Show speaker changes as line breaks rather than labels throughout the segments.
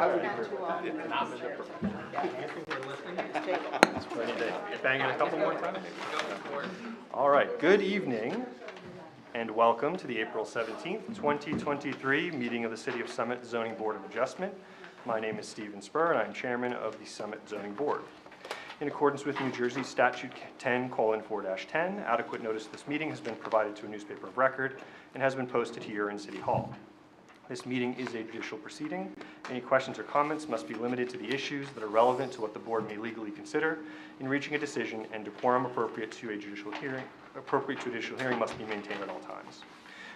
Bang it a couple more times. All right, good evening and welcome to the April 17th, 2023 meeting of the City of Summit Zoning Board of Adjustment. My name is Stephen Spur and I'm chairman of the Summit Zoning Board. In accordance with New Jersey Statute 10:4-10, adequate notice of this meeting has been provided to a newspaper of record and has been posted here in City Hall. This meeting is a judicial proceeding. Any questions or comments must be limited to the issues that are relevant to what the board may legally consider in reaching a decision, and decorum appropriate to a judicial hearing must be maintained at all times.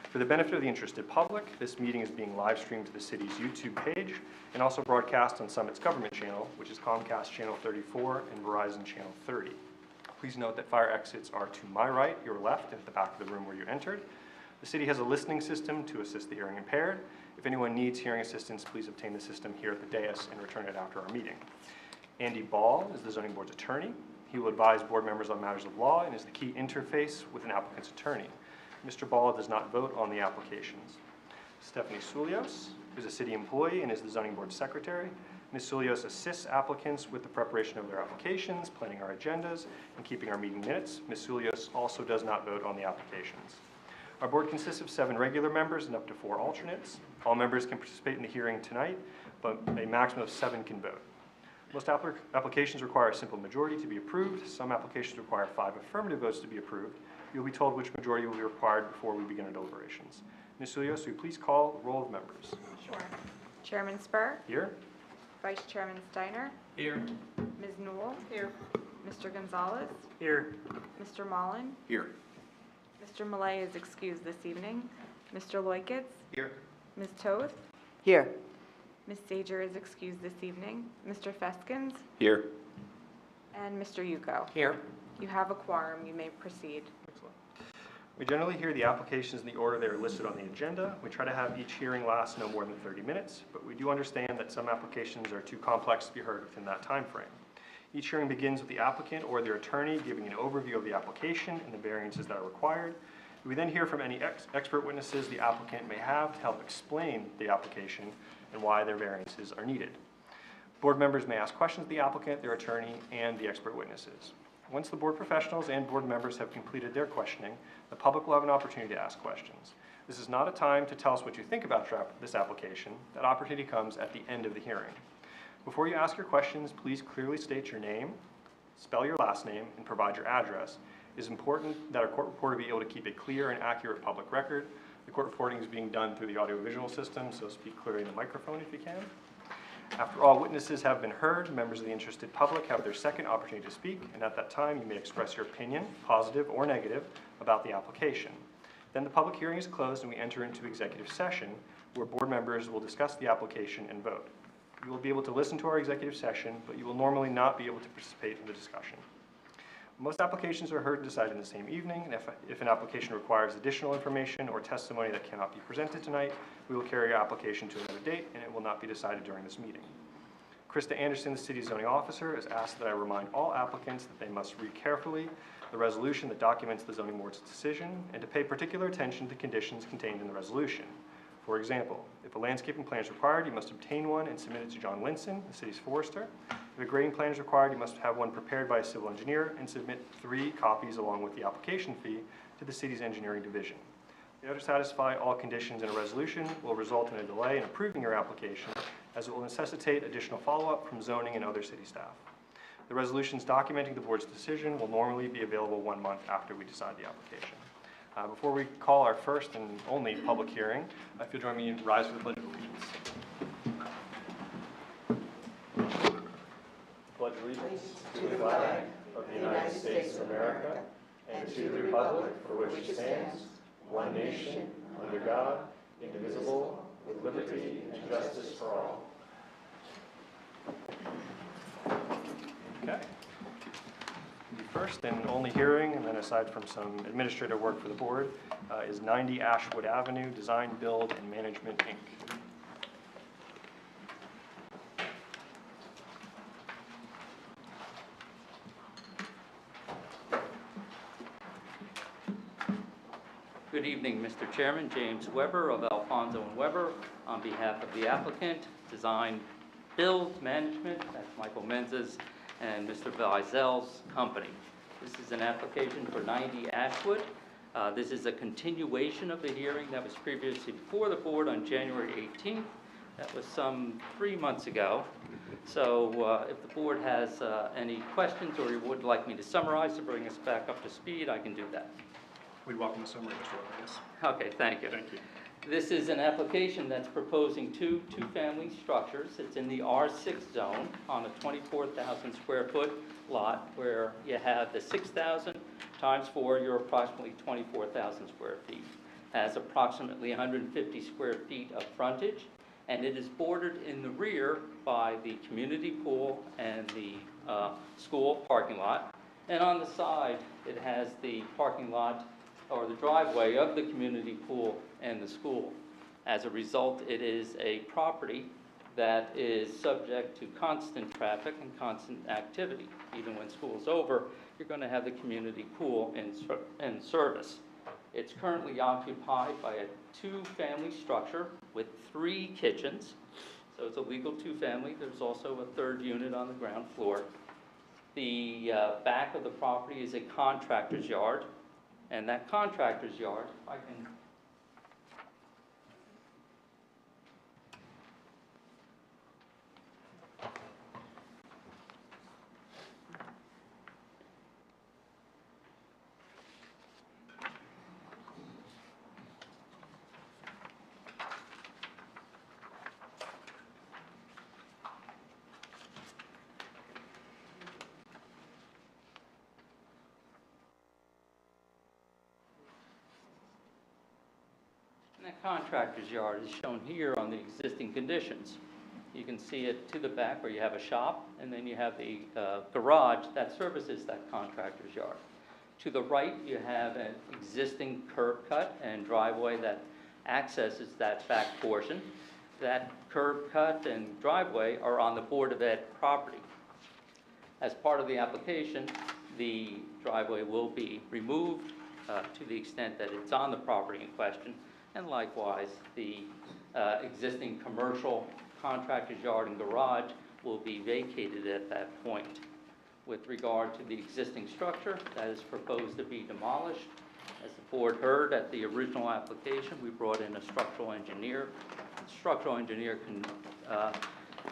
For the benefit of the interested public, this meeting is being live streamed to the city's YouTube page and also broadcast on Summit's government channel, which is Comcast Channel 34 and Verizon Channel 30. Please note that fire exits are to my right, your left, and at the back of the room where you entered. The city has a listening system to assist the hearing impaired. If anyone needs hearing assistance, please obtain the system here at the dais and return it after our meeting. Andy Ball is the zoning board's attorney. He will advise board members on matters of law and is the key interface with an applicant's attorney. Mr. Ball does not vote on the applications. Stephanie Soulios is a city employee and is the zoning board secretary. Ms. Soulios assists applicants with the preparation of their applications, planning our agendas, and keeping our meeting minutes. Ms. Soulios also does not vote on the applications. Our board consists of 7 regular members and up to 4 alternates. All members can participate in the hearing tonight, but a maximum of 7 can vote. Most applications require a simple majority to be approved. Some applications require 5 affirmative votes to be approved. You'll be told which majority will be required before we begin our deliberations. Ms. Soulios, will you please call the roll of members?
Sure. Chairman Spur?
Here.
Vice Chairman Steiner?
Here.
Ms. Newell? Here. Mr. Gonzalez?
Here.
Mr. Mullen?
Here.
Mr. Millay is excused this evening. Mr. Loikitz?
Here.
Ms. Toth?
Here.
Ms. Sager is excused this evening. Mr. Feskins?
Here.
And Mr. Yuko.
Here.
You have a quorum. You may proceed.
Excellent. We generally hear the applications in the order they are listed on the agenda. We try to have each hearing last no more than 30 minutes, but we do understand that some applications are too complex to be heard within that time frame. Each hearing begins with the applicant or their attorney giving an overview of the application and the variances that are required. We then hear from any expert witnesses the applicant may have to help explain the application and why their variances are needed. Board members may ask questions of the applicant, their attorney, and the expert witnesses. Once the board professionals and board members have completed their questioning, the public will have an opportunity to ask questions. This is not a time to tell us what you think about this application. That opportunity comes at the end of the hearing. Before you ask your questions, please clearly state your name, spell your last name, and provide your address. It is important that our court reporter be able to keep a clear and accurate public record. The court reporting is being done through the audiovisual system, so speak clearly in the microphone if you can. After all witnesses have been heard, members of the interested public have their second opportunity to speak, and at that time you may express your opinion, positive or negative, about the application. Then the public hearing is closed and we enter into executive session where board members will discuss the application and vote. You will be able to listen to our executive session, but you will normally not be able to participate in the discussion. Most applications are heard and decided in the same evening, and if an application requires additional information or testimony that cannot be presented tonight, we will carry your application to another date, and it will not be decided during this meeting. Krista Anderson, the city's zoning officer, has asked that I remind all applicants that they must read carefully the resolution that documents the zoning board's decision and to pay particular attention to conditions contained in the resolution. For example, if a landscaping plan is required, you must obtain one and submit it to John Linson, the city's forester. If a grading plan is required, you must have one prepared by a civil engineer and submit 3 copies along with the application fee to the city's engineering division. Failure to satisfy all conditions in a resolution will result in a delay in approving your application, as it will necessitate additional follow-up from zoning and other city staff. The resolutions documenting the board's decision will normally be available 1 month after we decide the application. Before we call our first and only public hearing, if you'll join me in rise for the Pledge of Allegiance. Pledge allegiance to the flag of the United States of America and to the republic for which it stands, one nation, under God, indivisible, with liberty and justice for all. Okay. The first and only hearing, and then aside from some administrative work for the board, is 90 Ashwood Avenue, Design, Build, and Management, Inc.
Good evening, Mr. Chairman. James Weber of Alfonso & Weber on behalf of the applicant, Design, Build Management, that's Michael Menza's and Mr. Vizel's company. This is an application for 90 Ashwood. This is a continuation of the hearing that was previously before the board on January 18th. That was some 3 months ago. So if the board has any questions or you would like me to summarize to bring us back up to speed, I can do that.
We'd welcome a summary, Mr. Rodriguez.
Okay, thank you.
Thank you.
This is an application that's proposing two-family structures. It's in the R6 zone on a 24,000 square foot lot where you have the 6,000 times 4, you're approximately 24,000 square feet. Has approximately 150 square feet of frontage, and it is bordered in the rear by the community pool and the school parking lot. And on the side, it has the parking lot or the driveway of the community pool and the school. As a result, it is a property that is subject to constant traffic and constant activity. Even when school's over, you're going to have the community pool in service. It's currently occupied by a two-family structure with 3 kitchens. So it's a legal two-family. There's also a 3rd unit on the ground floor. The back of the property is a contractor's yard. And that contractor's yard, if I can that contractor's yard is shown here on the existing conditions. You can see it to the back where you have a shop, and then you have the garage that services that contractor's yard. To the right, you have an existing curb cut and driveway that accesses that back portion. That curb cut and driveway are on the Board of Ed property. As part of the application, the driveway will be removed to the extent that it's on the property in question. And likewise, the existing commercial contractor's yard and garage will be vacated at that point. With regard to the existing structure, that is proposed to be demolished. As the board heard at the original application, we brought in a structural engineer. The structural engineer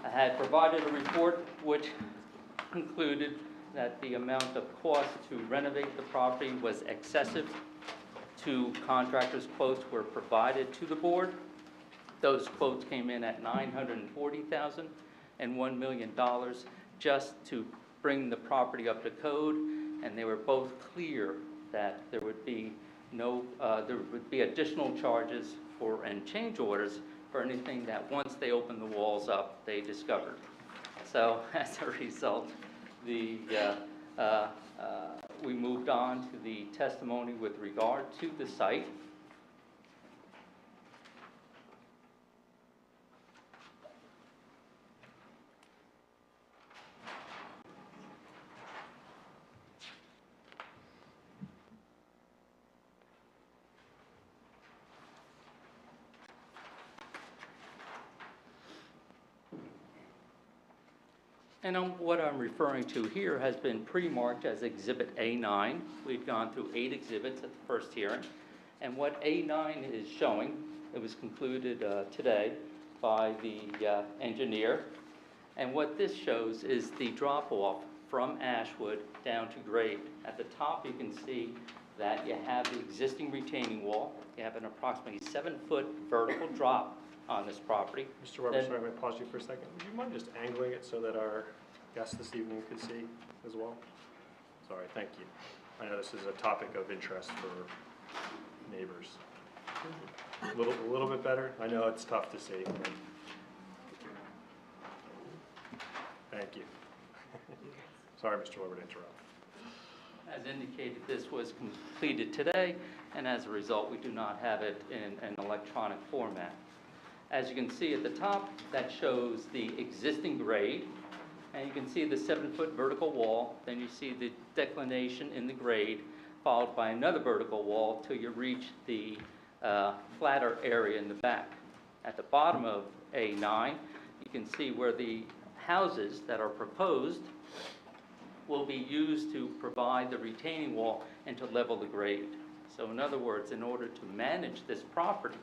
had provided a report which concluded that the amount of cost to renovate the property was excessive. 2 contractors' quotes were provided to the board. Those quotes came in at $940,000 and $1 million just to bring the property up to code, and they were both clear that there would be additional charges and change orders for anything that once they opened the walls up, they discovered. So as a result, we moved on to the testimony with regard to the site. And what I'm referring to here has been pre-marked as Exhibit A9. We've gone through 8 exhibits at the first hearing. And what A9 is showing, it was concluded today by the engineer. And what this shows is the drop-off from Ashwood down to grade. At the top, you can see that you have the existing retaining wall. You have an approximately 7-foot vertical drop on this property.
Mr. Roberts, sorry, I'm going to pause you for a second. Would you mind just angling it so that our guests this evening could see as well? Sorry, thank you. I know this is a topic of interest for neighbors. A little bit better? I know it's tough to see. Thank you. Sorry, Mr. Weber, to interrupt.
As indicated, this was completed today, and as a result, we do not have it in an electronic format. As you can see at the top, that shows the existing grade, and you can see the 7-foot vertical wall. Then you see the declination in the grade, followed by another vertical wall till you reach the flatter area in the back. At the bottom of A9, you can see where the houses that are proposed will be used to provide the retaining wall and to level the grade. So in other words, in order to manage this property,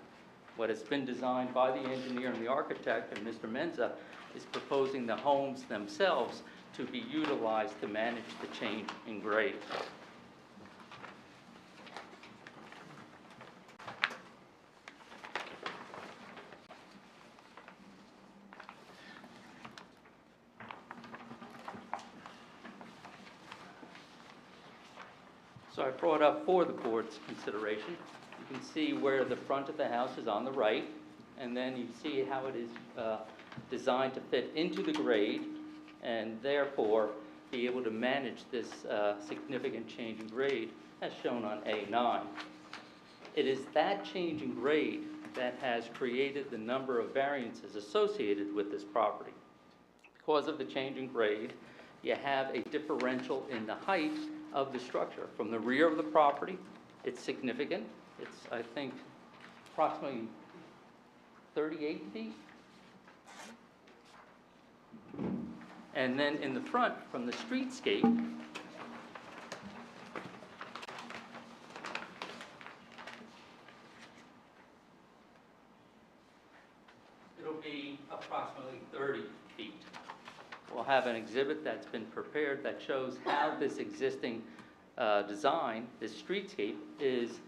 what has been designed by the engineer and the architect, and Mr. Menza, is proposing the homes themselves to be utilized to manage the change in grade. So I brought up for the board's consideration. You can see where the front of the house is on the right, and then you see how it is designed to fit into the grade, and therefore be able to manage this significant change in grade as shown on A9. It is that change in grade that has created the number of variances associated with this property. Because of the change in grade, you have a differential in the height of the structure. From the rear of the property, it's significant. It's, I think, approximately 38 feet. And then in the front, from the streetscape, it'll be approximately 30 feet. We'll have an exhibit that's been prepared that shows how this existing design, this streetscape, is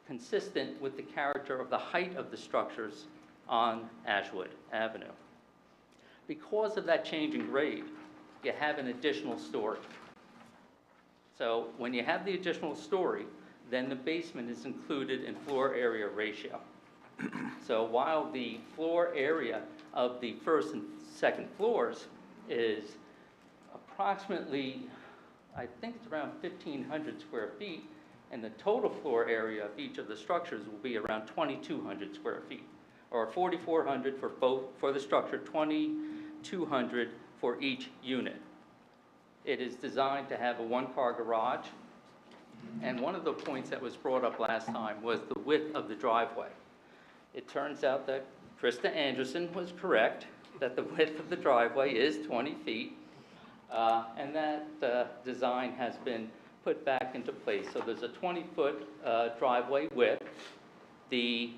consistent with the character of the height of the structures on Ashwood Avenue. Because of that change in grade, you have an additional story. So when you have the additional story, then the basement is included in floor area ratio. So while the floor area of the first and second floors is approximately, I think it's around 1,500 square feet, and the total floor area of each of the structures will be around 2,200 square feet, or 4,400 for both, for the structure, 2,200 for each unit. It is designed to have a one-car garage, and one of the points that was brought up last time was the width of the driveway. It turns out that Krista Anderson was correct, that the width of the driveway is 20 feet, and that design has been put back into place. So there's a 20-foot driveway width. The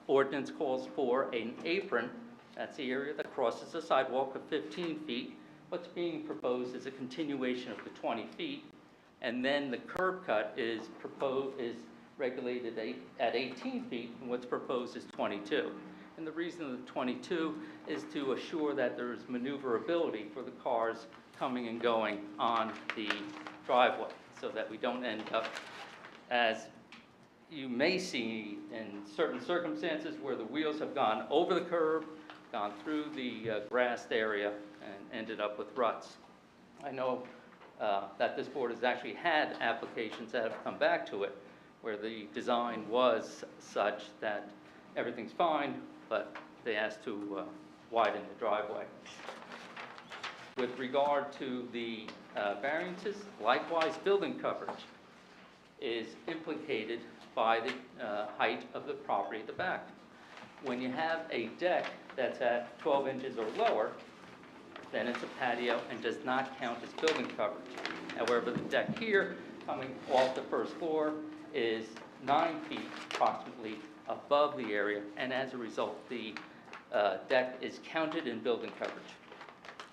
ordinance calls for an apron. That's the area that crosses the sidewalk of 15 feet. What's being proposed is a continuation of the 20 feet, and then the curb cut is regulated at 18 feet, and what's proposed is 22. And the reason of the 22 is to assure that there's maneuverability for the cars coming and going on the driveway, so that we don't end up, as you may see in certain circumstances, where the wheels have gone over the curb, gone through the grassed area, and ended up with ruts. I know that this board has actually had applications that have come back to it where the design was such that everything's fine, but they asked to widen the driveway. With regard to the variances, likewise, building coverage is implicated by the height of the property at the back. When you have a deck that's at 12 inches or lower, then it's a patio and does not count as building coverage. However, the deck here, coming off the first floor, is 9 feet approximately above the area, and as a result, the deck is counted in building coverage.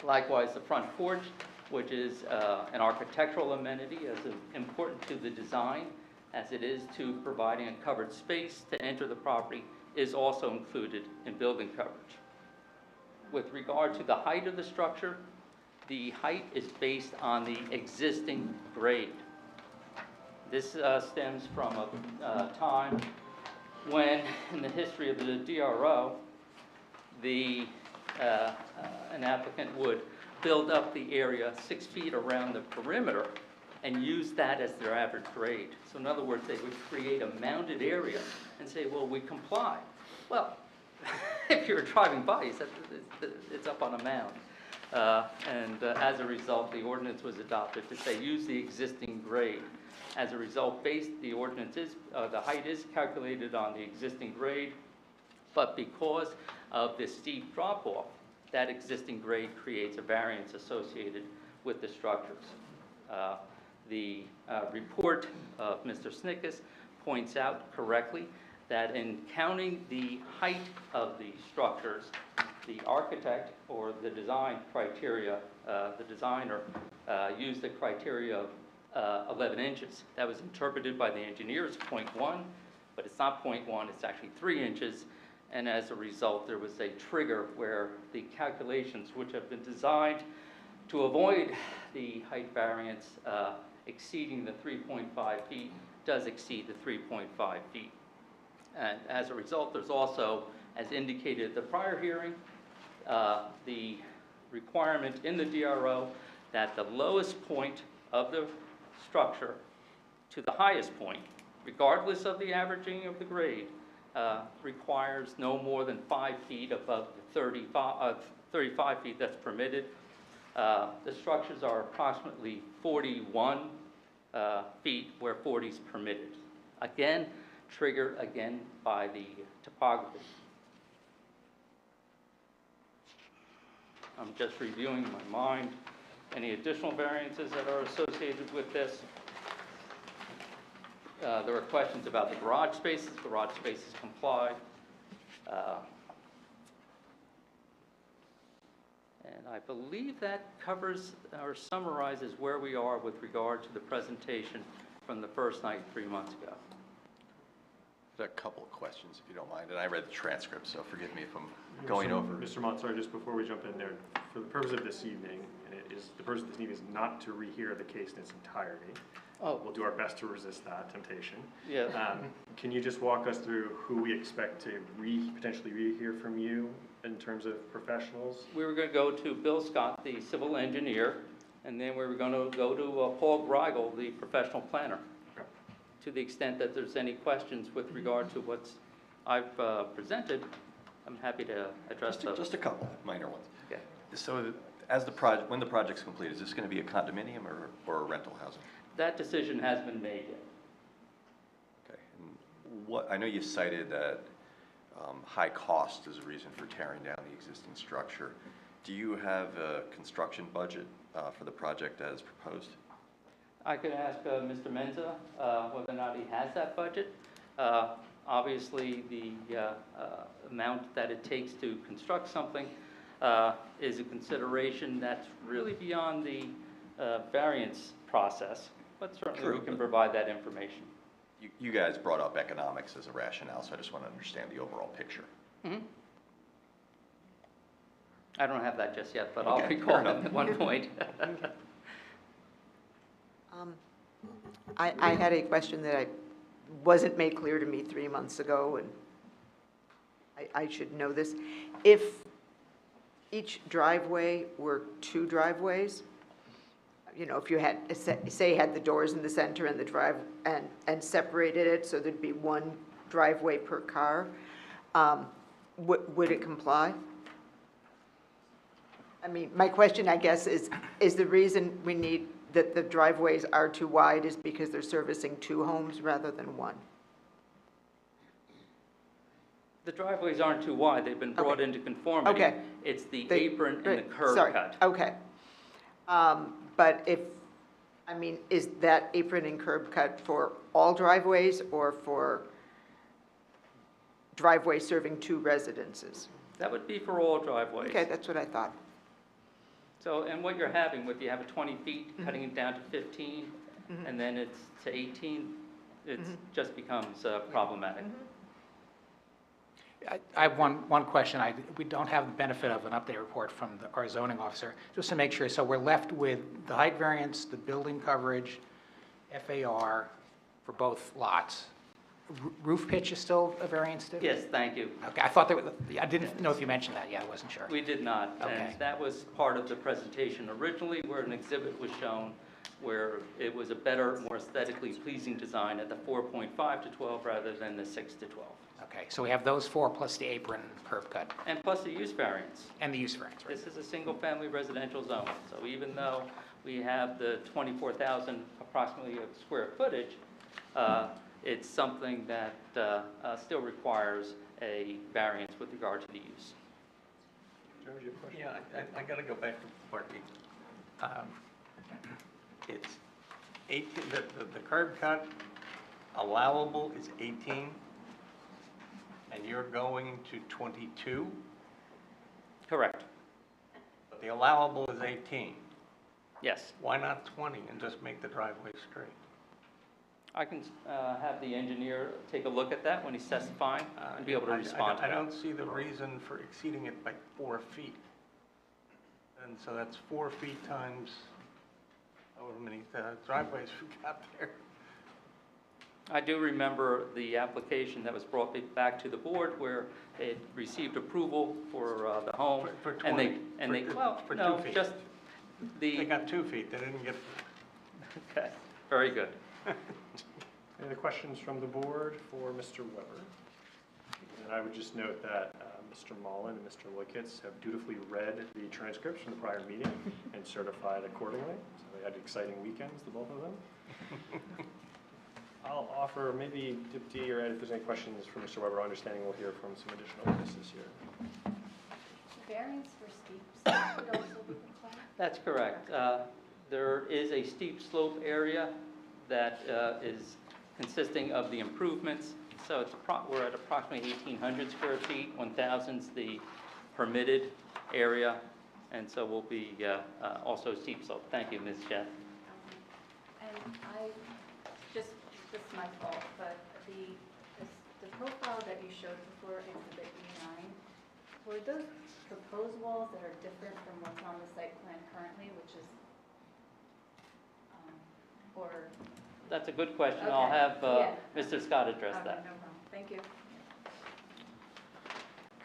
Likewise, the front porch, which is an architectural amenity, as important to the design as it is to providing a covered space to enter the property, is also included in building coverage. With regard to the height of the structure, the height is based on the existing grade. This stems from a time when, in the history of the DRO, an applicant would build up the area 6 feet around the perimeter and use that as their average grade. So in other words, they would create a mounded area and say, well, we comply. Well, if you're driving by, you said it's up on a mound. As a result, the ordinance was adopted to say use the existing grade. As a result, the ordinance is, the height is calculated on the existing grade, but because of this steep drop-off, that existing grade creates a variance associated with the structures. The report of Mr. Snickus points out correctly that in counting the height of the structures, the architect or the design criteria, the designer used the criteria of 11 inches. That was interpreted by the engineers as 0.1, but it's not 0.1, it's actually 3 inches. And as a result, there was a trigger where the calculations, which have been designed to avoid the height variance exceeding the 3.5 feet, does exceed the 3.5 feet. And as a result, there's also, as indicated at the prior hearing, the requirement in the DRO that the lowest point of the structure to the highest point, regardless of the averaging of the grade, requires no more than 5 feet above the 35 feet that's permitted. The structures are approximately 41 feet where 40 is permitted. Again, triggered again by the topography. I'm just reviewing in my mind any additional variances that are associated with this. There were questions about the garage spaces. Garage spaces comply. And I believe that covers or summarizes where we are with regard to the presentation from the first night 3 months ago.
A couple of questions, if you don't mind, and I read the transcript, so forgive me if I'm going over.
Mr. Montsar, just before we jump in there, for the purpose of this evening, and the purpose of this evening is not to rehear the case in its entirety.
Oh.
We'll do our best to resist that temptation.
Yeah.
Can you just walk us through who we expect to potentially rehear from you in terms of professionals?
We were going to go to Bill Scott, the civil engineer, and then we were going to go to Paul Greigel, the professional planner.
Okay.
To the extent that there's any questions with regard to what I've presented, I'm happy to address those.
Just a couple minor ones.
Okay.
So, when the project's complete, is this going to be a condominium or a rental housing?
That decision has been made yet.
Okay. And I know you cited that high cost is a reason for tearing down the existing structure. Do you have a construction budget for the project as proposed?
I could ask Mr. Menza whether or not he has that budget. Obviously, the amount that it takes to construct something is a consideration that's really beyond the variance process, but certainly
True,
we can
but
provide that information.
You guys brought up economics as a rationale, so I just want to understand the overall picture.
Mm-hmm. I don't have that just yet, but
Okay,
I'll recall them at one point.
I had a question that wasn't made clear to me 3 months ago, and I should know this. If each driveway were 2 driveways, you know, if you had, say, had the doors in the center and the drive, and separated it so there'd be 1 driveway per car, would it comply? I mean, my question, I guess, is the reason we need that the driveways are too wide is because they're servicing 2 homes rather than 1?
The driveways aren't too wide, they've been brought into conformity.
Okay.
It's the apron and the curb
Sorry.
cut.
Okay. But I mean, is that apron and curb cut for all driveways or for driveways serving 2 residences?
That would be for all driveways.
Okay, that's what I thought.
So, and what you're having, if you have a 20 feet, cutting it down to 15, and then it's to 18, it just becomes problematic.
I have one question. We don't have the benefit of an update report from our zoning officer, just to make sure. So we're left with the height variance, the building coverage, FAR for both lots. Roof pitch is still a variance too?
Yes, thank you.
Okay, I thought I didn't know if you mentioned that. Yeah, I wasn't sure.
We did not,
Okay.
and that was part of the presentation originally, where an exhibit was shown where it was a better, more aesthetically pleasing design at the 4.5 to 12 rather than the 6 to 12.
Okay, so we have those 4 plus the apron curb cut
And plus the use variance.
and the use variance, right?
This is a single-family residential zone, so even though we have the 24,000 approximately of square footage, it's something that still requires a variance with regard to the use.
George, you have a question?
Yeah, I gotta go back to parking. It's 18, the curb cut allowable is 18, and you're going to 22,
Correct.
but the allowable is 18.
Yes.
Why not 20 and just make the driveway straight?
I can have the engineer take a look at that when he's testifying and be able to respond to
I
that.
don't see the reason for exceeding it by 4 feet. And so that's 4 feet times however many driveways we got there.
I do remember the application that was brought back to the board where it received approval for the home.
For
And
20,
well,
for 2
no,
feet.
just
They
the,
got 2 feet, they didn't get,
okay, very good.
Any other questions from the board for Mr. Weber? And I would just note that Mr. Mullen and Mr. Lickitz have dutifully read the transcripts from the prior meeting and certified accordingly. So they had exciting weekends, the both of them. I'll offer maybe Dipti or Ed, if there's any questions for Mr. Weber, understanding we'll hear from some additional witnesses here.
Variance for steep slope would also be required?
That's correct. There is a steep slope area that is consisting of the improvements. So it's we're at approximately 1,800 square feet, 1,000's the permitted area, and so we'll be also steep slope. Thank you, Ms. Ch.
And this is my fault, but the profile that you showed before Exhibit E9, were those proposed walls that are different from what's on the site plan currently, which is, or?
That's a good question.
Okay.
I'll have
Yeah.
Mr. Scott address
Okay,
that.
no problem. Thank you.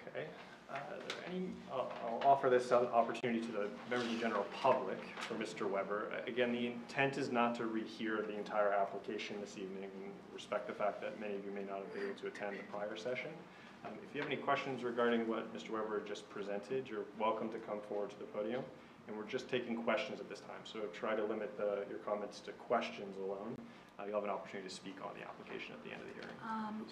Okay. Are there any, I'll offer this opportunity to the members of the general public for Mr. Weber. Again, the intent is not to rehear the entire application this evening and respect the fact that many of you may not have been able to attend the prior session. If you have any questions regarding what Mr. Weber just presented, you're welcome to come forward to the podium. And we're just taking questions at this time, so try to limit your comments to questions alone. You'll have an opportunity to speak on the application at the end of the hearing.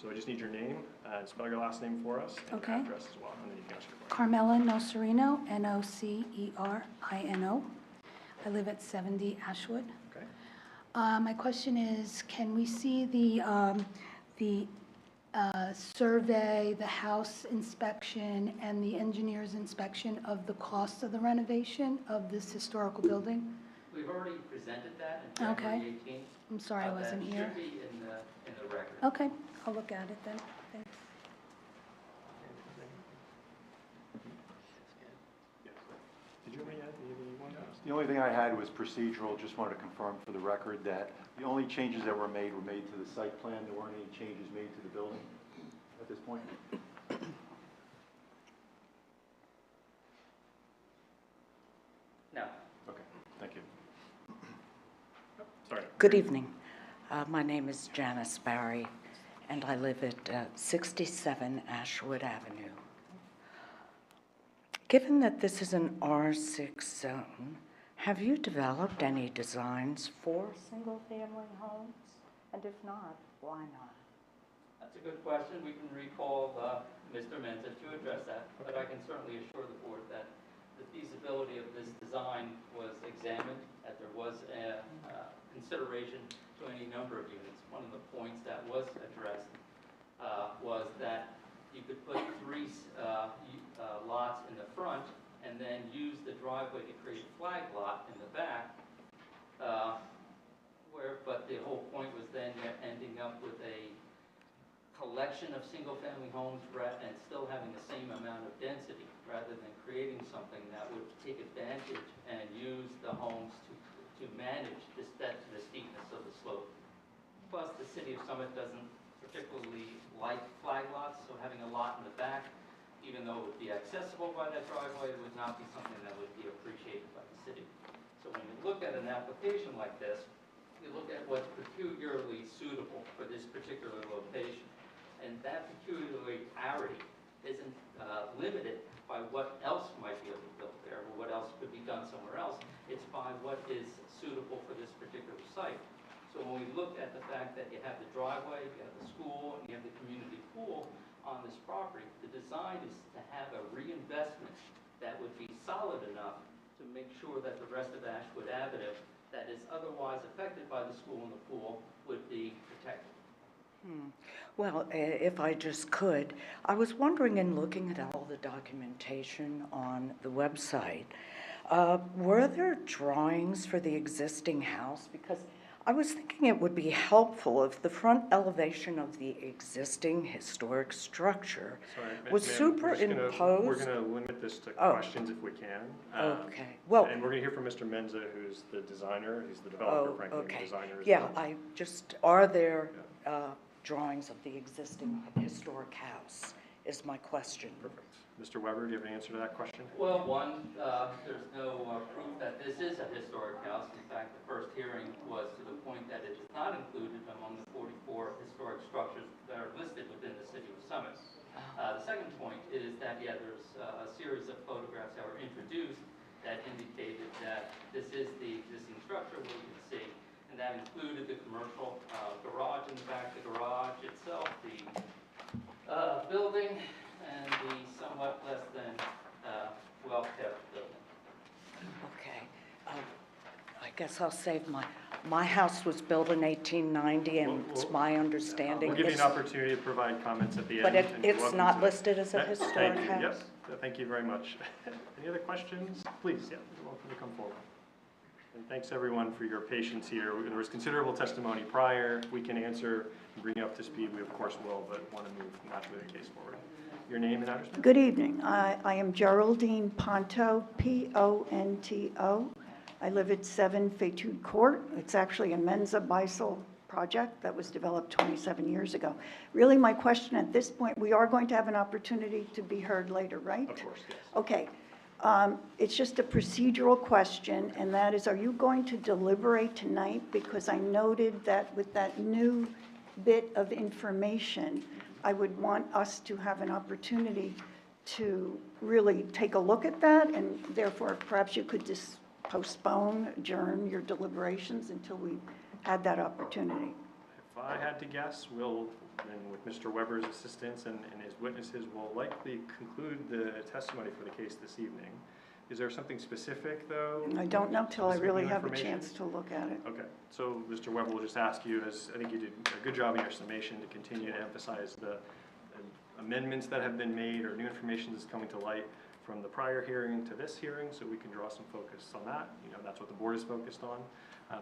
So I just need your name and spell your last name for us and
Okay.
address as well, and then you can ask your question.
Carmela Nocerino, Nocerino. I live at 70 Ashwood.
Okay.
My question is, can we see the survey, the house inspection, and the engineer's inspection of the cost of the renovation of this historical building?
We've already presented that in
Okay.
January 18th.
I'm sorry I wasn't here.
That should be in the record.
Okay, I'll look at it then. Thanks.
Yes. Did you have any, anything you wanted to ask?
The only thing I had was procedural, just wanted to confirm for the record that the only changes that were made to the site plan. There weren't any changes made to the building at this point?
No.
Okay, thank you.
Sorry.
Good evening. My name is Janice Barry, and I live at 67 Ashwood Avenue. Given that this is an R6 zone, have you developed any designs for single-family homes? And if not, why not?
That's a good question. We can recall Mr. Menza to address that, but I can certainly assure the board that the feasibility of this design was examined, that there was a consideration to any number of units. One of the points that was addressed was that you could put 3 lots in the front and then use the driveway to create a flag lot in the back, but the whole point was then you're ending up with a collection of single-family homes and still having the same amount of density, rather than creating something that would take advantage and use the homes to manage the steepness of the slope. Plus, the city of Summit doesn't particularly like flag lots, so having a lot in the back, even though it would be accessible by that driveway, would not be something that would be appreciated by the city. So when you look at an application like this, you look at what's peculiarly suitable for this particular location. And that peculiarity isn't limited by what else might be able to be built there or what else could be done somewhere else. It's by what is suitable for this particular site. So when we look at the fact that you have the driveway, you have the school, and you have the community pool on this property, the design is to have a reinvestment that would be solid enough to make sure that the rest of Ashwood Avenue that is otherwise affected by the school and the pool would be protected.
Well, if I just could, I was wondering in looking at all the documentation on the website, were there drawings for the existing house? Because I was thinking it would be helpful if the front elevation of the existing historic structure
Sorry,
was
ma'am,
superimposed.
We're gonna limit this to
Oh.
questions if we can.
Okay, well,
And we're gonna hear from Mr. Menza, who's the designer, he's the developer,
oh,
frankly, and the
okay.
designer as
Yeah,
well.
are there drawings of the existing historic house, is my question.
Perfect. Mr. Weber, do you have an answer to that question?
Well, one, there's no proof that this is a historic house. In fact, the first hearing was to the point that it is not included among the 44 historic structures that are listed within the city of Summit. The second point is that, yeah, there's a series of photographs that were introduced that indicated that this is the existing structure, what you can see. And that included the commercial garage in the back, the garage itself, the building, and the somewhat less than well-kept building.
Okay, I guess I'll save my house was built in 1890, and it's my understanding.
We'll give you an
it's-
opportunity to provide comments at the end.
But
and you're
it's
welcome
not
to.
listed as a
Thank
historic
you.
house?
Yes, thank you very much. Any other questions? Please, yeah, you're welcome to come forward. And thanks, everyone, for your patience here. There was considerable testimony prior. If we can answer and bring you up to speed, we of course will, but want to move naturally the case forward. Your name and address, ma'am?
Good evening. I am Geraldine Ponto, Ponto. I live at 7 Fatude Court. It's actually a Menza Bisel project that was developed 27 years ago. Really, my question at this point, we are going to have an opportunity to be heard later, right?
Of course, yes.
Okay. It's just a procedural question, and that is, are you going to deliberate tonight? Because I noted that with that new bit of information, I would want us to have an opportunity to really take a look at that, and therefore perhaps you could just postpone, adjourn your deliberations until we had that opportunity.
If I had to guess, we'll, and with Mr. Weber's assistance and his witnesses, will likely conclude the testimony for the case this evening. Is there something specific, though?
I don't know till I
Specific
really
new
have a
information?
chance to look at it.
Okay, so Mr. Weber will just ask you, as I think you did a good job in your summation, to continue to emphasize the amendments that have been made or new information that's coming to light from the prior hearing to this hearing, so we can draw some focus on that. You know, that's what the board is focused on.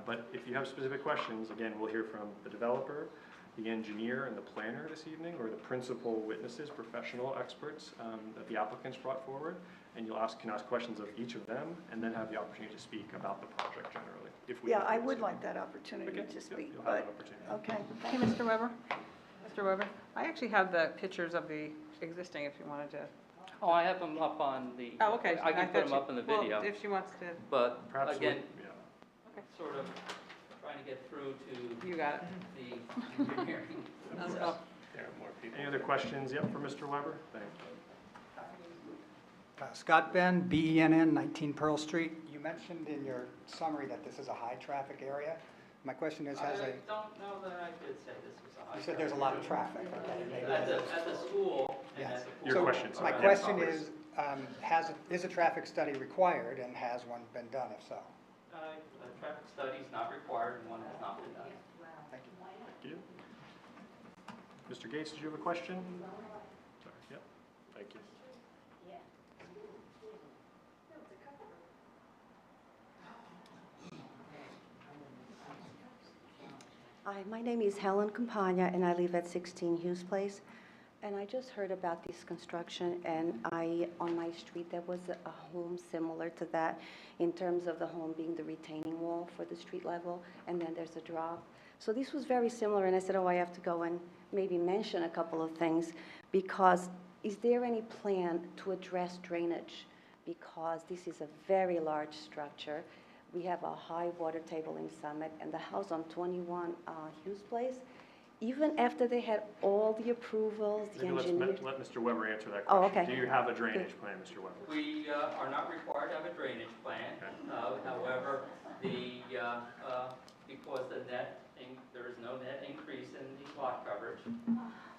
But if you have specific questions, again, we'll hear from the developer, the engineer, and the planner this evening, or the principal witnesses, professional experts that the applicants brought forward. And you'll can ask questions of each of them, and then have the opportunity to speak about the project generally. If we
Yeah,
have
I
to.
would like that opportunity
Okay,
to
yep,
speak,
you'll have
but,
that opportunity.
okay.
Hey, Mr. Weber? Mr. Weber, I actually have the pictures of the existing if you wanted to.
Oh, I have them up on the.
Oh, okay.
I can put
thought
them
you-
up in the
well,
video,
if she wants to,
but
Perhaps
again,
yeah.
sort of trying to get through to
you got it.
the engineering.
Oh,
Any other questions? Yep, for Mr. Weber? Thank you.
Scott Ben, BENN, 19 Pearl Street. You mentioned in your summary that this is a high-traffic area. My question is,
I
has a,
don't know that I did say this was a high.
you said there's a lot of traffic, okay? Maybe
At
it is.
the school and
Yes.
at the pool.
Your
So
question, sorry.
My
Yeah,
question
please.
is, is a traffic study required, and has one been done, if so?
A traffic study is not required and one has not been done.
Thank you.
Thank you. Mr. Gates, did you have a question? Sorry, yep, thank you.
Hi, my name is Helen Campagna, and I live at 16 Hughes Place. And I just heard about this construction, and on my street, there was a home similar to that in terms of the home being the retaining wall for the street level, and then there's a drop. So this was very similar, and I said, oh, I have to go and maybe mention a couple of things, because is there any plan to address drainage? Because this is a very large structure. We have a high water table in Summit, and the house on 21 Hughes Place, even after they had all the approvals, the
Maybe
engineer.
let Mr. Weber answer that
Oh,
question.
okay.
Do you have a drainage plan, Mr. Weber?
We are not required to have a drainage plan. However, because there is no net increase in the lot coverage,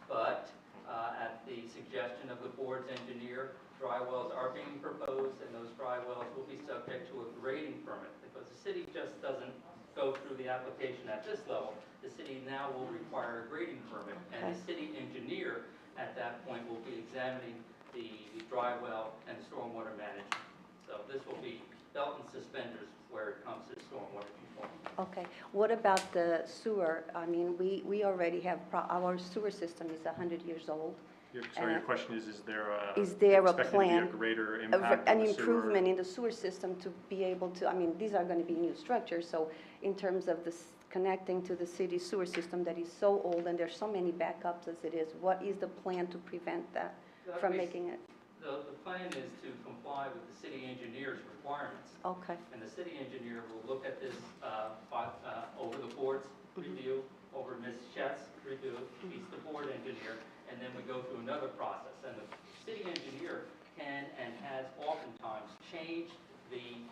but at the suggestion of the board's engineer, dry wells are being proposed, and those dry wells will be subject to a grading permit, because the city just doesn't go through the application at this level. The city now will require a grading permit, and the city engineer at that point will be examining the dry well and stormwater management. So this will be belt and suspenders where it comes to stormwater control.
Okay, what about the sewer? I mean, we already have, our sewer system is 100 years old.
Sorry, your question is there a?
Is there a
expected to be
plan?
greater impact
An
on the sewer?
improvement in the sewer system to be able to, I mean, these are going to be new structures, so in terms of this connecting to the city sewer system that is so old and there's so many backups as it is, what is the plan to prevent that from making it?
The plan is to comply with the city engineer's requirements.
Okay,
And the city engineer will look at this over the board's review, over Ms. Ch's review, he's the board engineer, and then we go through another process. And the city engineer can and has oftentimes changed the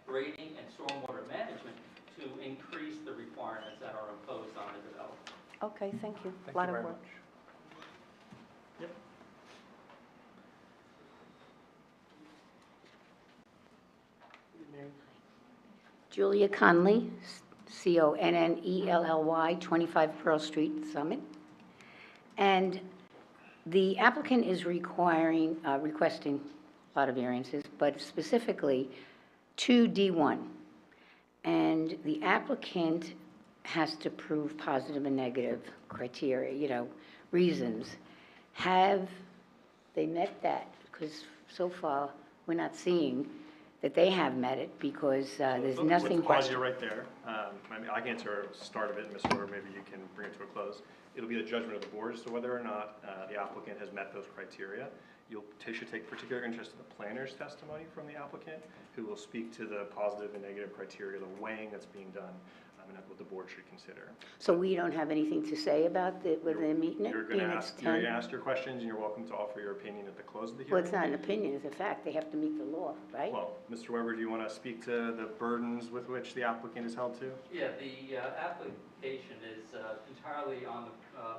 grading and stormwater management to increase the requirements that are imposed on the developer.
okay, thank you.
Thank
Lot
you
of
very
work.
much. Yep.
Julia Conley, Connelly, 25 Pearl Street, Summit. And the applicant is requiring, requesting a lot of variances, but specifically 2D1. And the applicant has to prove positive and negative criteria, reasons. Have they met that? Because so far, we're not seeing that they have met it, because there's nothing
Let's pause
questioned.
you right there. I can answer the start of it, Ms. Weber, maybe you can bring it to a close. It'll be the judgment of the board as to whether or not the applicant has met those criteria. Should take particular interest in the planner's testimony from the applicant, who will speak to the positive and negative criteria, the weighing that's being done, and that's what the board should consider.
So we don't have anything to say about whether they're meeting it?
You're going
being
to
it's
ask your questions, and you're welcome to offer your opinion at the close of the
Well,
hearing.
it's not an opinion, it's a fact. They have to meet the law, right?
Well, Mr. Weber, do you want to speak to the burdens with which the applicant is held to?
Yeah, the application is entirely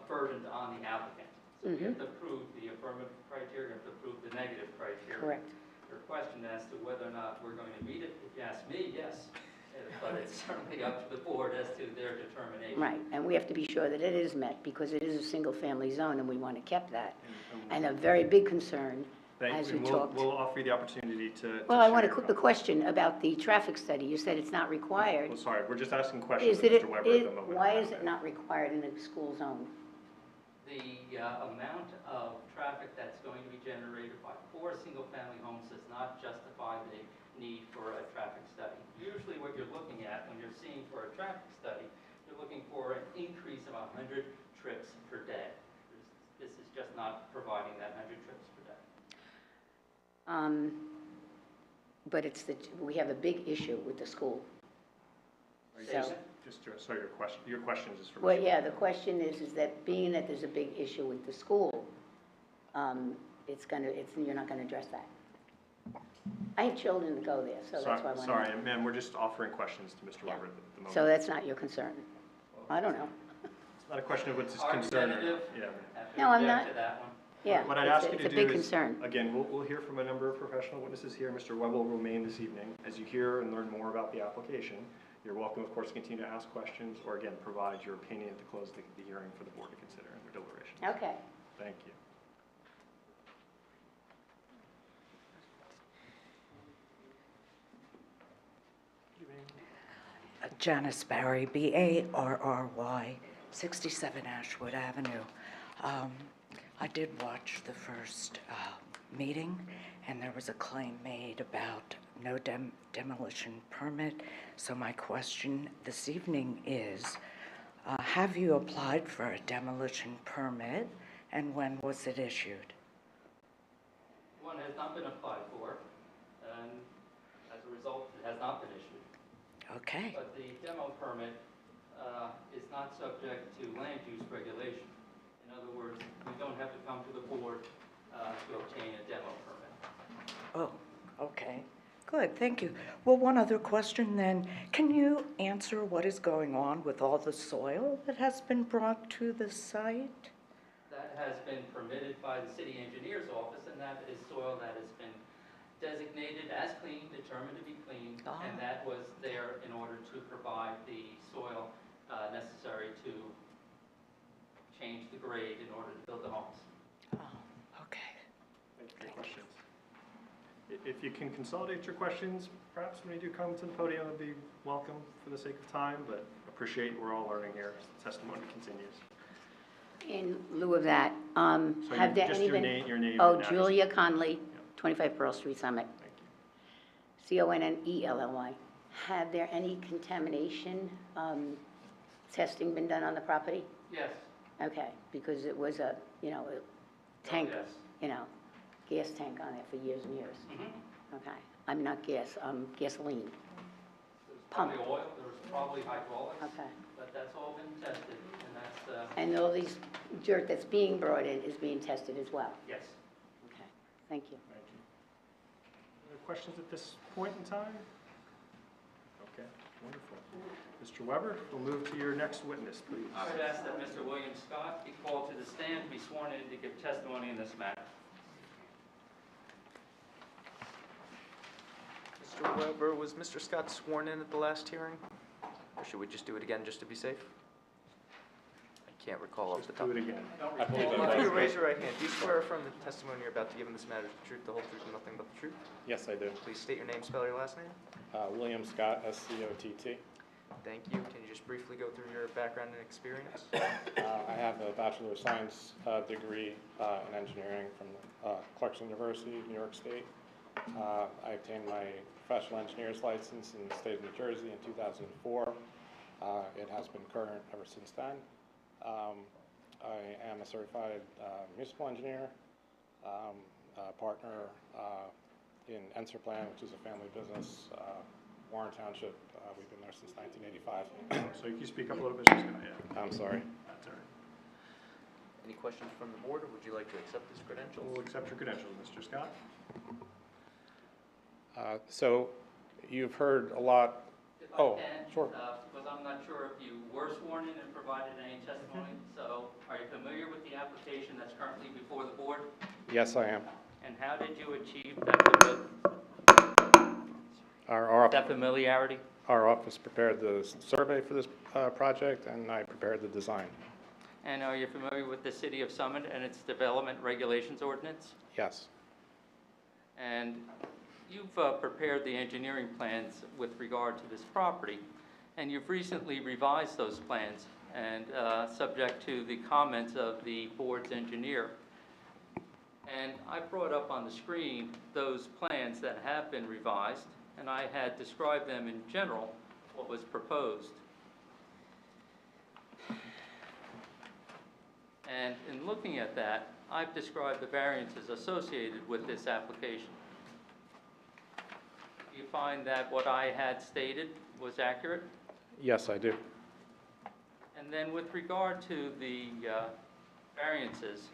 burdened on the applicant. So you have to prove the affirmative criteria, you have to prove the negative criteria.
Correct.
Your question as to whether or not we're going to meet it, if you ask me, yes. But it's certainly up to the board as to their determination.
Right, and we have to be sure that it is met, because it is a single-family zone, and we want to keep that. And a very big concern, as we talked.
We'll offer you the opportunity to.
Well, I
share
want
your
the question about the traffic study. You said it's not required.
Well, sorry, we're just asking questions
Is
of
it,
Mr. Weber at the moment.
why is it not required in a school zone?
The amount of traffic that's going to be generated by 4 single-family homes does not justify the need for a traffic study. Usually what you're looking at when you're seeing for a traffic study, you're looking for an increase of 100 trips per day. This is just not providing that 100 trips per day.
But we have a big issue with the school. So,
So your question is from.
well, yeah, the question is that being that there's a big issue with the school, you're not gonna address that. I have children that go there, so that's why I want to.
Sorry, ma'am, we're just offering questions to Mr. Weber at the moment.
So that's not your concern? I don't know.
It's not a question of what's his concern.
Argumentative.
Yeah.
Have to
No, I'm
object
not.
to that one.
Yeah,
What I'd ask you
it's
to
a
do
big
is,
concern.
again, we'll hear from a number of professional witnesses here. Mr. Webb will remain this evening. As you hear and learn more about the application, you're welcome, of course, to continue to ask questions or, again, provide your opinion at the close of the hearing for the board to consider in their deliberations.
Okay.
Thank you.
Janice Barry, Barry, 67 Ashwood Avenue. I did watch the first meeting, and there was a claim made about no demolition permit. So my question this evening is, have you applied for a demolition permit, and when was it issued?
One has not been applied for, and as a result, it has not been issued.
Okay.
But the demo permit is not subject to land use regulation. In other words, we don't have to come to the board to obtain a demo permit.
Oh, okay. Good, thank you. Well, one other question then. Can you answer what is going on with all the soil that has been brought to the site?
That that has been permitted by the city engineer's office, and that is soil that has been designated as clean, determined to be clean, and that was there in order to provide the soil necessary to change the grade in order to build the homes.
Okay.
Thank you for your questions. If you can consolidate your questions, perhaps when you do come to the podium, it'd be welcome for the sake of time, but appreciate we're all learning here as the testimony continues.
In lieu of that,
So
have there
just
any
your
been?
name
Oh,
and address.
Julia Conley, 25 Pearl Street, Summit.
Thank you.
Connelly. Have there any contamination testing been done on the property?
Yes.
Okay, because it was a, a tank,
Yes.
Gas tank on it for years and years.
Mm-hmm.
Okay, I mean, not gas, gasoline.
There's probably oil, there was probably hydraulics,
Okay.
but that's all been tested, and that's,
And all these dirt that's being brought in is being tested as well?
yes.
Okay, thank you.
Thank you. Other questions at this point in time? Okay, wonderful. Mr. Weber, we'll move to your next witness, please.
I would ask that Mr. William Scott be called to the stand, be sworn in to give testimony in this matter.
Mr. Weber, was Mr. Scott sworn in at the last hearing? Or should we just do it again just to be safe? I can't recall off the top.
Do it again.
If you raise your right hand, do you swear affirm the testimony you're about to give in this matter is the truth, the whole truth, and nothing but the truth?
Yes, I do.
Please state your name, spell your last name.
William Scott, S-C-O-T-T.
Thank you. Can you just briefly go through your background and experience?
I have a Bachelor of Science degree in engineering from Clarkson University, New York State. I obtained my professional engineer's license in the state of New Jersey in 2004. It has been current ever since then. I am a certified municipal engineer, partner in Enserplan, which is a family business, Warren Township. We've been there since 1985.
So you can speak up a little bit, Mr. Scott, yeah.
I'm sorry.
That's all right.
Any questions from the board, or would you like to accept his credentials?
We'll accept your credentials, Mr. Scott.
So you've heard a lot.
If I
Oh,
can,
sure.
because I'm not sure if you were sworn in and provided any testimony, so are you familiar with the application that's currently before the board?
Yes, I am.
And how did you achieve that familiarity?
Our office prepared the survey for this project, and I prepared the design.
And are you familiar with the City of Summit and its Development Regulations Ordinance?
Yes.
And you've prepared the engineering plans with regard to this property, and you've recently revised those plans, and subject to the comments of the board's engineer. And I brought up on the screen those plans that have been revised, and I had described them in general, what was proposed. And in looking at that, I've described the variances associated with this application. Do you find that what I had stated was accurate?
Yes, I do.
And then with regard to the variances,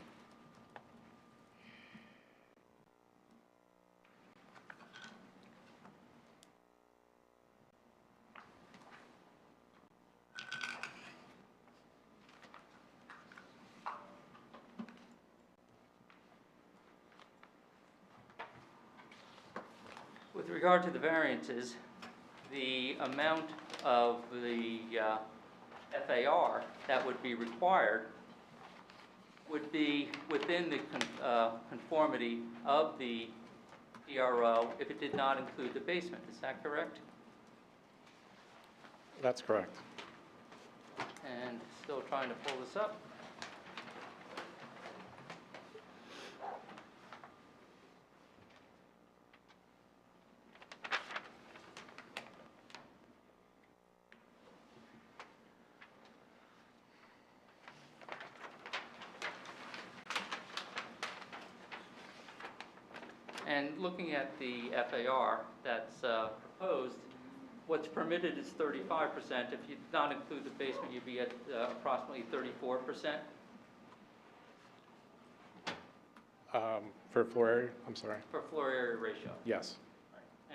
the amount of the FAR that would be required would be within the conformity of the PRO if it did not include the basement. Is that correct?
That's correct.
And still trying to pull this up. And looking at the FAR that's proposed, what's permitted is 35%. If you did not include the basement, you'd be at approximately 34%.
For floor area, I'm sorry.
For floor area ratio.
Yes.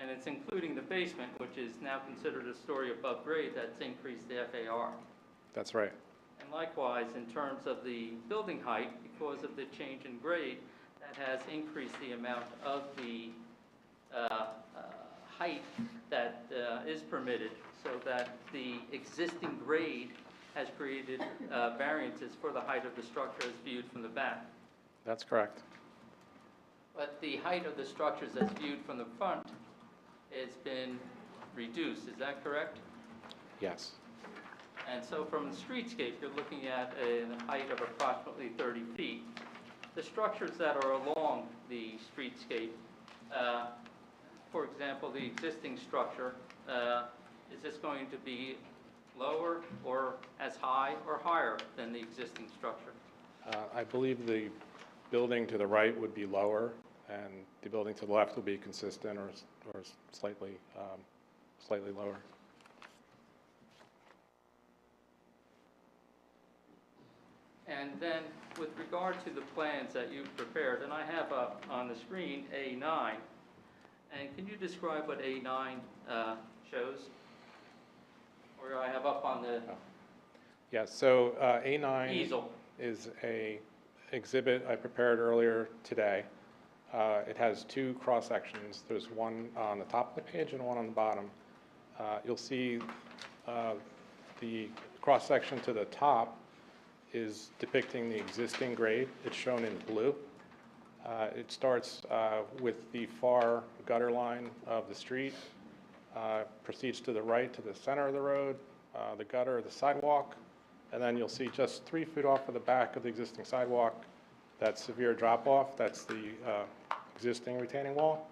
And it's including the basement, which is now considered a story above grade, that's increased the FAR.
That's right.
And likewise, in terms of the building height, because of the change in grade, that has increased the amount of the height that is permitted, so that the existing grade has created variances for the height of the structure as viewed from the back.
That's correct.
But the height of the structures as viewed from the front has been reduced, is that correct?
Yes.
And so from the streetscape, you're looking at a height of approximately 30 feet. The structures that are along the streetscape, for example, the existing structure, is this going to be lower or as high or higher than the existing structure?
I believe the building to the right would be lower, and the building to the left will be consistent or slightly lower.
And then with regard to the plans that you've prepared, and I have up on the screen A9, and can you describe what A9 shows? Or I have up on the
Yes, so A9
easel.
is a exhibit I prepared earlier today. It has two cross sections. There's one on the top of the page and one on the bottom. You'll see the cross section to the top is depicting the existing grade. It's shown in blue. It starts with the far gutter line of the street, proceeds to the right to the center of the road, the gutter, the sidewalk, and then you'll see just 3 feet off of the back of the existing sidewalk, that severe drop-off. That's the existing retaining wall.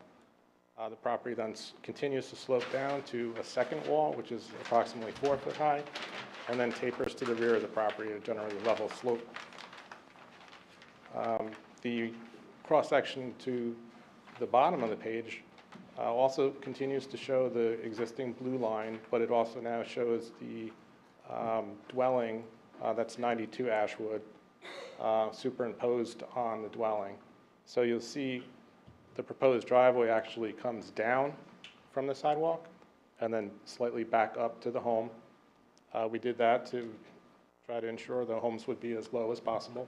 The property then continues to slope down to a second wall, which is approximately 4 foot high, and then tapers to the rear of the property at a generally level slope. The cross-section to the bottom of the page also continues to show the existing blue line, but it also now shows the dwelling that's 92 Ashwood superimposed on the dwelling. So you'll see the proposed driveway actually comes down from the sidewalk and then slightly back up to the home. We did that to try to ensure the homes would be as low as possible.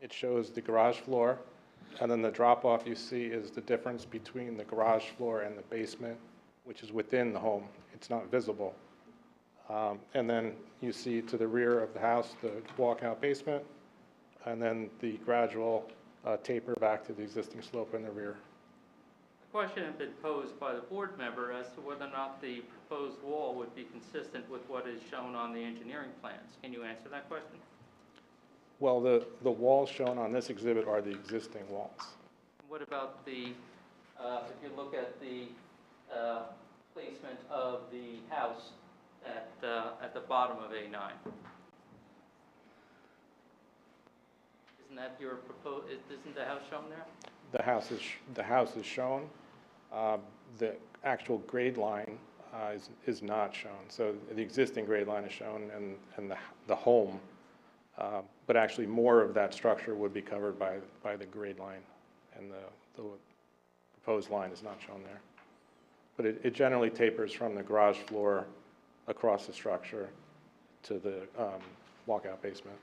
It shows the garage floor, and then the drop-off you see is the difference between the garage floor and the basement, which is within the home. It's not visible. And then you see to the rear of the house the walkout basement, and then the gradual taper back to the existing slope in the rear.
A question had been posed by the board member as to whether or not the proposed wall would be consistent with what is shown on the engineering plans. Can you answer that question?
Well, the walls shown on this exhibit are the existing walls.
What about the, if you look at the placement of the house at the bottom of A9? Isn't that your proposed, isn't the house shown there?
The house is shown. The actual grade line is not shown. So the existing grade line is shown, and the home, but actually more of that structure would be covered by the grade line, and the proposed line is not shown there. But it generally tapers from the garage floor across the structure to the walkout basement.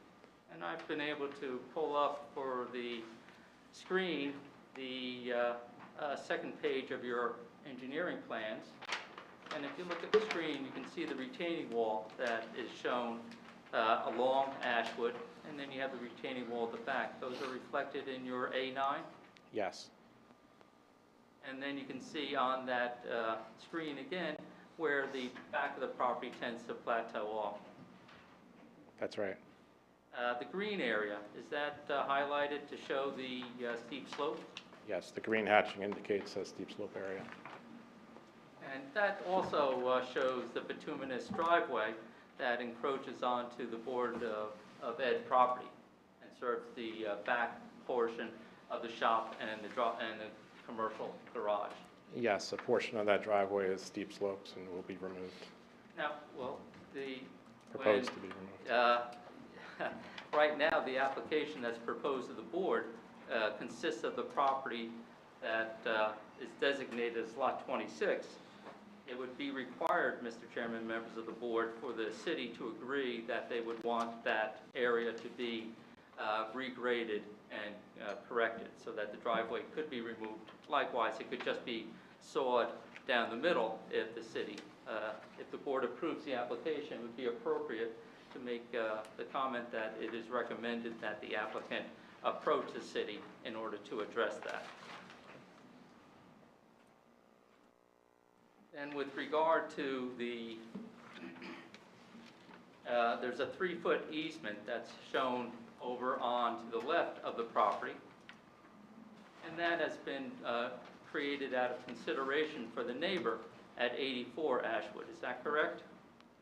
And I've been able to pull up for the screen the second page of your engineering plans. And if you look at the screen, you can see the retaining wall that is shown along Ashwood, and then you have the retaining wall at the back. Those are reflected in your A9?
Yes.
And then you can see on that screen again where the back of the property tends to plateau off.
That's right.
The green area, is that highlighted to show the steep slope?
Yes, the green hatching indicates a steep slope area.
And that also shows the bituminous driveway that encroaches onto the Board of Ed property and serves the back portion of the shop and the commercial garage.
Yes, a portion of that driveway is steep slopes and will be removed.
Now, well,
Proposed to be removed.
Right now, the application that's proposed to the board consists of the property that is designated as Lot 26. it would be required, Mr. Chairman, members of the board, for the city to agree that they would want that area to be regraded and corrected so that the driveway could be removed. Likewise, it could just be sawed down the middle if the city, if the board approves the application, it would be appropriate to make the comment that it is recommended that the applicant approach the city in order to address that. And with regard to the, there's a 3-foot easement that's shown over on to the left of the property. And that has been created out of consideration for the neighbor at 84 Ashwood. Is that correct?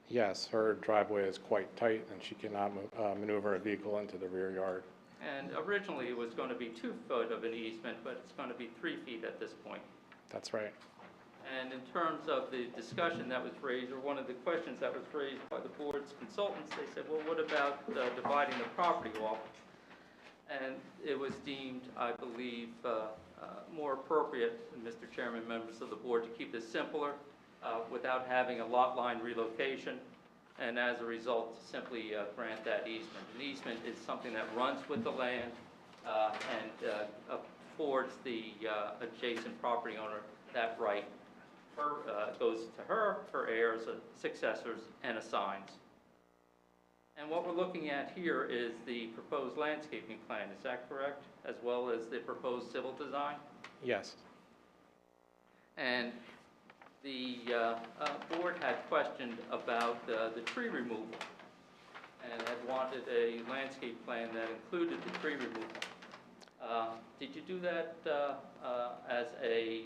Yes, her driveway is quite tight and she cannot maneuver a vehicle into the rear yard.
And originally it was going to be 2 foot of an easement, but it's going to be 3 feet at this point.
That's right.
And in terms of the discussion that was raised, or one of the questions that was raised by the board's consultants, they said, well, what about dividing the property off? And it was deemed, I believe, more appropriate, Mr. Chairman, members of the board, to keep this simpler without having a lot line relocation, and as a result, to simply grant that easement. An easement is something that runs with the land and affords the adjacent property owner that right. Goes to her heirs, successors, and assigns. And what we're looking at here is the proposed landscaping plan, is that correct? As well as the proposed civil design?
Yes.
And the board had questioned about the tree removal and had wanted a landscape plan that included the tree removal. Did you do that as a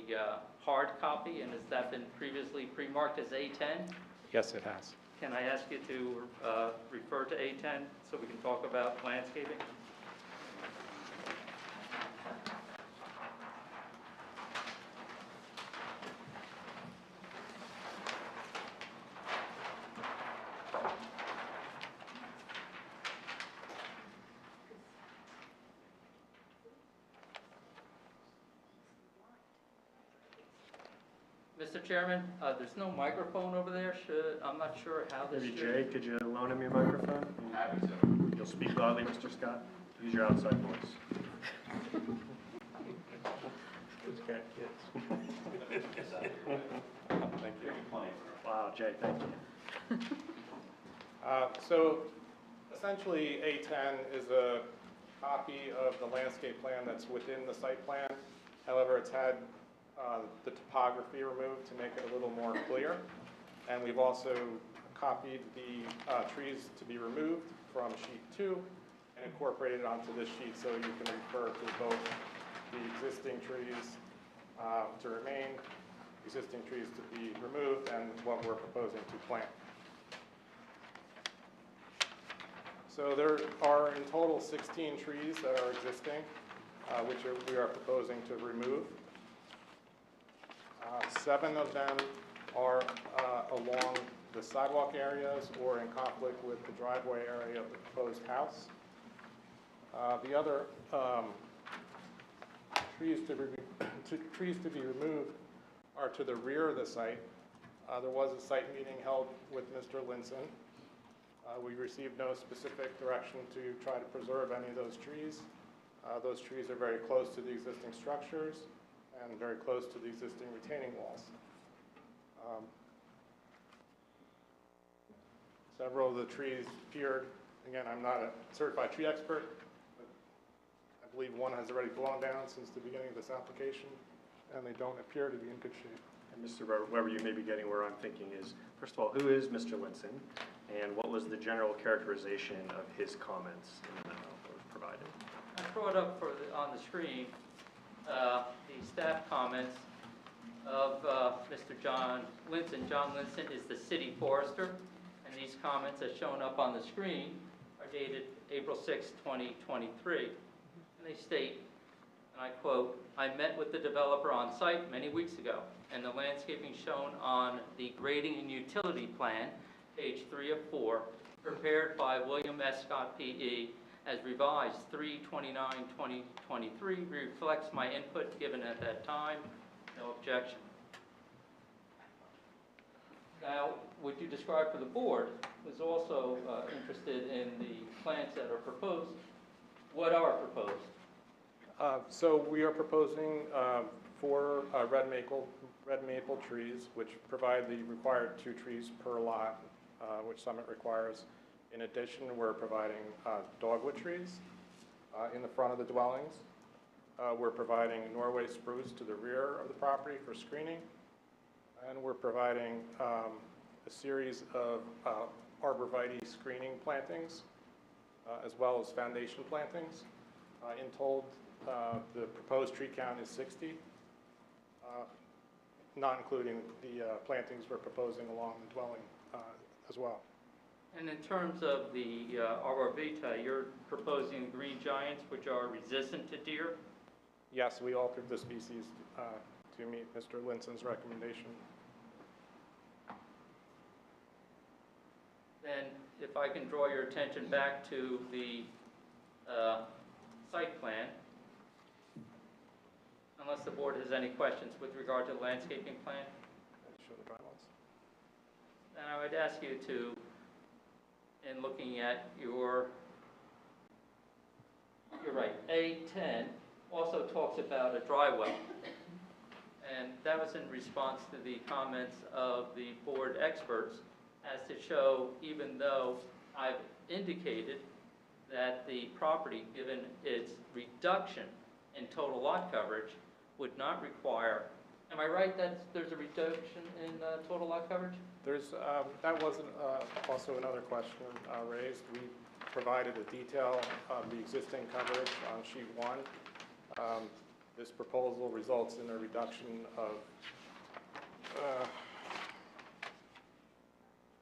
hard copy, and has that been previously pre-marked as A10?
Yes, it has.
Can I ask you to refer to A10 so we can talk about landscaping? Mr. Chairman, there's no microphone over there. I'm not sure how this
Maybe
should...
Jay, could you loan him your microphone? Happy to. You'll speak loudly, Mr. Scott. Use your outside voice. Kids can't kids.
Thank you.
Wow, Jay, thank you.
So essentially, A10 is a copy of the landscape plan that's within the site plan. However, it's had the topography removed to make it a little more clear. And we've also copied the trees to be removed from sheet 2 and incorporated it onto this sheet so you can refer to both the existing trees to remain, existing trees to be removed, and what we're proposing to plant. So there are in total 16 trees that are existing, which we are proposing to remove. 7 of them are along the sidewalk areas or in conflict with the driveway area of the proposed house. The other trees to be removed are to the rear of the site. There was a site meeting held with Mr. Linson. We received no specific direction to try to preserve any of those trees. Those trees are very close to the existing structures and very close to the existing retaining walls. Several of the trees appeared, again, I'm not a certified tree expert, but I believe one has already blown down since the beginning of this application, and they don't appear to be in good shape.
And Mr. Weber, you may be getting where I'm thinking is, first of all, who is Mr. Linson? And what was the general characterization of his comments in the memo that was provided?
I brought up on the screen the staff comments of Mr. John Linson. John Linson is the city forester, and these comments, as shown up on the screen, are dated April 6, 2023. And they state, and I quote, "I met with the developer on site many weeks ago, and the landscaping shown on the grading and utility plan, page 3 of 4, prepared by William S. Scott, P.E., as revised 3/29/2023, reflects my input given at that time. No objection." Now, what you described for the board was also interested in the plants that are proposed. What are proposed?
So we are proposing 4 red maple trees, which provide the required 2 trees per lot, which Summit requires. In addition, we're providing dogwood trees in the front of the dwellings. We're providing Norway spruce to the rear of the property for screening. And we're providing a series of arborvitae screening plantings, as well as foundation plantings. In total, the proposed tree count is 60, not including the plantings we're proposing along the dwelling as well.
And in terms of the arborvitae, you're proposing green giants, which are resistant to deer?
Yes, we altered the species to meet Mr. Linson's recommendation.
Then, if I can draw your attention back to the site plan, unless the board has any questions with regard to the landscaping plan,
Show the drywalls.
then I would ask you to, in looking at you're right, A10 also talks about a dry well. And that was in response to the comments of the board experts as to show, even though I've indicated that the property, given its reduction in total lot coverage, would not require, am I right that there's a reduction in total lot coverage?
There's, that wasn't also another question raised. We provided a detail of the existing coverage on sheet 1. This proposal results in a reduction of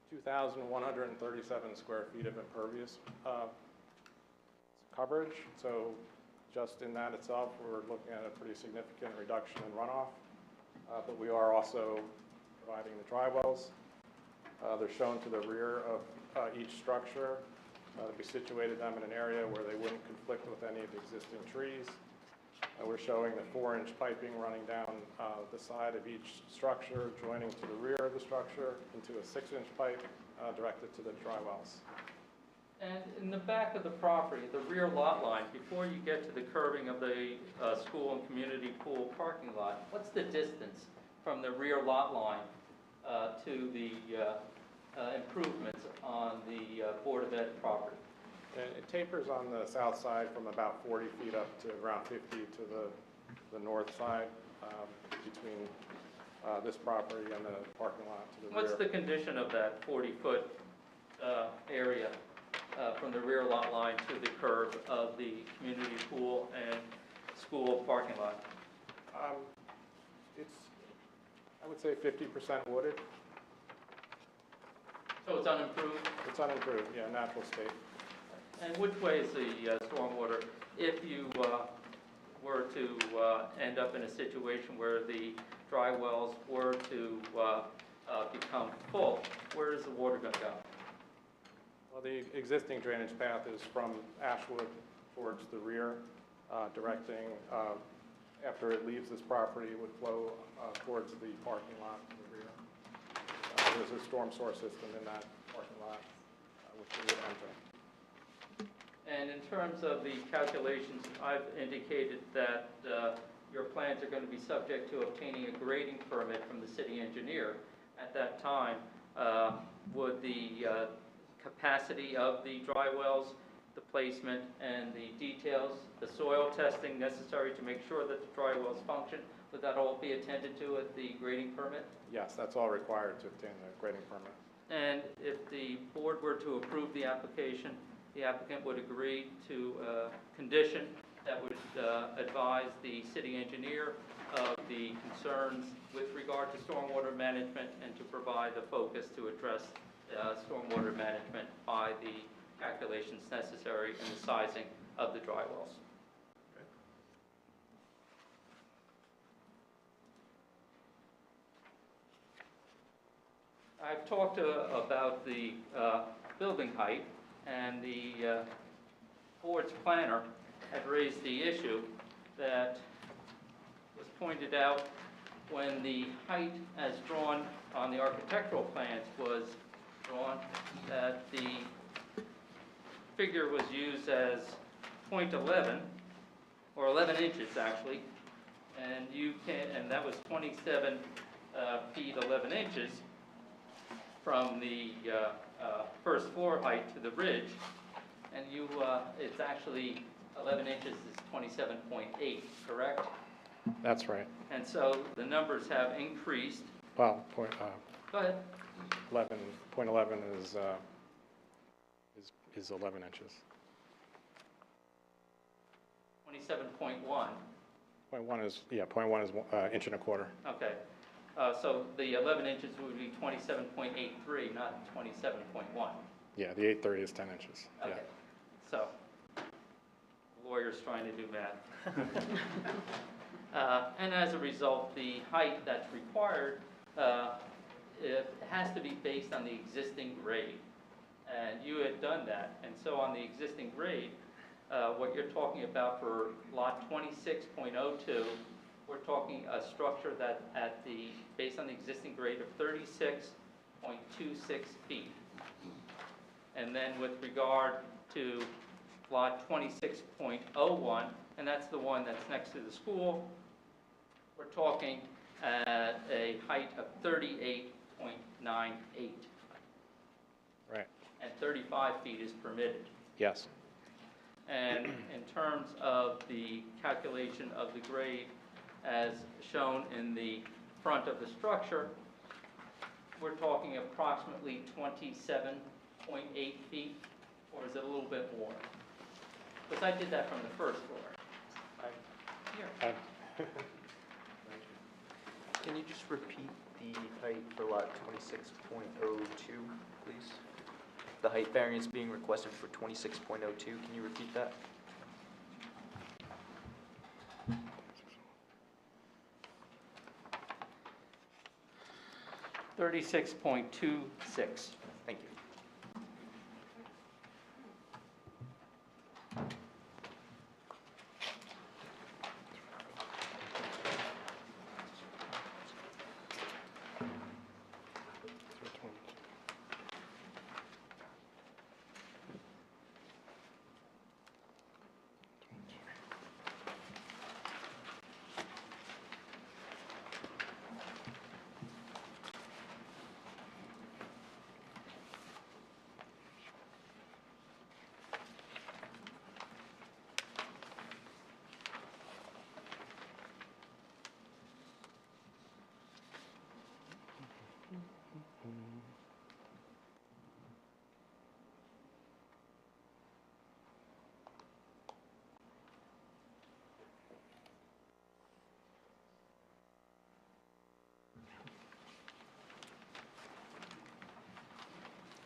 2,137 square feet of impervious coverage. So just in that itself, we're looking at a pretty significant reduction in runoff. But we are also providing the dry wells. They're shown to the rear of each structure. We situated them in an area where they wouldn't conflict with any of the existing trees. We're showing the 4-inch piping running down the side of each structure, joining to the rear of the structure into a 6-inch pipe directed to the dry wells.
And in the back of the property, the rear lot line, before you get to the curving of the school and community pool parking lot, what's the distance from the rear lot line to the improvements on the Board of Ed property?
And it tapers on the south side from about 40 feet up to around 50 to the north side between this property and the parking lot to the rear.
What's the condition of that 40-foot area from the rear lot line to the curb of the community pool and school parking lot?
It's, I would say 50% wooded.
So it's unimproved?
It's unimproved, yeah, natural state.
And which way is the stormwater, if you were to end up in a situation where the dry wells were to become full, where is the water going to go?
Well, the existing drainage path is from Ashwood towards the rear, directing, after it leaves this property, it would flow towards the parking lot to the rear. There's a storm source system in that parking lot, which we would enter.
And in terms of the calculations, I've indicated that your plans are going to be subject to obtaining a grading permit from the city engineer. At that time, would the capacity of the dry wells, the placement, and the details, the soil testing necessary to make sure that the dry wells function, would that all be attended to at the grading permit?
Yes, that's all required to obtain the grading permit.
And if the board were to approve the application, the applicant would agree to a condition that would advise the city engineer of the concerns with regard to stormwater management and to provide the focus to address stormwater management by the calculations necessary and the sizing of the dry wells. I've talked about the building height, and the board's planner had raised the issue that was pointed out when the height as drawn on the architectural plans was drawn that the figure was used as .11, or 11 inches actually, and that was 27 feet 11 inches from the first floor height to the ridge, and it's actually 11 inches is 27.8, correct?
That's right.
And so the numbers have increased.
Well,
Go ahead.
11.11 is 11 inches.
27.1.
.1 is, yeah, .1 is inch and a quarter.
Okay. So the 11 inches would be 27.83, not 27.1.
Yeah, the 830 is 10 inches.
Okay. So, lawyers trying to do math. And as a result, the height that's required, it has to be based on the existing grade. And you had done that. And so on the existing grade, what you're talking about for lot 26.02, we're talking a structure that based on the existing grade of 36.26 feet. And then with regard to lot 26.01, and that's the one that's next to the school, we're talking at a height of 38.98.
Right.
And 35 feet is permitted.
Yes.
And in terms of the calculation of the grade as shown in the front of the structure, we're talking approximately 27.8 feet, or is it a little bit more? Because I did that from the first floor. Here.
Can you just repeat the height for lot 26.02, please? The height variance being requested for 26.02, can you repeat that?
$36.26.
Thank you.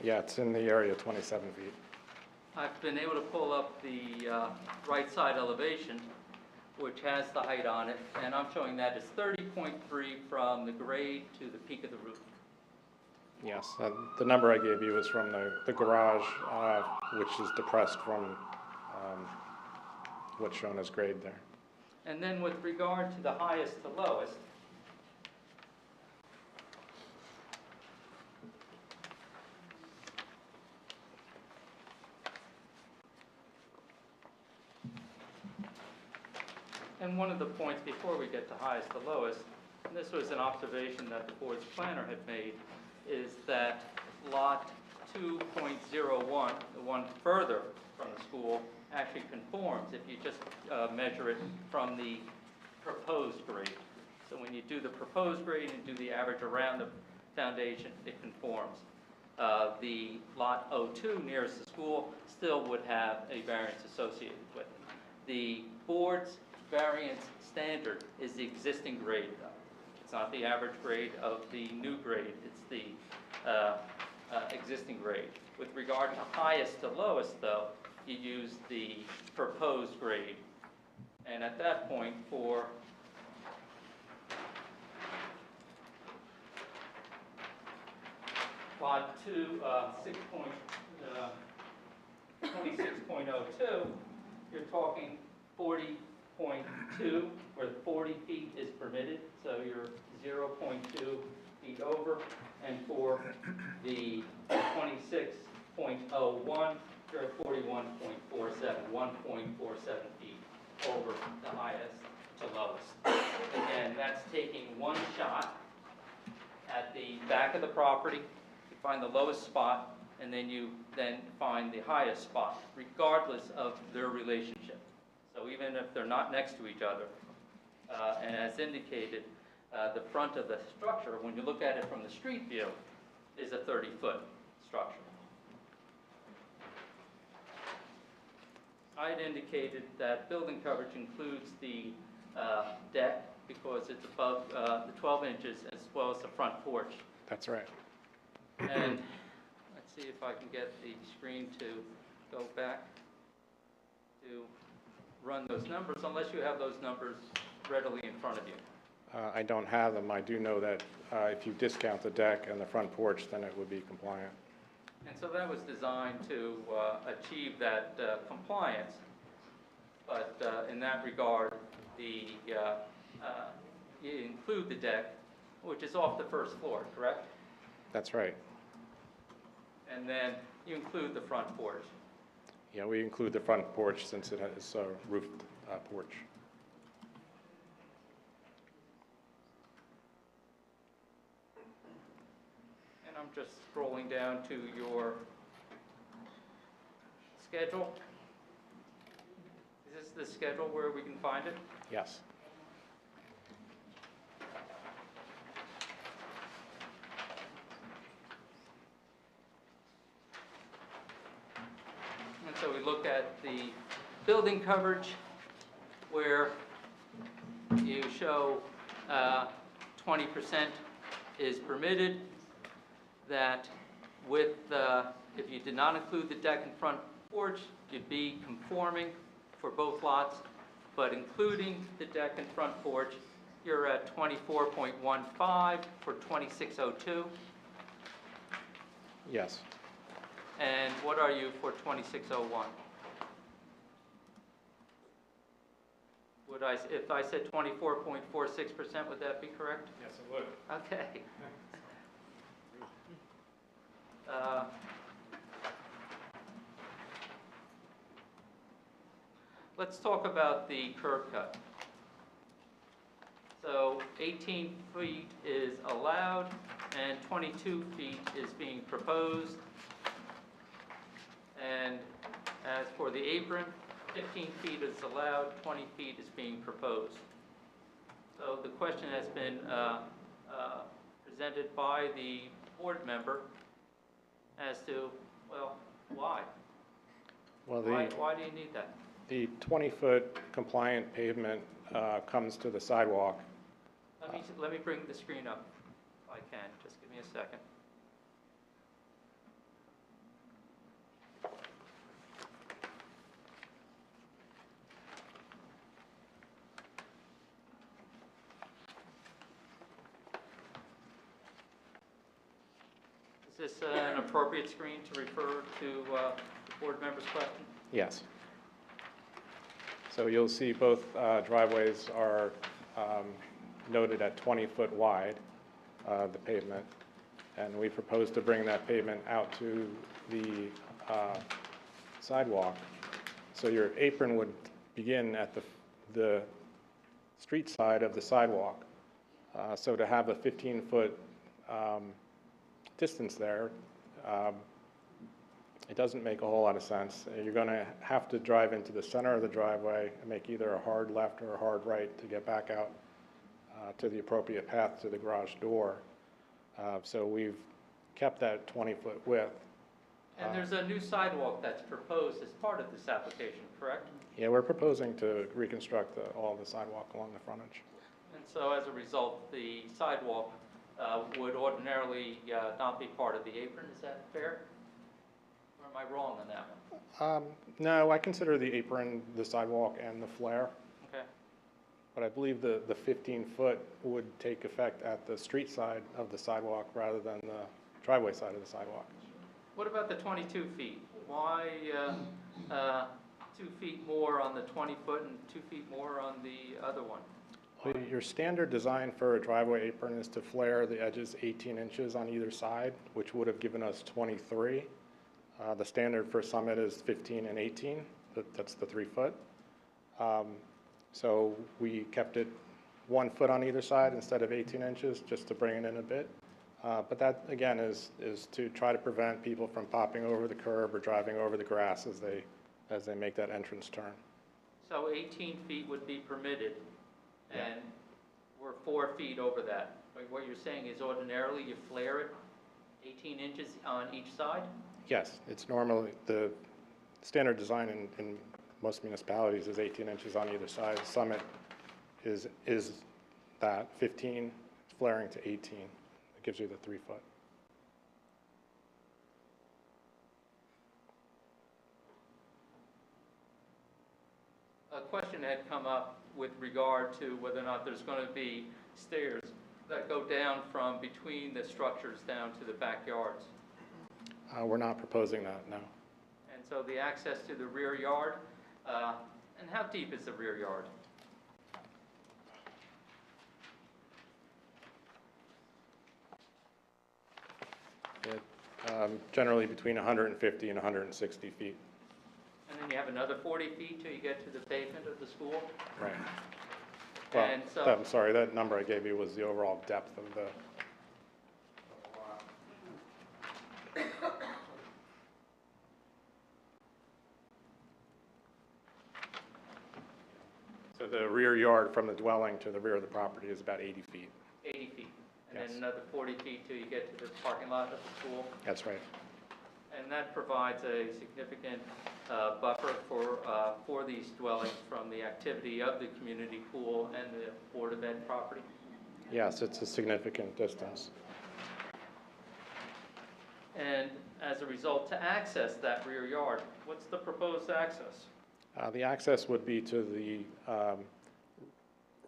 Yeah, it's in the area of 27 feet.
I've been able to pull up the right side elevation, which has the height on it, and I'm showing that it's 30.3 from the grade to the peak of the roof.
Yes, the number I gave you is from the garage, which is depressed from what's shown as grade there.
And then with regard to the highest to lowest, and one of the points before we get to highest to lowest, and this was an observation that the board's planner had made, is that lot 2.01, the one further from the school, actually conforms if you just measure it from the proposed grade. So when you do the proposed grade and do the average around the foundation, it conforms. The lot 02 nearest the school still would have a variance associated with it. The board's variance standard is the existing grade, though. It's not the average grade of the new grade, it's the existing grade. With regard to highest to lowest, though, you use the proposed grade. And at that point, for lot 26.02, you're talking 40.2, where 40 feet is permitted, so your 0.2 feet over, and for the 26.01, you're at 41.47, 1.47 feet over the highest to lowest. Again, that's taking one shot at the back of the property, you find the lowest spot, and then you find the highest spot, regardless of their relationship. So even if they're not next to each other, and as indicated, the front of the structure, when you look at it from the street view, is a 30-foot structure. I had indicated that building coverage includes the deck because it's above the 12 inches as well as the front porch.
That's right.
And let's see if I can get the screen to go back to run those numbers, unless you have those numbers readily in front of you.
I don't have them. I do know that if you discount the deck and the front porch, then it would be compliant.
And so that was designed to achieve that compliance. But in that regard, you include the deck, which is off the first floor, correct?
That's right.
And then you include the front porch.
Yeah, we include the front porch since it has a roofed porch.
And I'm just scrolling down to your schedule. Is this the schedule where we can find it?
Yes.
And so we look at the building coverage where you show 20% is permitted, that with, if you did not include the deck and front porch, you'd be conforming for both lots, but including the deck and front porch, you're at 24.15 for 2602.
Yes.
And what are you for 2601? If I said 24.46%, would that be correct?
Yes, it would.
Okay. Let's talk about the curb cut. So 18 feet is allowed and 22 feet is being proposed. And as for the apron, 15 feet is allowed, 20 feet is being proposed. So the question has been presented by the board member as to, well, why?
Well,
Why do you need that?
the 20-foot compliant pavement comes to the sidewalk.
Let me bring the screen up if I can. Just give me a second. Is this an appropriate screen to refer to the board member's question?
Yes. So you'll see both driveways are noted at 20-foot wide, the pavement, and we propose to bring that pavement out to the sidewalk. So your apron would begin at the street side of the sidewalk. So to have a 15-foot distance there, it doesn't make a whole lot of sense. You're going to have to drive into the center of the driveway and make either a hard left or a hard right to get back out to the appropriate path to the garage door. So we've kept that 20-foot width.
And there's a new sidewalk that's proposed as part of this application, correct?
Yeah, we're proposing to reconstruct all the sidewalk along the frontage.
And so as a result, the sidewalk would ordinarily not be part of the apron, is that fair? Or am I wrong on that one?
No, I consider the apron, the sidewalk, and the flare.
Okay.
But I believe the 15-foot would take effect at the street side of the sidewalk rather than the driveway side of the sidewalk.
What about the 22 feet? Why 2 feet more on the 20-foot and 2 feet more on the other one?
Your standard design for a driveway apron is to flare the edges 18 inches on either side, which would have given us 23. The standard for Summit is 15 and 18, that's the 3 foot. So we kept it 1 foot on either side instead of 18 inches, just to bring it in a bit. But that, again, is to try to prevent people from popping over the curb or driving over the grass as they make that entrance turn.
So 18 feet would be permitted, and we're 4 feet over that. Like, what you're saying is ordinarily you flare it 18 inches on each side?
Yes, it's normally, the standard design in most municipalities is 18 inches on either side. Summit is that 15 flaring to 18. It gives you the 3 foot.
A question had come up with regard to whether or not there's going to be stairs that go down from between the structures down to the backyards.
We're not proposing that, no.
And so the access to the rear yard, and how deep is the rear yard?
Generally between 150 and 160 feet.
And then you have another 40 feet till you get to the pavement of the school?
Right. Well,
And so,
I'm sorry, that number I gave you was the overall depth of the. So the rear yard from the dwelling to the rear of the property is about 80 feet.
80 feet. And
Yes.
then another 40 feet till you get to the parking lot of the school?
That's right.
And that provides a significant buffer for these dwellings from the activity of the community pool and the Board of Ed property?
Yes, it's a significant distance.
And as a result, to access that rear yard, what's the proposed access?
The access would be to the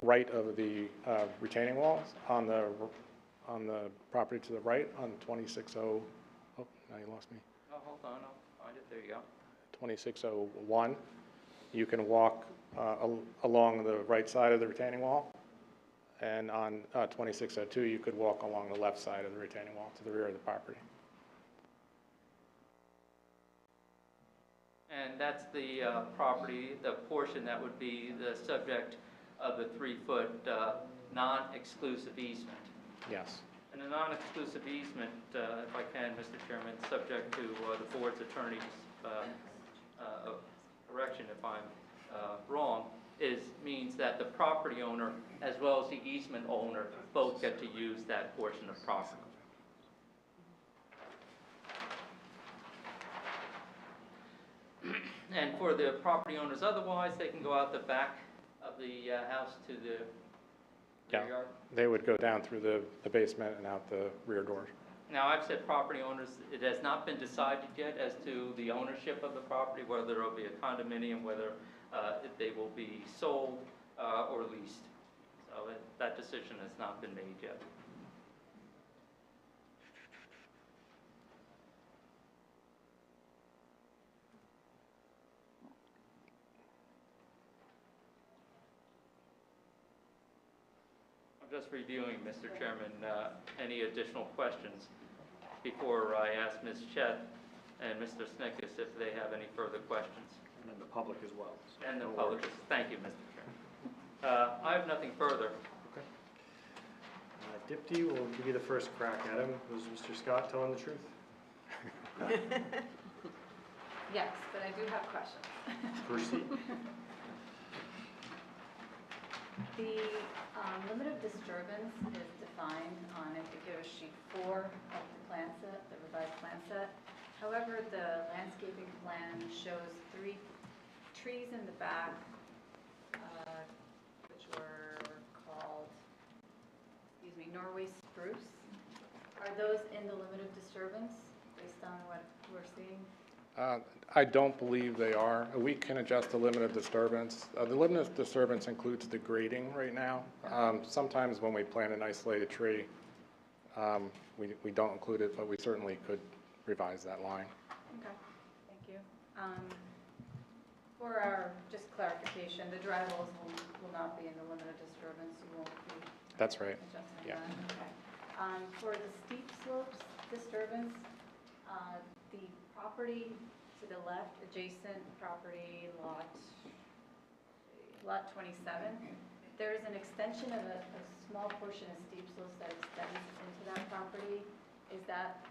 right of the retaining walls on the property to the right on 260. Oh, now you lost me.
Oh, hold on, I'll find it, there you go.
2601. You can walk along the right side of the retaining wall, and on 2602 you could walk along the left side of the retaining wall to the rear of the property.
And that's the property, the portion that would be the subject of the 3-foot non-exclusive easement.
Yes.
And a non-exclusive easement, if I can, Mr. Chairman, subject to the board's attorney's correction if I'm wrong, means that the property owner as well as the easement owner both get to use that portion of property. And for the property owners otherwise, they can go out the back of the house to the rear yard?
They would go down through the basement and out the rear door.
Now, I've said property owners, it has not been decided yet as to the ownership of the property, whether it will be a condominium, whether if they will be sold or leased. So that decision has not been made yet. I'm just reviewing, Mr. Chairman, any additional questions before I ask Ms. Ch and Mr. Snickis if they have any further questions.
And then the public as well. So
And the
no
public,
worries.
thank you, Mr. Chairman. I have nothing further.
Okay. Dipty will give you the first crack at him. Was Mr. Scott telling the truth?
Yes, but I do have questions.
Proceed.
The limit of disturbance is defined on, I think it was sheet 4 of the plan set, the revised plan set. However, the landscaping plan shows 3 trees in the back, which were called, Norway spruce. Are those in the limit of disturbance based on what we're seeing?
I don't believe they are. We can adjust the limit of disturbance. The limit of disturbance includes the grading right now. Sometimes when we plant an isolated tree, we don't include it, but we certainly could revise that line.
Okay, thank you. For our, just clarification, the dry wells will not be in the limit of disturbance, you won't be
That's right.
adjusting
Yeah.
that, okay. For the steep slopes disturbance, the property to the left, adjacent property, lot 27, there is an extension of a small portion of steep slopes that extends into that property. Is that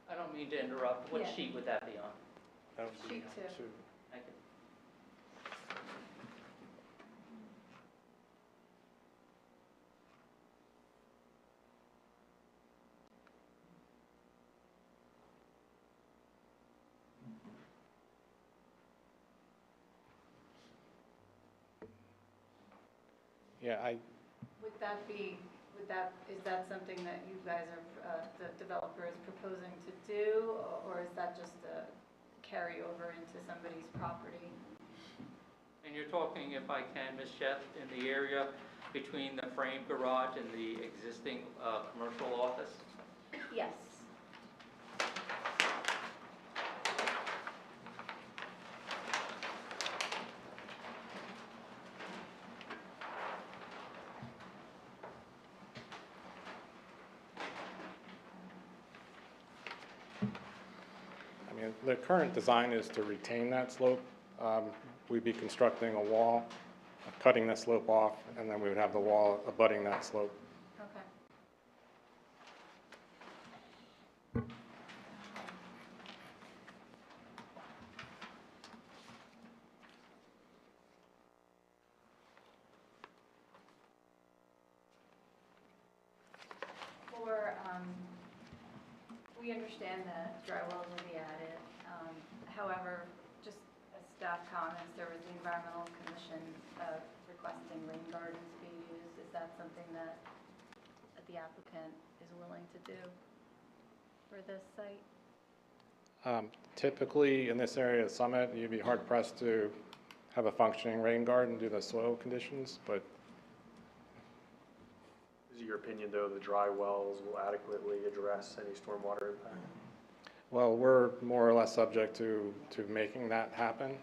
I don't mean to interrupt. What
Yeah.
sheet would that be on?
That would be
sheet two?
Thank you.
Yeah,
is that something that you guys are, the developer is proposing to do, or is that just a carryover into somebody's property?
And you're talking, if I can, Ms. Ch, in the area between the frame garage and the existing commercial office?
Yes.
I mean, the current design is to retain that slope. We'd be constructing a wall, cutting the slope off, and then we would have the wall abutting that slope.
Okay. We understand that dry wells will be added. However, just as staff comments, there was the environmental commission requesting rain gardens be used. Is that something that the applicant is willing to do for this site?
Typically, in this area of Summit, you'd be hard pressed to have a functioning rain garden due to soil conditions, but
Is it your opinion, though, the dry wells will adequately address any stormwater impact?
well, we're more or less subject to making that happen.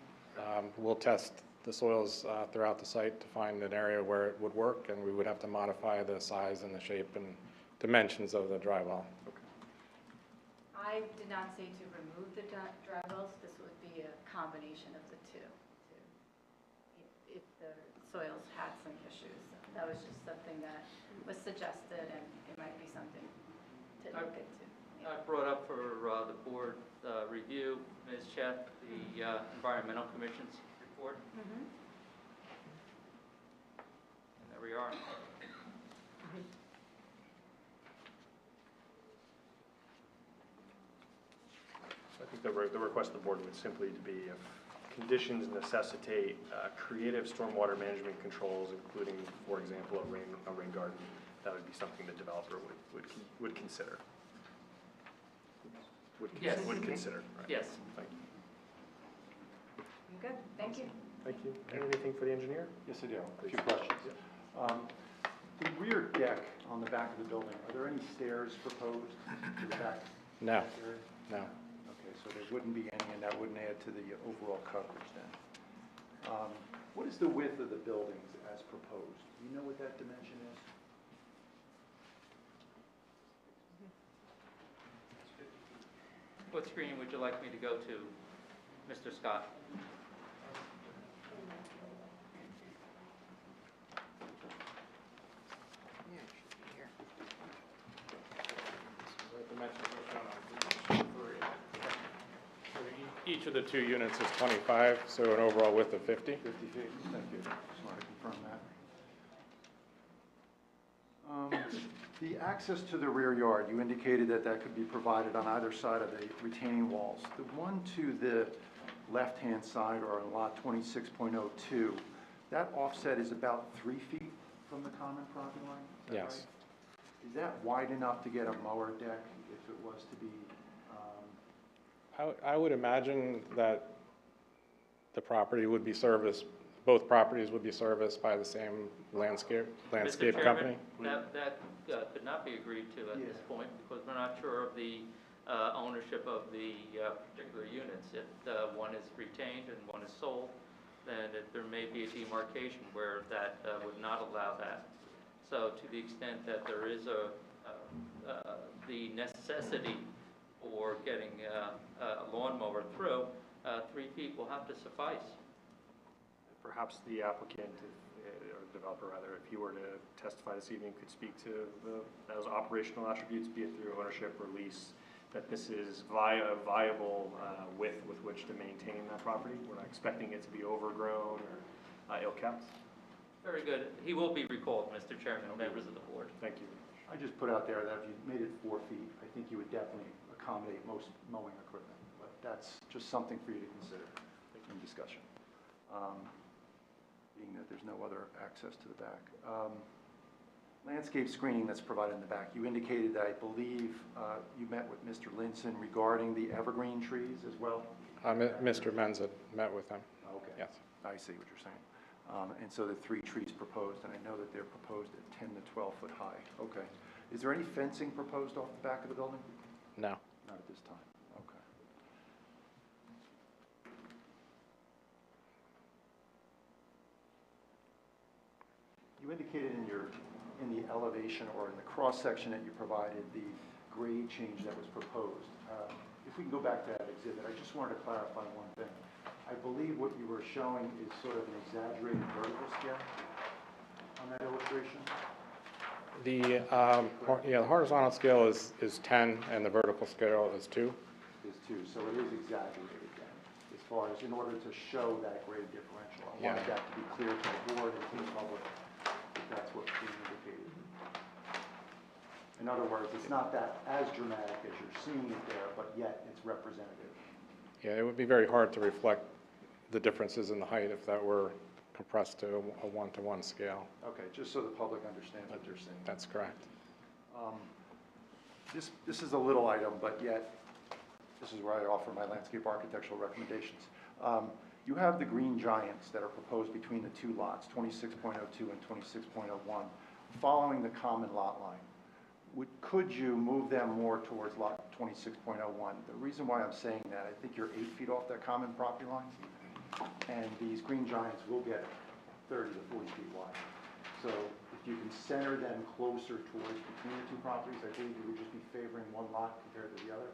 We'll test the soils throughout the site to find an area where it would work, and we would have to modify the size and the shape and dimensions of the dry well.
I did not say to remove the dry wells. This would be a combination of the two. If the soils had some issues, that was just something that was suggested, and it might be something to look into.
I brought up for the board review, Ms. Ch, the Environmental Commission's report.
Mhm.
And there we are.
So I think the request of the board would simply to be if conditions necessitate creative stormwater management controls, including, for example, a rain garden, that would be something the developer would consider.
Yes.
Would consider, right?
Yes.
Thank you.
I'm good, thank you.
Thank you. Anything for the engineer?
Yes, I do. A few questions. The rear deck on the back of the building, are there any stairs proposed to the back?
No,
area?
no.
Okay, so there wouldn't be any, and that wouldn't add to the overall coverage then. What is the width of the buildings as proposed? Do you know what that dimension is?
What screen would you like me to go to, Mr. Scott?
The dimensions are shown on sheet 3. So each of the two units is 25, so an overall width of 50.
50 feet, thank you. Just wanted to confirm that. The access to the rear yard, you indicated that that could be provided on either side of the retaining walls. The one to the left-hand side, or on lot 26.02, that offset is about 3 feet from the common property line? Is that
Yes.
right? Is that wide enough to get a mower deck if it was to be,
I would imagine that the property would be serviced, both properties would be serviced by the same landscape
Mr.
company.
Chairman, that could not be agreed to at this point because we're not sure of the ownership of the particular units. If one is retained and one is sold, then there may be a demarcation where that would not allow that. So to the extent that there is the necessity for getting a lawnmower through, 3 feet will have to suffice.
Perhaps the applicant, or the developer rather, if he were to testify this evening, could speak to those operational attributes, be it through ownership or lease, that this is a viable width with which to maintain that property. We're not expecting it to be overgrown or ill-kept.
Very good. He will be recalled, Mr. Chairman, members of the board.
Thank you.
I just put out there that if you made it 4 feet, I think you would definitely accommodate most mowing equipment. But that's just something for you to consider in discussion. Being that there's no other access to the back. Landscape screening that's provided in the back. You indicated that I believe you met with Mr. Linson regarding the evergreen trees as well?
Mr. Menza met with him.
Okay.
Yes.
I see what you're saying. And so the 3 trees proposed, and I know that they're proposed at 10 to 12 foot high. Okay. Is there any fencing proposed off the back of the building?
No.
Not at this time. Okay. You indicated in the elevation or in the cross-section that you provided the grade change that was proposed. If we can go back to that exhibit, I just wanted to clarify one thing. I believe what you were showing is sort of an exaggerated vertical scale on that illustration?
The horizontal scale is 10 and the vertical scale is 2.
Is 2, so it is exaggerated then, as far as in order to show that grade differential. I wanted that to be clear to the board and to the public that that's what's being indicated. In other words, it's not that as dramatic as you're seeing it there, but yet it's representative.
Yeah, it would be very hard to reflect the differences in the height if that were compressed to a 1-to-1 scale.
Okay, just so the public understands what you're saying.
That's correct.
This is a little item, but yet this is where I offer my landscape architectural recommendations. You have the green giants that are proposed between the 2 lots, 26.02 and 26.01, following the common lot line. Could you move them more towards lot 26.01? The reason why I'm saying that, I think you're 8 feet off that common property line, and these green giants will get 30 to 40 feet wide. So if you can center them closer towards between the 2 properties, I believe you would just be favoring one lot compared to the other.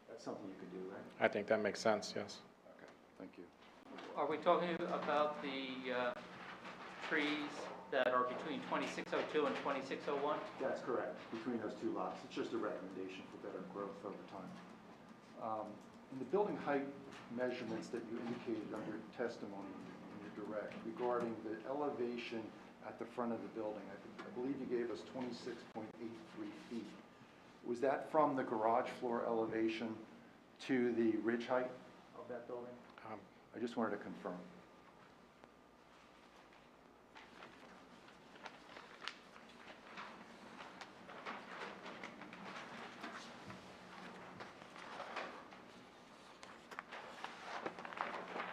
That's something you could do, right?
I think that makes sense, yes.
Okay, thank you.
Are we talking about the trees that are between 2602 and 2601?
That's correct, between those 2 lots. It's just a recommendation for better growth over time. In the building height measurements that you indicated under testimony in your direct regarding the elevation at the front of the building, I believe you gave us 26.83 feet. Was that from the garage floor elevation to the ridge height of that building? I just wanted to confirm.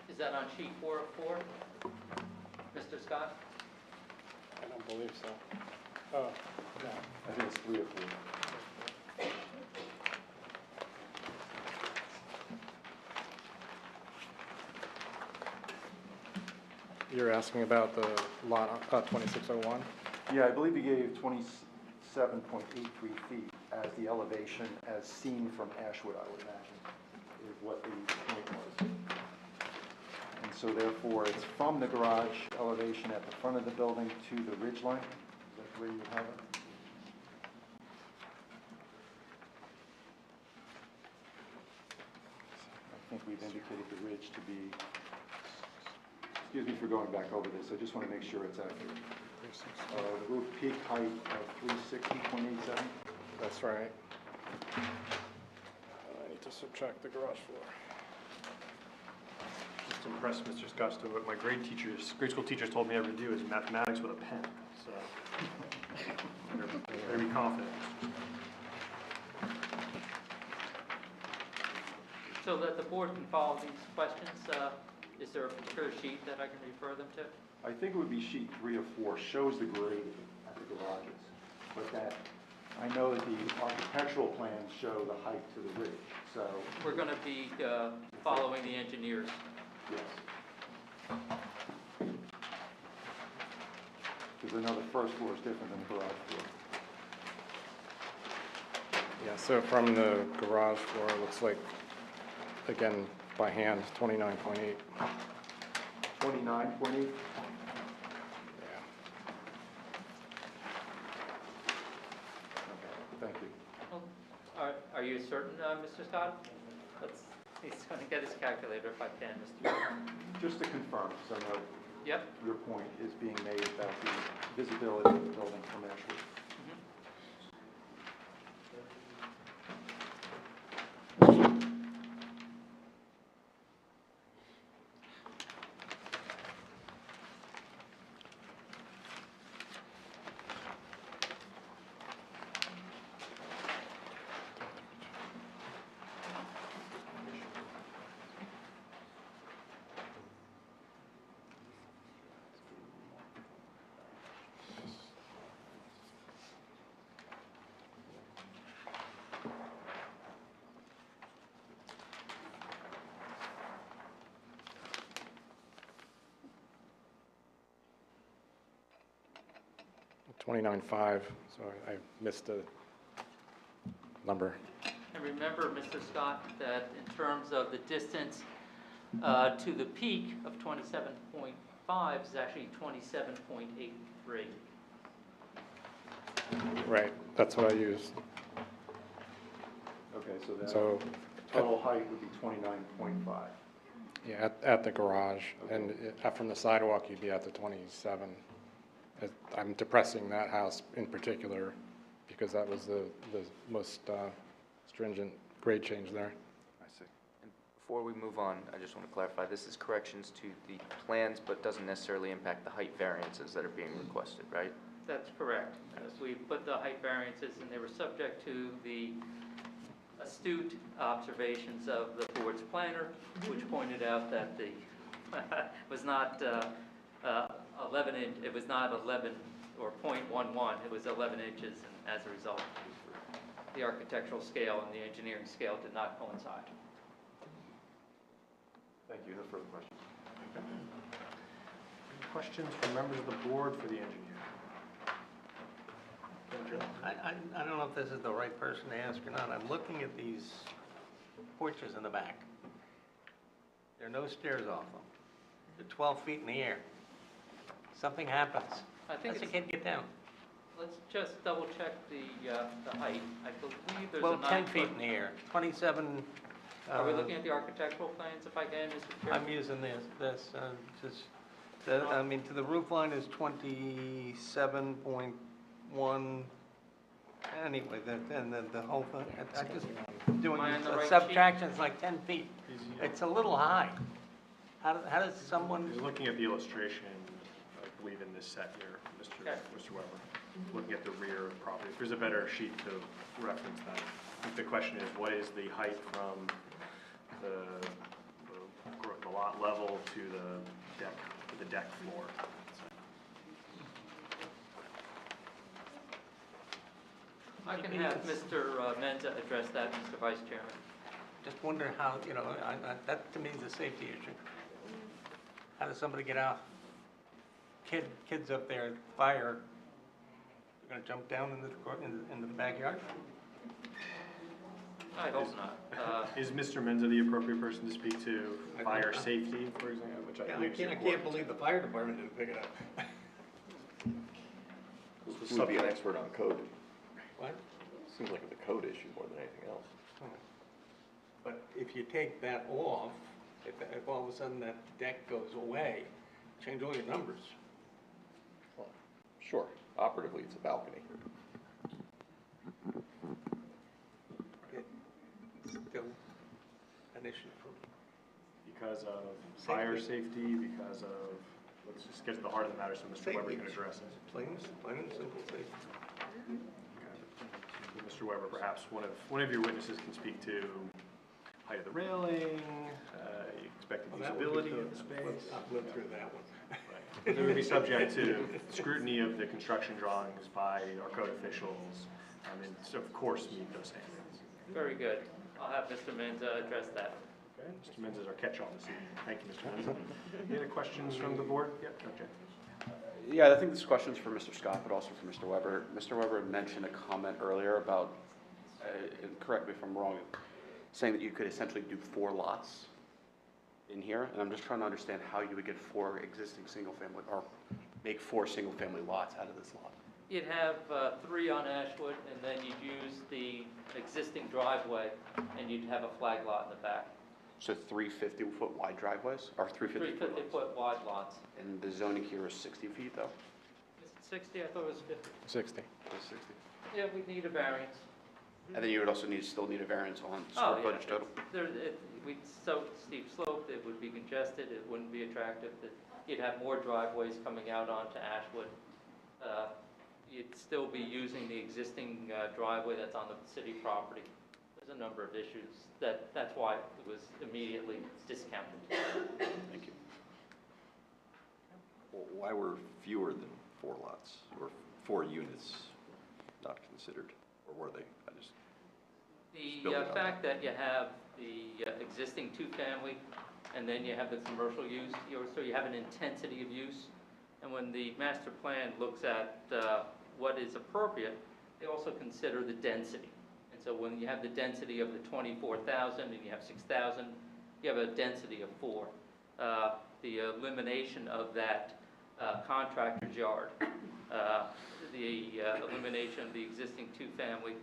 Is that on sheet 404, Mr. Scott?
I don't believe so. Oh, no.
I think it's 3 or 4.
You're asking about the lot 2601?
Yeah, I believe you gave 27.83 feet as the elevation as seen from Ashwood, I would imagine, is what the point was. And so therefore, it's from the garage elevation at the front of the building to the ridge line? Is that the way you would have it? I think we've indicated the ridge to be, excuse me for going back over this, I just want to make sure it's accurate. The roof peak height of 360.87?
That's right. I need to subtract the garage floor.
Just impressed, Mr. Scosto, what my grade school teachers told me I would do is mathematics with a pen, so better be confident.
So that the board can follow these questions, is there a particular sheet that I can refer them to?
I think it would be sheet 3 or 4, shows the grade at the garages, but that, I know that the architectural plans show the height to the ridge, so.
We're going to be following the engineers.
Yes. Because I know the first floor is different than the garage floor.
Yeah, so from the garage floor, it looks like, again, by hand, 29.8.
29.8?
Yeah.
Thank you.
Well, are you certain, Mr. Scott? He's going to get his calculator if I can, Mr.
Just to confirm, because I know
Yep.
your point is being made about the visibility of the building from Ashwood.
$29.5, so I missed a number.
And remember, Mr. Scott, that in terms of the distance to the peak of 27.5 is actually 27.83.
Right, that's what I used.
Okay, so that
So,
total height would be 29.5.
yeah, at the garage, and from the sidewalk, you'd be at the 27. I'm depressing that house in particular because that was the most stringent grade change there.
I see.
And before we move on, I just want to clarify, this is corrections to the plans, but doesn't necessarily impact the height variances that are being requested, right?
That's correct. We put the height variances, and they were subject to the astute observations of the board's planner, which pointed out that the was not 11 inch. It was not 11 or 0.11. It was 11 inches, and as a result, the architectural scale and the engineering scale did not coincide.
Thank you. No further questions.
Any questions from members of the board for the engineer?
I don't know if this is the right person to ask or not. I'm looking at these porches in the back. There are no stairs off them. They're 12 feet in the air. Something happens.
I think
How's the
it's,
kid get down?
let's just double check the height. I believe there's
Well,
a
10
9
feet
foot.
in the air, 27.
Are we looking at the architectural plans, if I can, Mr. Chairman?
I'm using I mean, to the roof line is 27.1. Anyway, and the whole thing, I just doing
Am I on the
a
right
subtraction, it's like 10 feet. It's a little high. How does someone,
He's looking at the illustration, I believe in this set here,
Okay.
Mr. Weber, looking at the rear of the property. If there's a better sheet to reference that. I think the question is, what is the height from the lot level to the deck floor?
I can have Mr. Menza address that, Mr. Vice Chairman.
just wonder how, that to me is a safety issue. How does somebody get out? Kids up there, fire, they're gonna jump down into the backyard?
I hope not.
Is Mr. Menza the appropriate person to speak to fire safety, for example, which I believe is
I can't believe the fire department didn't pick it up.
Who would be an expert on code?
What?
Seems like it's a code issue more than anything else.
But if you take that off, if all of a sudden that deck goes away, change all your numbers.
Well, sure, operatively, it's a balcony.
It's still an issue for me.
because of fire safety, because of, let's just get to the heart of the matter so Mr. Weber can address it.
Plain and simple safety.
Mr. Weber, perhaps one of your witnesses can speak to height of the railing, expected usability of the space.
I've lived through that one.
Right. It would be subject to scrutiny of the construction drawings by our code officials, and so of course meet those standards.
Very good. I'll have Mr. Menza address that.
Okay. right, Mr. Menz is our catch-all this evening. Thank you, Mr. Menz. Any other questions from the board? Yep, okay.
Yeah, I think this question's for Mr. Scott, but also for Mr. Weber. Mr. Weber mentioned a comment earlier about, and correct me if I'm wrong, saying that you could essentially do 4 lots in here, and I'm just trying to understand how you would get 4 existing single-family, or make 4 single-family lots out of this lot.
You'd have 3 on Ashwood, and then you'd use the existing driveway, and you'd have a flag lot in the back.
So 3 50-foot wide driveways, or 3
3
50-foot lots?
50-foot wide lots.
And the zoning here is 60 feet, though?
Is it 60? I thought it was 50.
60.
It's 60.
Yeah, we'd need a variance.
And then you would also still need a variance on
Oh,
square
yeah.
footage total?
So steep slope, it would be congested, it wouldn't be attractive. You'd have more driveways coming out onto Ashwood. You'd still be using the existing driveway that's on the city property. There's a number of issues. That's why it was immediately discounted.
Thank you.
Well, why were fewer than 4 lots, or 4 units not considered, or were they? I just
The fact that you have the existing 2-family, and then you have the commercial use, so you have an intensity of use. And when the master plan looks at what is appropriate, they also consider the density. And so when you have the density of the 24,000 and you have 6,000, you have a density of 4. The elimination of that contractor's yard, the elimination of the existing 2-family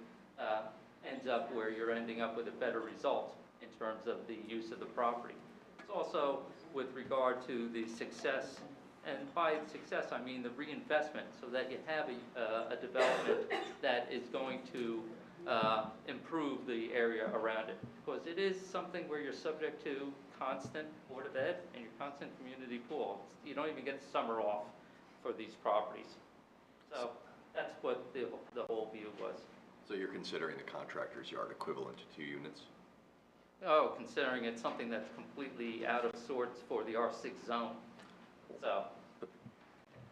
ends up where you're ending up with a better result in terms of the use of the property. It's also with regard to the success, and by success I mean the reinvestment, so that you have a development that is going to improve the area around it. Because it is something where you're subject to constant Board of Ed and your constant community pool. You don't even get summer off for these properties. So that's what the whole view was.
So you're considering the contractor's yard equivalent to 2 units?
Oh, considering it's something that's completely out of sorts for the R6 zone. So,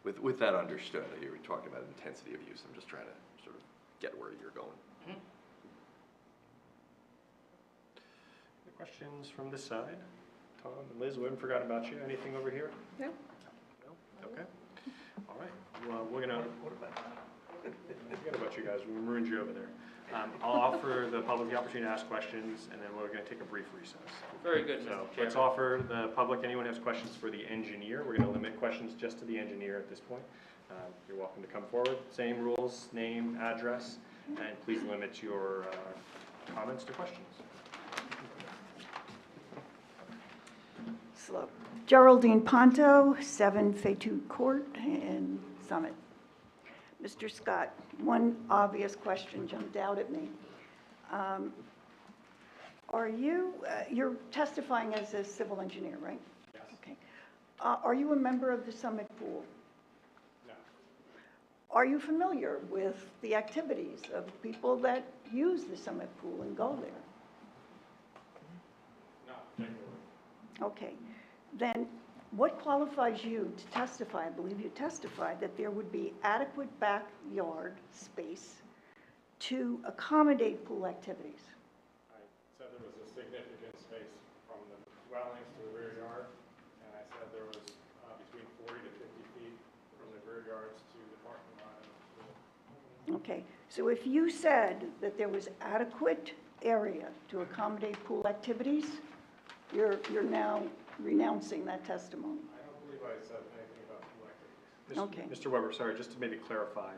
With that understood, you were talking about intensity of use. I'm just trying to sort of get where you're going.
mhm.
Any questions from this side? Tom and Liz, we haven't forgotten about you. Anything over here?
No.
No? Okay. All right. Well, we're gonna. Forget about you guys. We ruined you over there. I'll offer the public the opportunity to ask questions, and then we're going to take a brief recess.
Very good, Mr.
So
Chairman.
let's offer the public, anyone who has questions for the engineer. We're going to limit questions just to the engineer at this point. You're welcome to come forward. Same rules, name, address, and please limit your comments to questions.
Slow. Geraldine Ponto, 7 Fayette Court in Summit. Mr. Scott, one obvious question jumped out at me. Are you, you're testifying as a civil engineer, right?
Yes.
Okay. Are you a member of the Summit Pool?
No.
Are you familiar with the activities of people that use the Summit Pool and go there?
No, particularly.
Okay. Then what qualifies you to testify? I believe you testified that there would be adequate backyard space to accommodate pool activities.
I said there was a significant space from the dwellings to the rear yard, and I said there was between 40 to 50 feet from the rear yards to the parking lot of the pool.
Okay, so if you said that there was adequate area to accommodate pool activities, you're now renouncing that testimony.
I don't believe I said anything about pool activities.
Okay.
Mr. Weber, sorry, just to maybe clarify,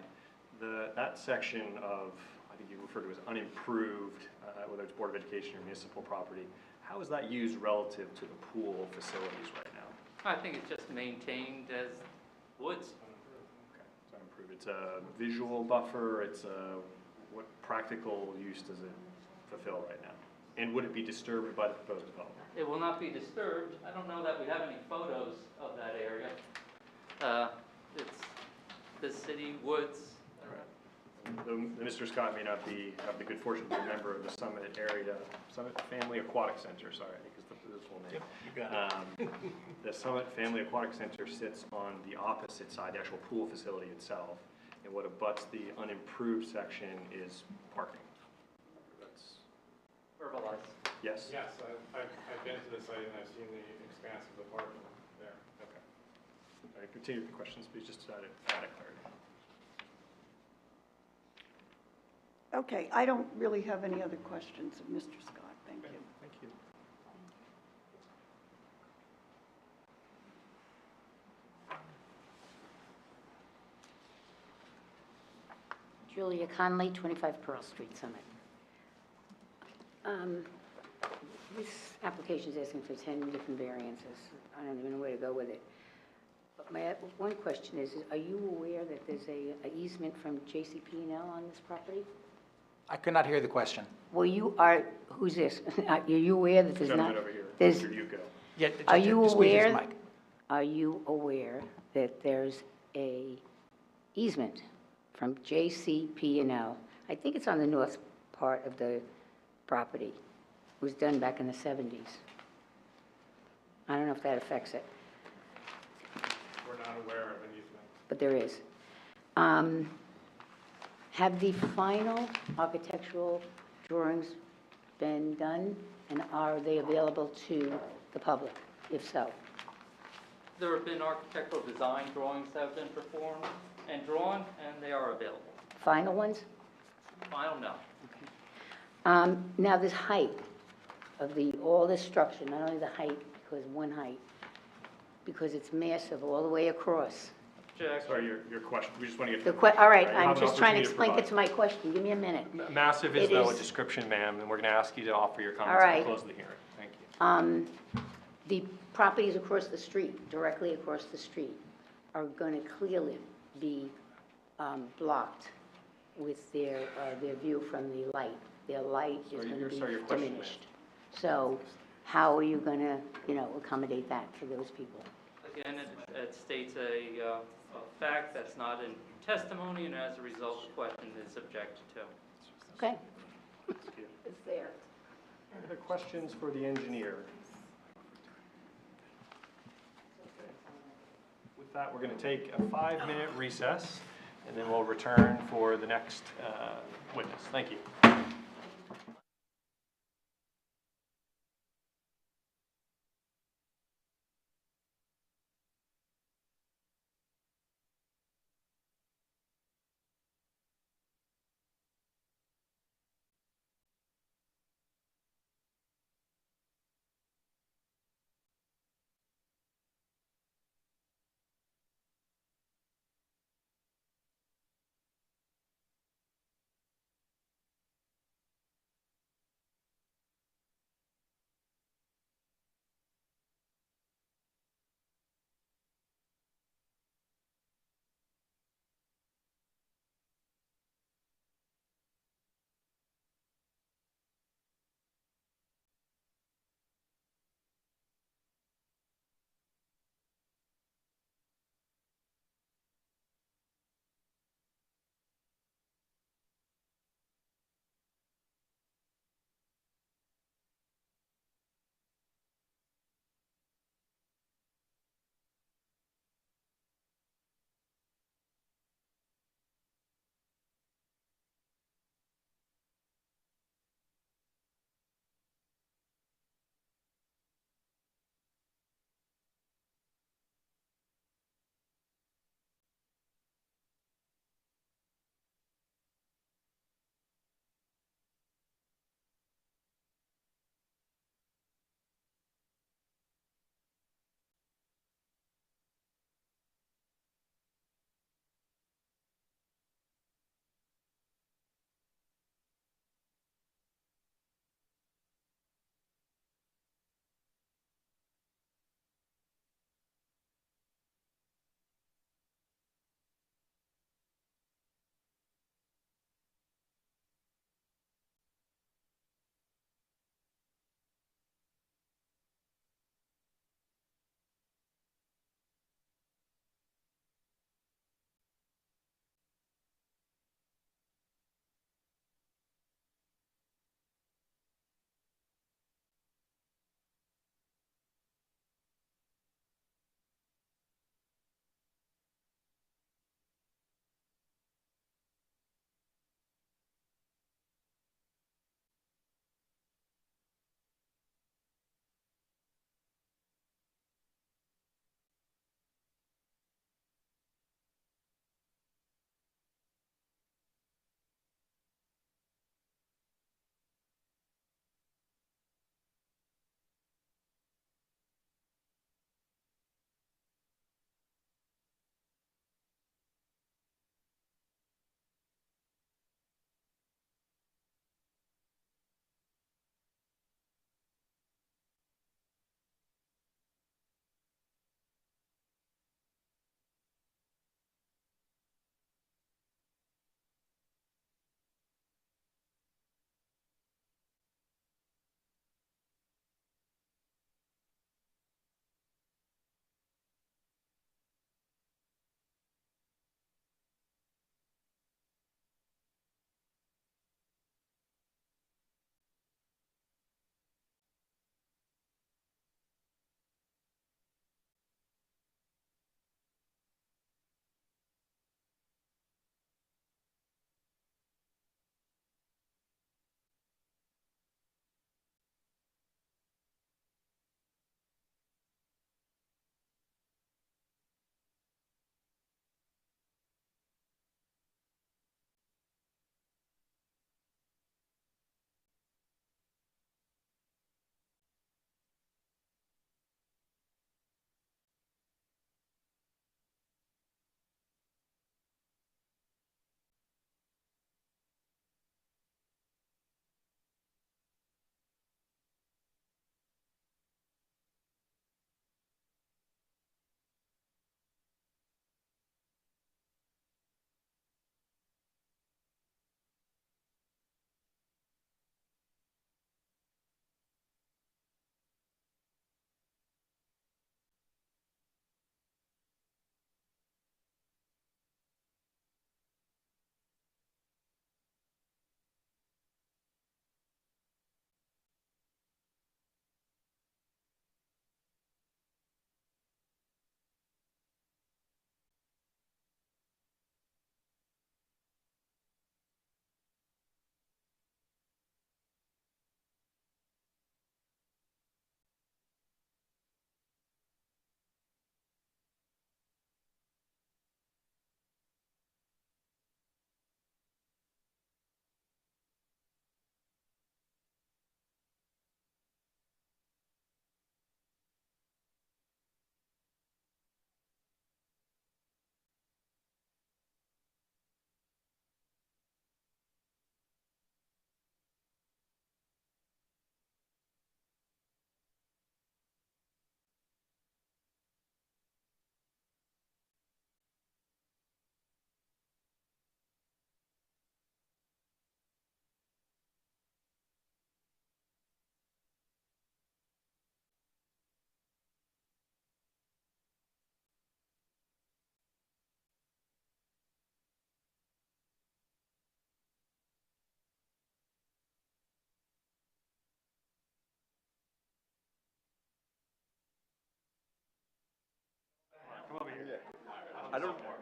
that section of, I think you referred to as unimproved, whether it's Board of Education or municipal property, how is that used relative to the pool facilities right now?
I think it's just maintained as woods.
Okay, it's unimproved. It's a visual buffer, it's a, what practical use does it fulfill right now? And would it be disturbed by the proposed development?
It will not be disturbed. I don't know that we have any photos of that area. It's the city woods.
Mr. Scott may not have the good fortune to be a member of the Summit area, Summit Family Aquatic Center, sorry, I think is the full name.
You got it.
The Summit Family Aquatic Center sits on the opposite side, the actual pool facility itself, and what abuts the unimproved section is parking. That's,
Verbalized.
yes?
Yes, I've been to the site and I've seen the expanse of the parking there.
Okay. All right, continue with the questions, please, just to add clarity.
Okay, I don't really have any other questions of Mr. Scott. Thank you.
Thank you.
Julia Conley, 25 Pearl Street, Summit. This application is asking for 10 different variances. I don't even know where to go with it. But my one question is are you aware that there's a easement from JCP&L on this property?
I could not hear the question.
Well, you are, who's this? Are you aware that there's not?
Gentleman over here,
there's-
Mr. Yuko.
Yeah,
Are you
squeeze his
aware?
mic.
Are you aware that there's a easement from JCP&L? I think it's on the north part of the property. It was done back in the 70s. I don't know if that affects it,
We're not aware of an easement.
but there is. Have the final architectural drawings been done, and are they available to the public, if so?
There have been architectural design drawings that have been performed and drawn, and they are available.
Final ones?
Final, no.
Now, this height of all this structure, not only the height, because one height, because it's massive all the way across.
Sorry, your question, we just want to get.
All right,
You
I'm
have an
just trying to
opportunity
explain it to my question. Give me a minute.
Massive is
It
though a
is-
description, ma'am, and we're going to ask you to offer your comments
All
at
right.
the close of the hearing. Thank you.
The properties across the street, directly across the street, are going to clearly be blocked with their view from the light. Their light is going to be
Sorry, your question, ma'am.
diminished. So how are you going to, accommodate that for those people?
Again, it states a fact that's not in testimony, and as a result, the question is objected to.
Okay?
Thank you.
It's there.
Any other questions for the engineer? Okay. With that, we're going to take a 5-minute recess, and then we'll return for the next witness. Thank you.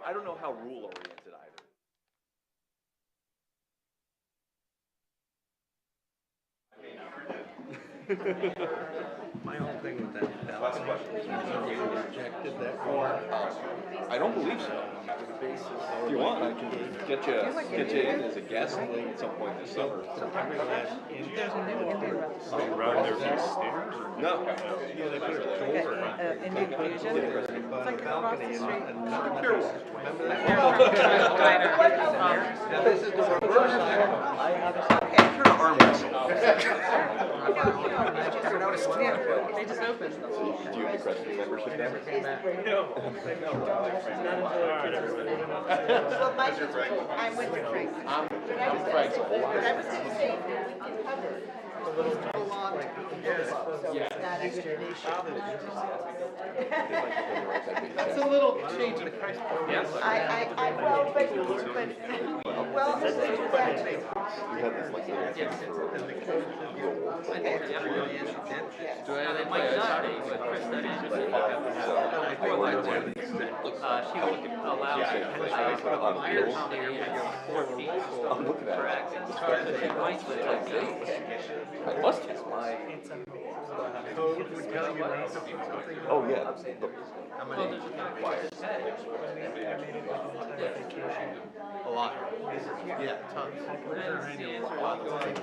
I don't know how rule-oriented either.
My whole thing with that.
Last question.
Rejected that for.
I don't believe so. If you want, I can get you in as a guest at some point this summer.
Every last Indian.
Around there, these stairs?
No.
Yeah, they put a door.
Indian Fusion. It's like across the street.
Remember that?
Now,
this is the reverse side.
You're an arm wrestle.
They just opened.
Do you request a membership then?
I went to Frank.
I'm Frank's a whole lot.
But I was going to say, we can cover belong to that explanation.
That's a little change in price point. Yes.
Well, but, well,
You have this like little thing
They might not be, but Chris, that is just she would allow beer company 4 feet
I'm looking at
for
it.
access. So she might let it go.
I must have.
Code would tell you not to do something.
Oh, yeah.
Well, there's a
Quiet.
A lot. Yeah, tons.
That's the answer. Go out front.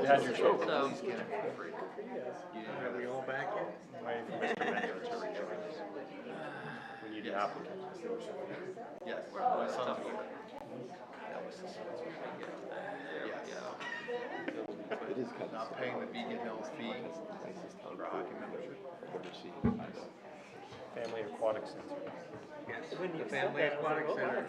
You had your show.
So,
Are we all back in?
Waiting for Mr. Menzo to rejoin us. We need the applicant.
Yes. My son's here.
It is kind of
Not paying the Beacon Hills fee for hockey membership.
Family Aquatic Center.
Yes, the Family Aquatic Center.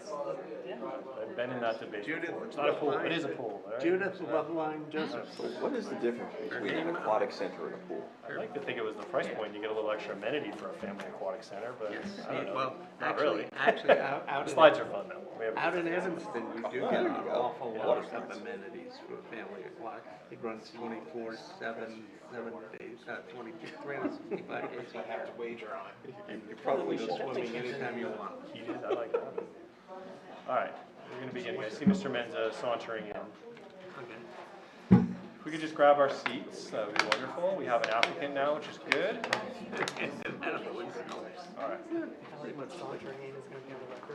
I've been in that debate.
Judith
It's not a pool, it is a pool, all right?
Judith Loveline Joseph.
So what is the difference between an aquatic center and a pool?
I'd like to think it was the price point, you get a little extra amenity for a family aquatic center, but I don't know.
Well,
Not really.
actually, out
The
in.
slides are fun though. We have-
Out in Evanston, you do get
There
an
you go.
awful
Yeah.
lot of amenities for Family Aquatic. It runs 24/7, 7 days, 365 days. You have to wager on it. And you probably go swimming anytime you want.
Heated, I like that. All right, we're gonna begin. I see Mr. Menza sauntering in. If we could just grab our seats, that would be wonderful. We have an applicant now, which is good. All right,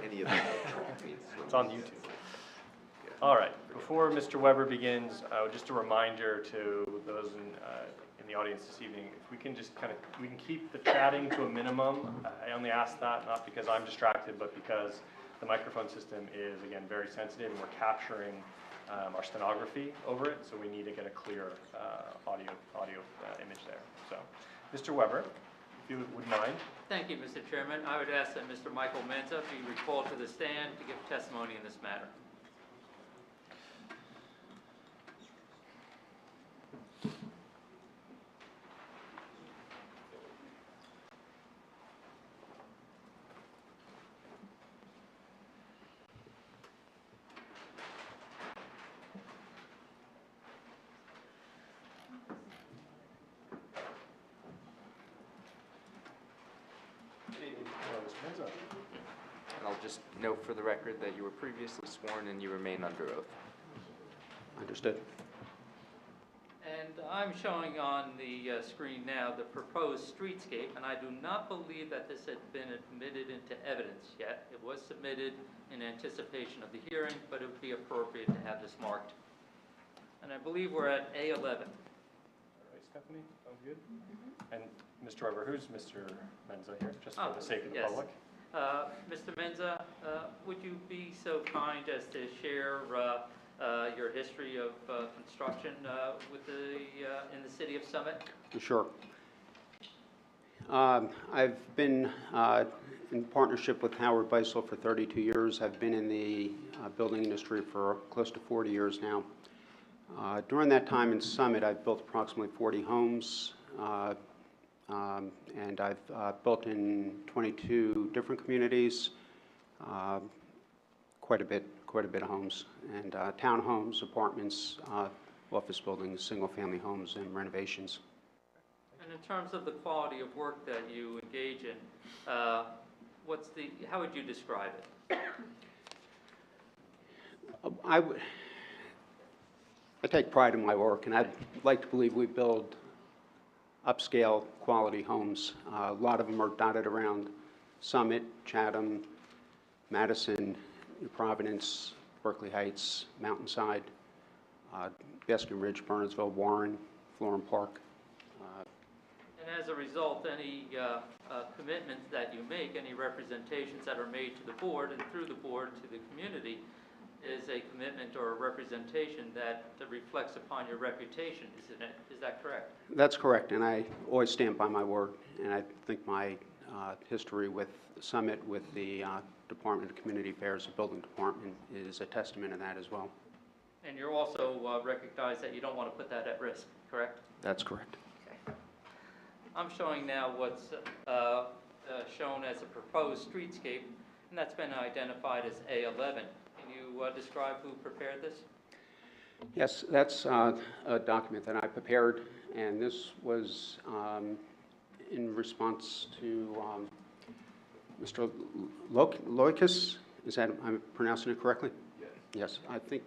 Any of that?
it's on YouTube. All right, before Mr. Weber begins, just a reminder to those in the audience this evening, if we can just we can keep the chatting to a minimum. I only ask that not because I'm distracted, but because the microphone system is, again, very sensitive, and we're capturing our stenography over it, so we need to get a clear audio image there. So, Mr. Weber, if you would mind.
thank you, Mr. Chairman. I would ask that Mr. Michael Menza be recalled to the stand to give testimony in this matter. And I'll just note for the record that you were previously sworn and you remain under oath.
Understood.
And I'm showing on the screen now the proposed streetscape, and I do not believe that this had been admitted into evidence yet. It was submitted in anticipation of the hearing, but it would be appropriate to have this marked. And I believe we're at A11.
All right, Stephanie, sounds good. And Mr. Weber, who's Mr. Menza here, just for the sake of the
yes.
public?
Mr. Menza, would you be so kind as to share your history of construction with in the city of Summit?
Sure. I've been in partnership with Howard Beisel for 32 years. I've been in the building industry for close to 40 years now. During that time in Summit, I've built approximately 40 homes, and I've built in 22 different communities, quite a bit of homes, and townhomes, apartments, office buildings, single-family homes, and renovations.
And in terms of the quality of work that you engage in, how would you describe it?
I take pride in my work, and I'd like to believe we build upscale, quality homes. A lot of them are dotted around Summit, Chatham, Madison, New Providence, Berkeley Heights, Mountainside, Baskin Ridge, Burnsville, Warren, Florham Park.
And as a result, any commitments that you make, any representations that are made to the board and through the board to the community is a commitment or a representation that reflects upon your reputation, isn't it? Is that correct?
That's correct, and I always stand by my word, and I think my history with Summit, with the Department of Community Affairs, the Building Department, is a testament to that as well.
And you also recognize that you don't want to put that at risk, correct?
That's correct.
I'm showing now what's shown as a proposed streetscape, and that's been identified as A11. Can you describe who prepared this?
Yes, that's a document that I prepared, and this was in response to Mr. Loikis. Is that, I'm pronouncing it correctly? Yes. Yes, I think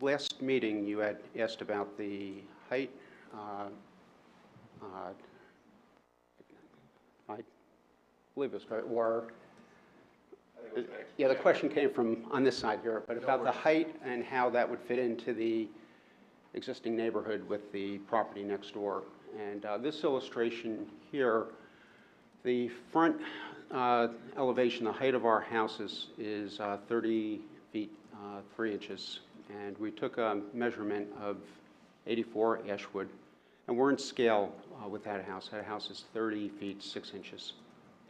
last meeting you had asked about the height. I believe it was, or, yeah, the question came from on this side here, but about the height and how that would fit into the existing neighborhood with the property next door. And this illustration here, the front elevation, the height of our houses is 30 feet 3 inches. And we took a measurement of 84 Ashwood, and we're in scale with that house. That house is 30 feet 6 inches.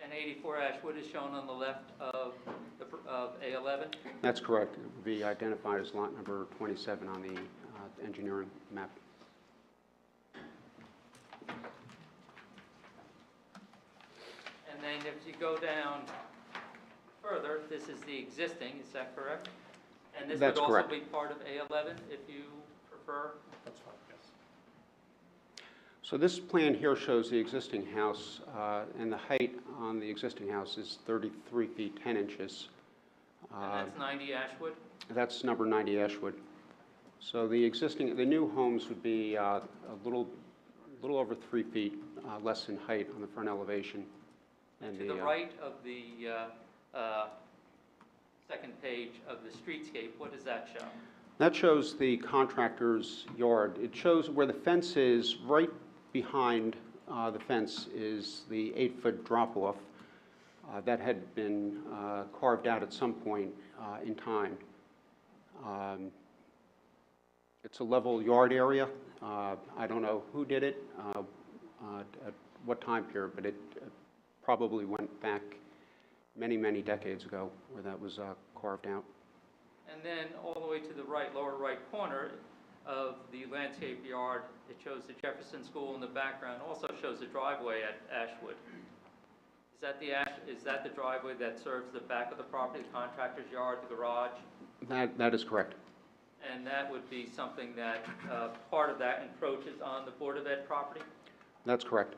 And 84 Ashwood is shown on the left of A11?
That's correct. It would be identified as lot number 27 on the engineering map.
And then if you go down further, this is the existing, is that correct? And this
That's
would also
correct.
be part of A11 if you prefer?
That's fine, yes.
So this plan here shows the existing house, and the height on the existing house is 33 feet 10 inches.
And that's 90 Ashwood?
That's number 90 Ashwood. So the new homes would be a little over 3 feet less in height on the front elevation.
And to the right of the second page of the streetscape, what does that show?
That shows the contractor's yard. It shows where the fence is. Right behind the fence is the 8-foot drop-off that had been carved out at some point in time. It's a level yard area. I don't know who did it, at what time period, but it probably went back many, many decades ago where that was carved out.
And then all the way to the right, lower right corner of the landscape yard, it shows the Jefferson School in the background, also shows the driveway at Ashwood. Is that the driveway that serves the back of the property, the contractor's yard, the garage?
That is correct.
And that would be something that, part of that encroaches on the Board of Ed property?
That's correct.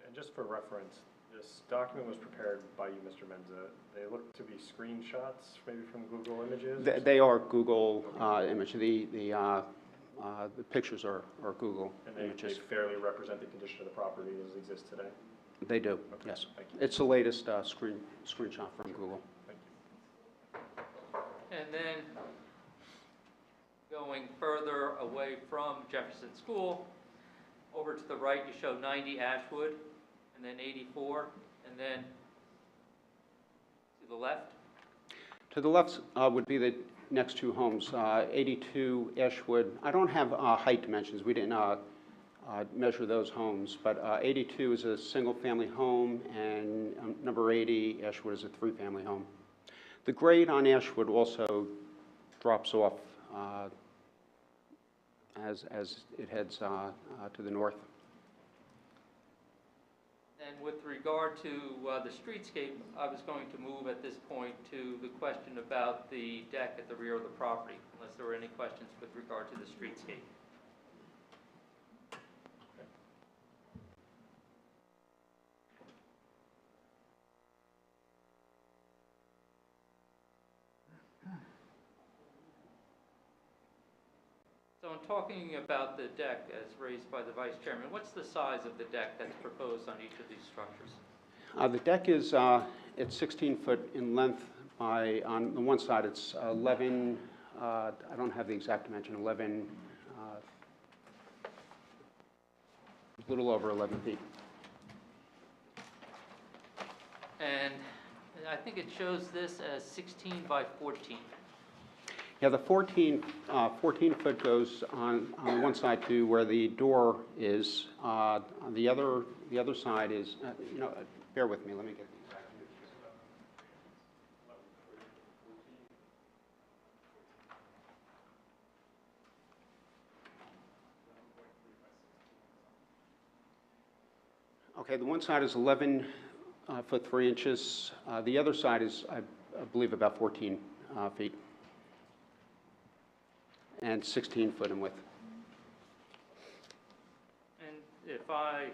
And just for reference, this document was prepared by you, Mr. Menza. They look to be screenshots, maybe from Google Images?
They are Google image. The pictures are Google
And they
images.
fairly represent the condition of the property as it exists today?
They do,
Okay,
yes.
thank you.
It's the latest screenshot from Google.
Thank you.
And then going further away from Jefferson School, over to the right you show 90 Ashwood, and then 84, and then to the left?
To the left would be the next two homes, 82 Ashwood. I don't have height dimensions. We didn't measure those homes, but 82 is a single-family home, and number 80, Ashwood, is a three-family home. The grade on Ashwood also drops off as it heads to the north.
And with regard to the streetscape, I was going to move at this point to the question about the deck at the rear of the property, unless there were any questions with regard to the streetscape. So in talking about the deck as raised by the Vice Chairman, what's the size of the deck that's proposed on each of these structures?
The deck is, it's 16 foot in length by, on the one side, it's 11, I don't have the exact dimension, 11, a little over 11 feet.
And I think it shows this as 16 by 14.
Yeah, the 14 foot goes on one side to where the door is. On the other side is, bear with me, let me get the exact dimensions. Okay, the one side is 11 foot 3 inches. The other side is, I believe, about 14 feet. And 16 foot in width.
And if I'm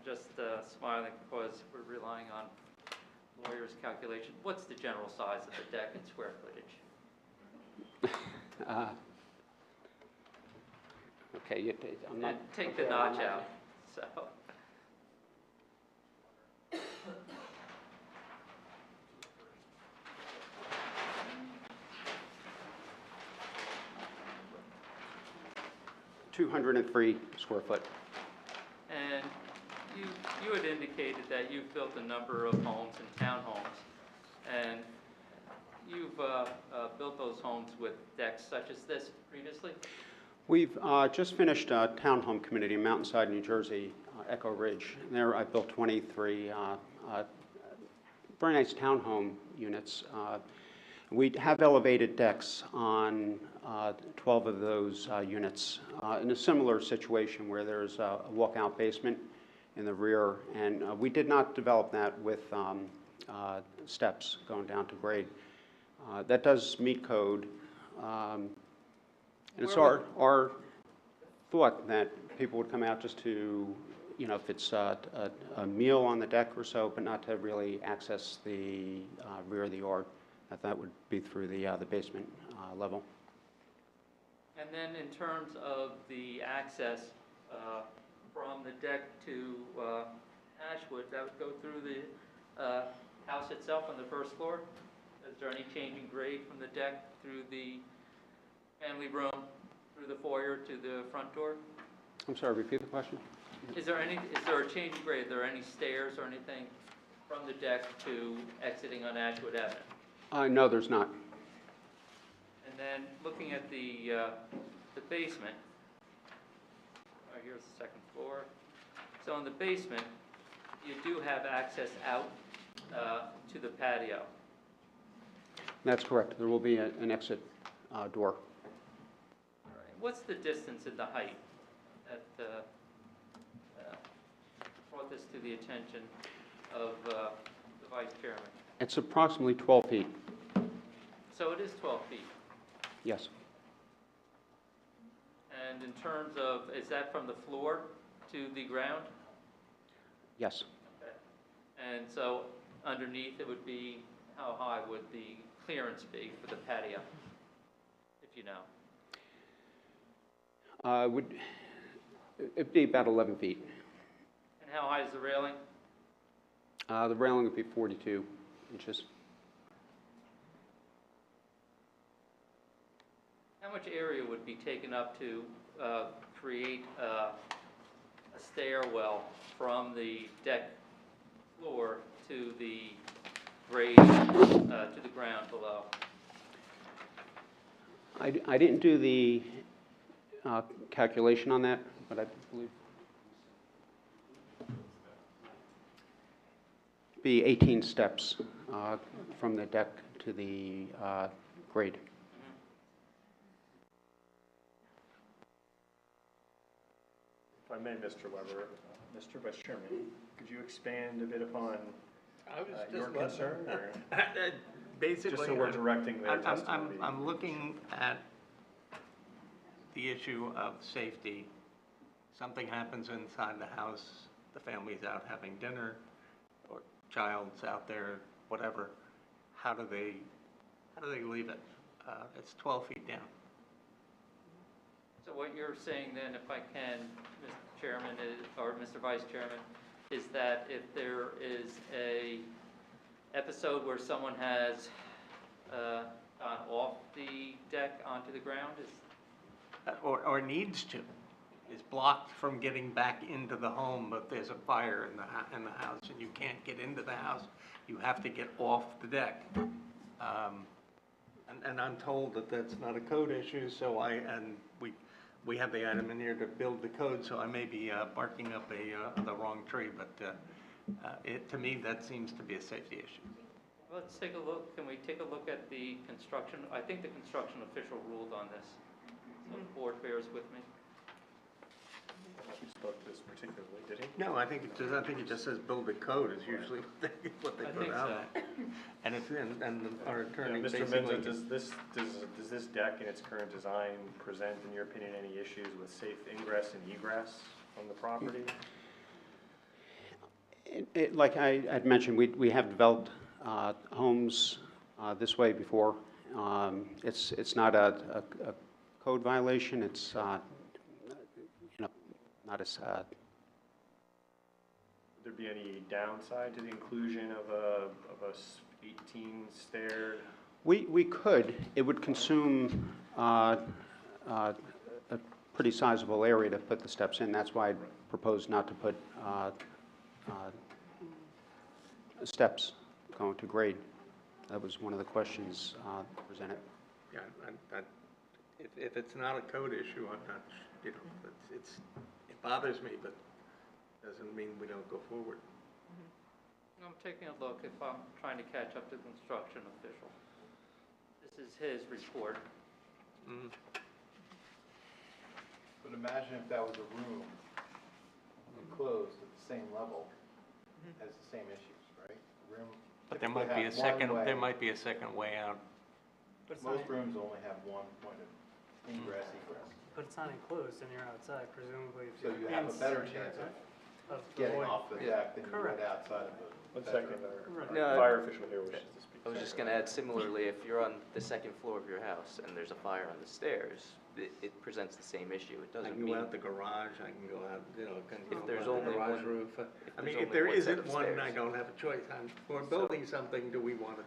just smiling because we're relying on lawyers' calculation. What's the general size of the deck in square footage?
Okay, I'm not...
Take the notch out, so.
$203 square foot.
And you had indicated that you've built a number of homes and townhomes, and you've built those homes with decks such as this previously?
We've just finished a townhome community in Mountainside, New Jersey, Echo Ridge. There I built 23 very nice townhome units. We have elevated decks on 12 of those units in a similar situation where there's a walkout basement in the rear, and we did not develop that with steps going down to grade. That does meet code, and it's our thought that people would come out just to, if it's a meal on the deck or so, but not to really access the rear of the yard. That would be through the basement level.
And then in terms of the access from the deck to Ashwood, that would go through the house itself on the first floor? Is there any change in grade from the deck through the family room, through the foyer to the front door?
I'm sorry, repeat the question?
Is there a change in grade? Are there any stairs or anything from the deck to exiting on Ashwood Avenue?
No, there's not.
And then looking at the basement, here's the second floor. So in the basement, you do have access out to the patio.
That's correct. There will be an exit door.
All right. What's the distance in the height that brought this to the attention of the Vice Chairman?
It's approximately 12 feet.
So it is 12 feet.
Yes.
And in terms of, is that from the floor to the ground?
Yes.
Okay. And so underneath it would be, how high would the clearance be for the patio, if you know? It'd be about 11 feet. And how high is the railing?
The railing would be 42 inches.
How much area would be taken up to create a stairwell from the deck floor to the grade, to the ground below?
I didn't do the calculation on that, but I believe be 18 steps from the deck to the grade.
If I may, Mr. Weber, Mr. Vice Chairman, could you expand a bit upon your concern? Or
Basically,
just so we're directing their testimony.
I'm looking at the issue of safety. Something happens inside the house, the family's out having dinner, or child's out there, whatever. How do they leave it? It's 12 feet down.
So what you're saying then, if I can, Mr. Chairman, or Mr. Vice Chairman, is that if there is a episode where someone has gone off the deck onto the ground,
Or needs to, is blocked from getting back into the home if there's a fire in the house and you can't get into the house, you have to get off the deck. And I'm told that that's not a code issue, so we have the item in here to build the code, so I may be barking up the wrong tree, but to me, that seems to be a safety issue.
let's take a look. Can we take a look at the construction? I think the construction official ruled on this. So the board bears with me.
He spoke to this particularly, did he?
No, I think it just says build a code is usually what they
I
put
think
out.
so.
And our attorney
Mr.
basically.
Menza, does this deck in its current design present, in your opinion, any issues with safe ingress and egress on the property?
Like I had mentioned, we have developed homes this way before. It's not a code violation. It's not as.
Would there be any downside to the inclusion of a 18-stair?
We could. It would consume a pretty sizable area to put the steps in. That's why I proposed not to put steps going to grade. That was one of the questions presented.
Yeah, if it's not a code issue, I'm not, it bothers me, but doesn't mean we don't go forward.
I'm taking a look if I'm trying to catch up to the construction official. This is his report.
But imagine if that was a room enclosed at the same level as the same issues, right? Room.
But there might be a second way out.
Most rooms only have one point of ingress, egress.
But it's not enclosed and you're outside, presumably. If
So you have a better chance of getting off the deck than you would outside of the.
One second,
No,
fire official here wishes to speak.
I was just going to add, similarly, if you're on the second floor of your house and there's a fire on the stairs, it presents the same issue. It
I
doesn't
can
mean.
go out the garage, I can go out,
If there's
out the
only
garage
one-
roof. I mean,
there's
if there
only one set
isn't
of
one,
stairs.
I don't have a choice. For building something, do we want to?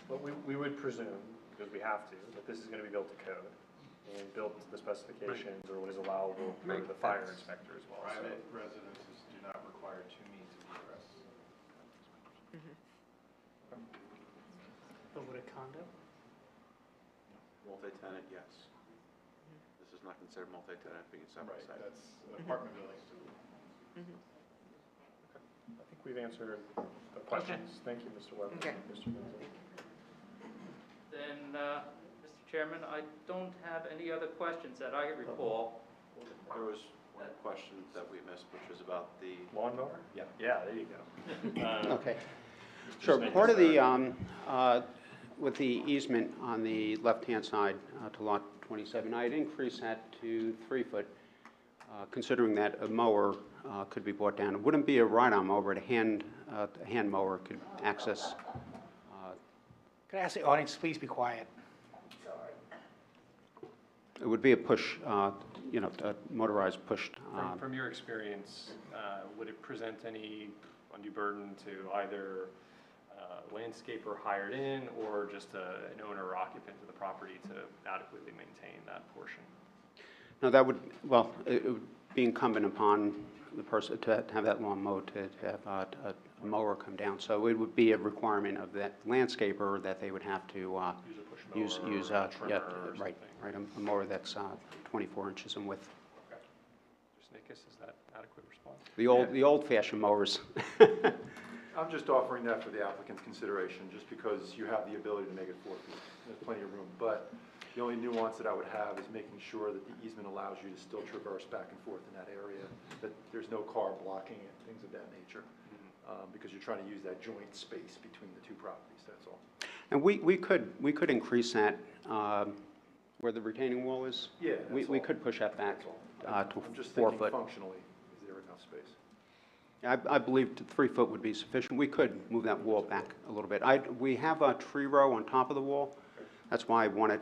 Well, we would presume, because we have to, that this is going to be built to code and built to the specifications or what is allowable for the fire inspector as well. So-
Private residences do not require two means of egress.
But would a condo?
Multi-tenant, yes. This is not considered multi-tenant being a separate site.
That's apartment buildings too.
I think we've answered the questions. Thank you, Mr. Weber.
Okay.
Mr. Menza.
Then, Mr. Chairman, I don't have any other questions that I recall.
There was one question that we missed, which was about the.
Lawnmower?
Yeah.
Yeah, there you go.
Okay. Sure. Part of the, with the easement on the left-hand side to lot 27, I'd increase that to 3 foot, considering that a mower could be brought down. It wouldn't be a ride-on mower, but a hand mower could access.
Could I ask the audience, please be quiet?
It would be a push, a motorized pushed.
From your experience, would it present any undue burden to either landscaper hired in or just an owner or occupant of the property to adequately maintain that portion?
No, that would, well, it would be incumbent upon the person to have that lawn mowed, to have a mower come down. So it would be a requirement of that landscaper that they would have to
Use a push mower, trimmer or
right,
something.
a mower that's 24 inches in width.
Okay. Mr. Nikas, is that adequate response?
The old-fashioned mowers.
I'm just offering that for the applicant's consideration, just because you have the ability to make it 4 feet. There's plenty of room, but the only nuance that I would have is making sure that the easement allows you to still traverse back and forth in that area, that there's no car blocking it, things of that nature, because you're trying to use that joint space between the two properties, that's all.
And we could increase that where the retaining wall is.
Yeah,
We
that's all.
could push that back to
I'm just
4
thinking
foot.
functionally, is there enough space?
I believe 3 foot would be sufficient. We could move that wall back a little bit. We have a tree row on top of the wall. That's why I wanted,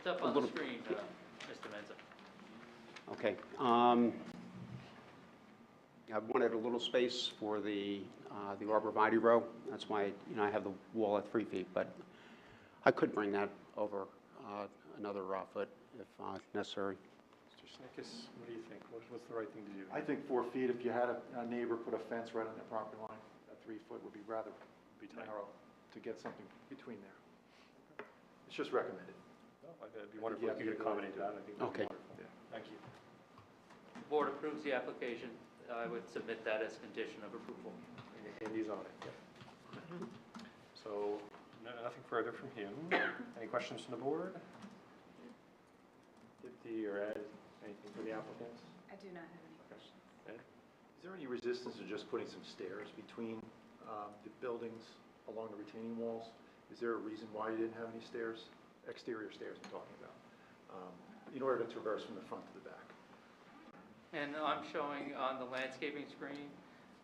It's up
a
on the
little...
screen, Mr. Menza.
Okay. I wanted a little space for the arborvitae row. That's why, I have the wall at 3 feet, but I could bring that over another foot if necessary.
Mr. Snickis, what do you think? What's the right thing to do?
I think 4 feet, if you had a neighbor put a fence right on their property line, that 3 foot would be rather narrow to get something between there. It's just recommended.
No, it'd be wonderful if you could accommodate that. I think that'd be
Okay.
wonderful. Yeah. Thank you.
The board approves the application. I would submit that as condition of approval.
And he's on it. Yeah. So, nothing further from him. Any questions from the board? Dipti or Ed, anything for the applicants?
I do not have any questions.
Ed?
Is there any resistance to just putting some stairs between the buildings along the retaining walls? Is there a reason why you didn't have any stairs, exterior stairs I'm talking about, in order to traverse from the front to the back?
And I'm showing on the landscaping screen,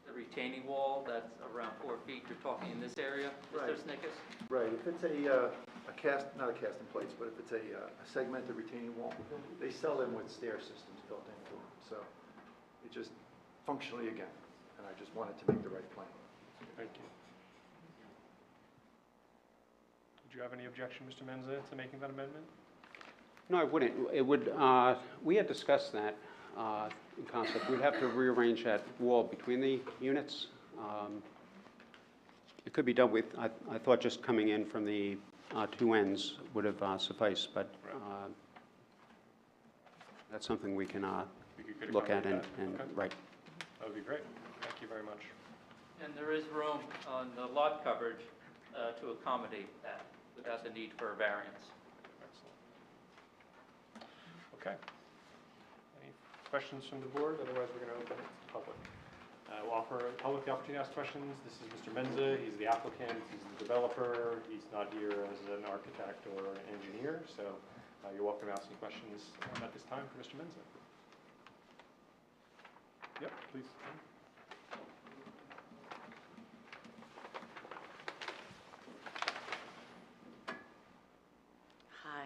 the retaining wall, that's around 4 feet. You're talking in this area, Mr.
Right.
Snickis?
Right, if it's a cast, not a cast in place, but if it's a segmented retaining wall, they sell them with stair systems built into them. So it just functionally again, and I just wanted to make the right plan.
Thank you. Did you have any objection, Mr. Menza, to making that amendment?
No, I wouldn't. It would, we had discussed that in concept. We'd have to rearrange that wall between the units. It could be done with, I thought just coming in from the 2 ends would have sufficed, but that's something we can look at and,
Okay.
right.
That would be great. Thank you very much.
And there is room on the lot coverage to accommodate that without the need for a variance.
Excellent. Okay. Any questions from the board? Otherwise, we're going to open it to the public. We'll offer the public the opportunity to ask questions. This is Mr. Menza. He's the applicant. He's the developer. He's not here as an architect or an engineer. So you're welcome to ask any questions at this time for Mr. Menza. Yep, please.
Hi,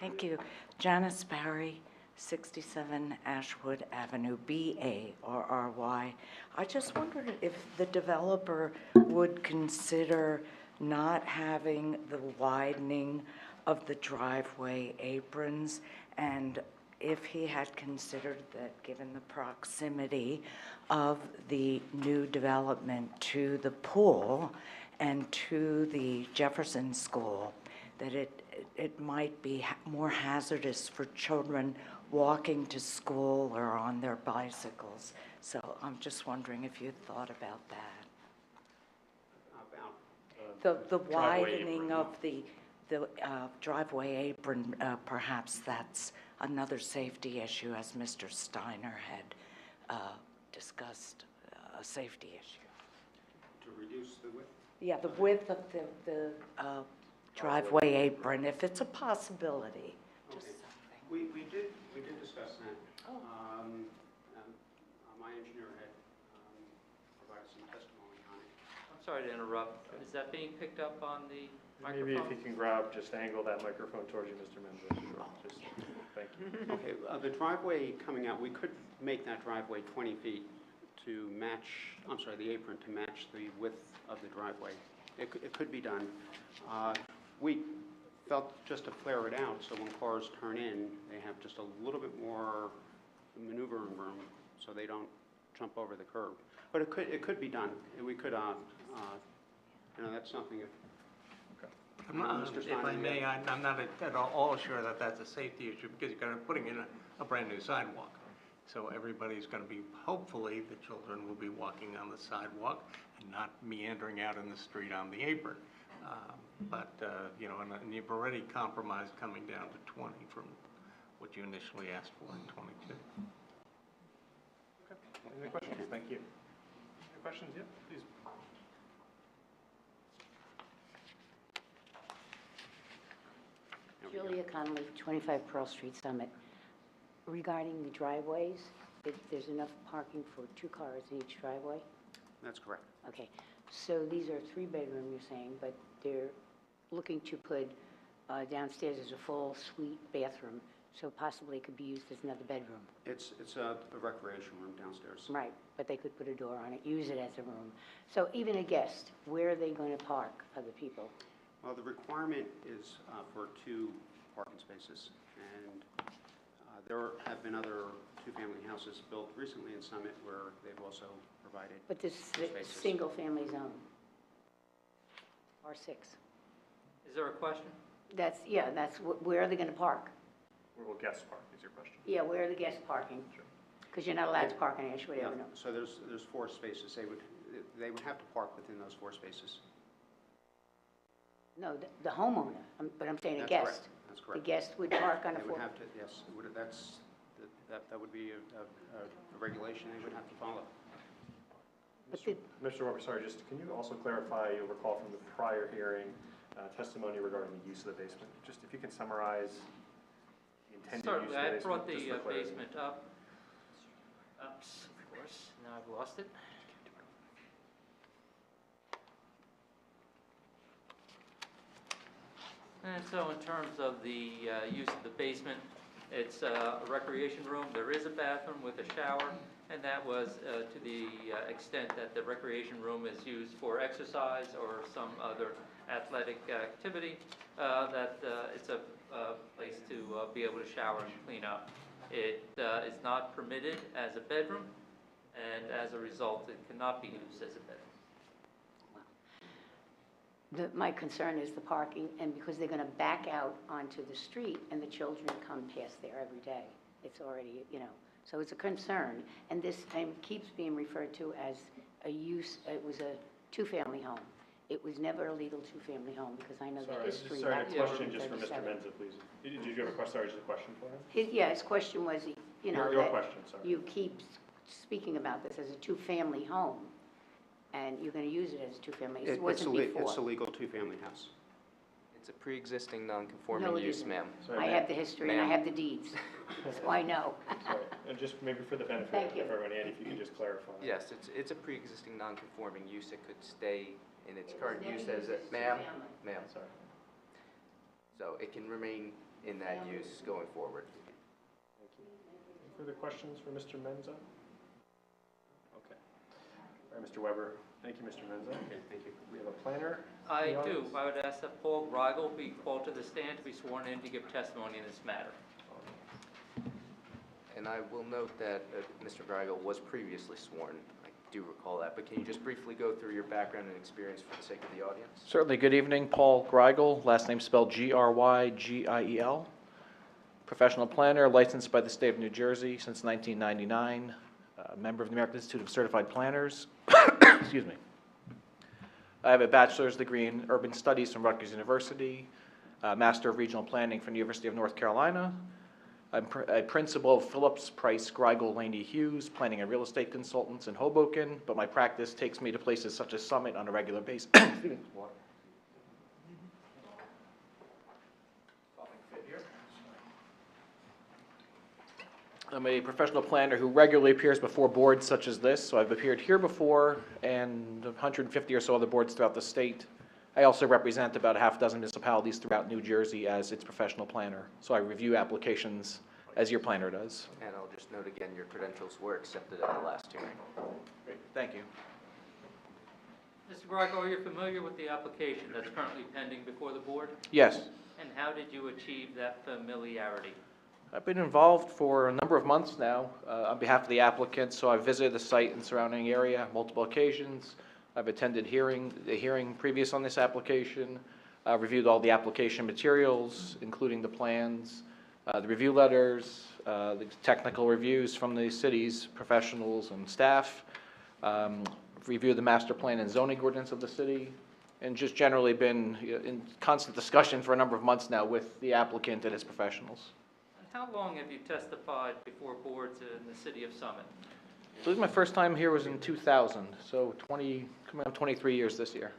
thank you. Janice Barry, 67 Ashwood Avenue, B-A-R-R-Y. I just wondered if the developer would consider not having the widening of the driveway aprons, and if he had considered that, given the proximity of the new development to the pool and to the Jefferson School, that it might be more hazardous for children walking to school or on their bicycles. So I'm just wondering if you thought about that. The widening of the driveway apron, perhaps that's another safety issue, as Mr. Steiner had discussed, a safety issue.
To reduce the width?
Yeah, the width of the driveway apron, if it's a possibility, just
Okay.
something.
We did discuss that.
Oh.
My engineer had provided some testimony on it.
I'm sorry to interrupt. Is that being picked up on the
Maybe if
microphone?
you can grab, just angle that microphone towards you, Mr. Menza. Sure. Just, thank you.
Okay, the driveway coming out, we could make that driveway 20 feet to match, I'm sorry, the apron to match the width of the driveway. It could be done. We felt just to flare it out, so when cars turn in, they have just a little bit more maneuvering room, so they don't jump over the curb. But it could be done. We could, that's something.
If I may, I'm not at all sure that that's a safety issue, because you're putting in a brand-new sidewalk. So everybody's going to be, hopefully, the children will be walking on the sidewalk and not meandering out in the street on the apron. And you've already compromised coming down to 20 from what you initially asked for in 22.
Okay. Any questions? Thank you. Any questions? Yeah, please.
Julia Connolly, 25 Pearl Street Summit. Regarding the driveways, there's enough parking for 2 cars in each driveway?
That's correct.
Okay, so these are 3-bedroom, you're saying, but they're looking to put downstairs is a full suite bathroom, so possibly it could be used as another bedroom.
It's a recreation room downstairs.
Right, but they could put a door on it, use it as a room. So even a guest, where are they going to park other people?
Well, the requirement is for 2 parking spaces, and there have been other two-family houses built recently in Summit where they've also provided
But this
spaces.
single-family zone, R6.
Is there a question?
That's, yeah, where are they going to park?
Where will guests park, is your question?
Yeah, where are the guests parking? Because you're not allowed to park on Ashwood
Yeah,
Avenue.
so there's 4 spaces. They would have to park within those 4 spaces.
No, the homeowner, but I'm saying a
That's
guest.
correct. That's correct.
The guest would park on a
They would
floor.
have to, yes, that would be a regulation they would have to follow.
Mr. Weber, sorry, just can you also clarify, you'll recall from the prior hearing, testimony regarding the use of the basement? Just if you can summarize the intended use of the basement.
I brought the
just for clarity.
basement up. Oops, of course, now I've lost it. And so in terms of the use of the basement, it's a recreation room. There is a bathroom with a shower, and that was to the extent that the recreation room is used for exercise or some other athletic activity, that it's a place to be able to shower and clean up. It is not permitted as a bedroom, and as a result, it cannot be used as a bedroom.
My concern is the parking, and because they're going to back out onto the street, and the children come past there every day. It's already, so it's a concern. And this keeps being referred to as a use, it was a 2-family home. It was never a legal 2-family home, because I know the history.
Sorry,
back
a
to
question just for Mr.
1937.
Menza, please. Did you have a question, sorry, just a question for him?
Yeah, his question was,
Your
that
question, sorry.
you keep speaking about this as a 2-family home, and you're going to use it as a 2-family. It wasn't before.
It's a legal 2-family house.
It's a pre-existing non-conforming
No, it
use,
isn't.
ma'am.
I have the history and I have the deeds, so I know.
Sorry, and just maybe for the benefit
Thank
of
you.
everyone, Andy, if you could just clarify.
Yes, it's a pre-existing non-conforming use. It could stay in its
It
current
was
use
never
as
used
a,
as
ma'am,
two-family.
ma'am, sorry. So it can remain in that use going forward.
Thank you. Any further questions for Mr. Menza? Okay. All right, Mr. Weber. Thank you, Mr. Menza. Okay, thank you. We have a planner.
I
in the
do.
audience.
I would ask that Paul Greigel be called to the stand to be sworn in to give testimony in this matter.
And I will note that Mr. Greigel was previously sworn. I do recall that, but can you just briefly go through your background and experience for the sake of the audience?
Certainly. Good evening. Paul Greigel, last name spelled Grygiel. Professional planner, licensed by the state of New Jersey since 1999. Member of the American Institute of Certified Planners. Excuse me. I have a bachelor's degree in urban studies from Rutgers University, a Master of Regional Planning from the University of North Carolina. I'm a principal of Phillips, Price, Greigel, Laney, Hughes, planning and real estate consultants in Hoboken, but my practice takes me to places such as Summit on a regular basis. I'm a professional planner who regularly appears before boards such as this, so I've appeared here before and 150 or so other boards throughout the state. I also represent about a half dozen municipalities throughout New Jersey as its professional planner, so I review applications as your planner does.
And I'll just note again, your credentials were accepted at the last hearing.
Great, thank you.
Mr. Greigel, are you familiar with the application that's currently pending before the board?
Yes.
And how did you achieve that familiarity?
I've been involved for a number of months now on behalf of the applicant, so I've visited the site and surrounding area on multiple occasions. I've attended the hearing previous on this application, reviewed all the application materials, including the plans, the review letters, the technical reviews from the city's professionals and staff, reviewed the master plan and zoning ordinance of the city, and just generally been in constant discussion for a number of months now with the applicant and his professionals.
And how long have you testified before boards in the city of Summit?
I believe my first time here was in 2000, so coming up 23 years this year.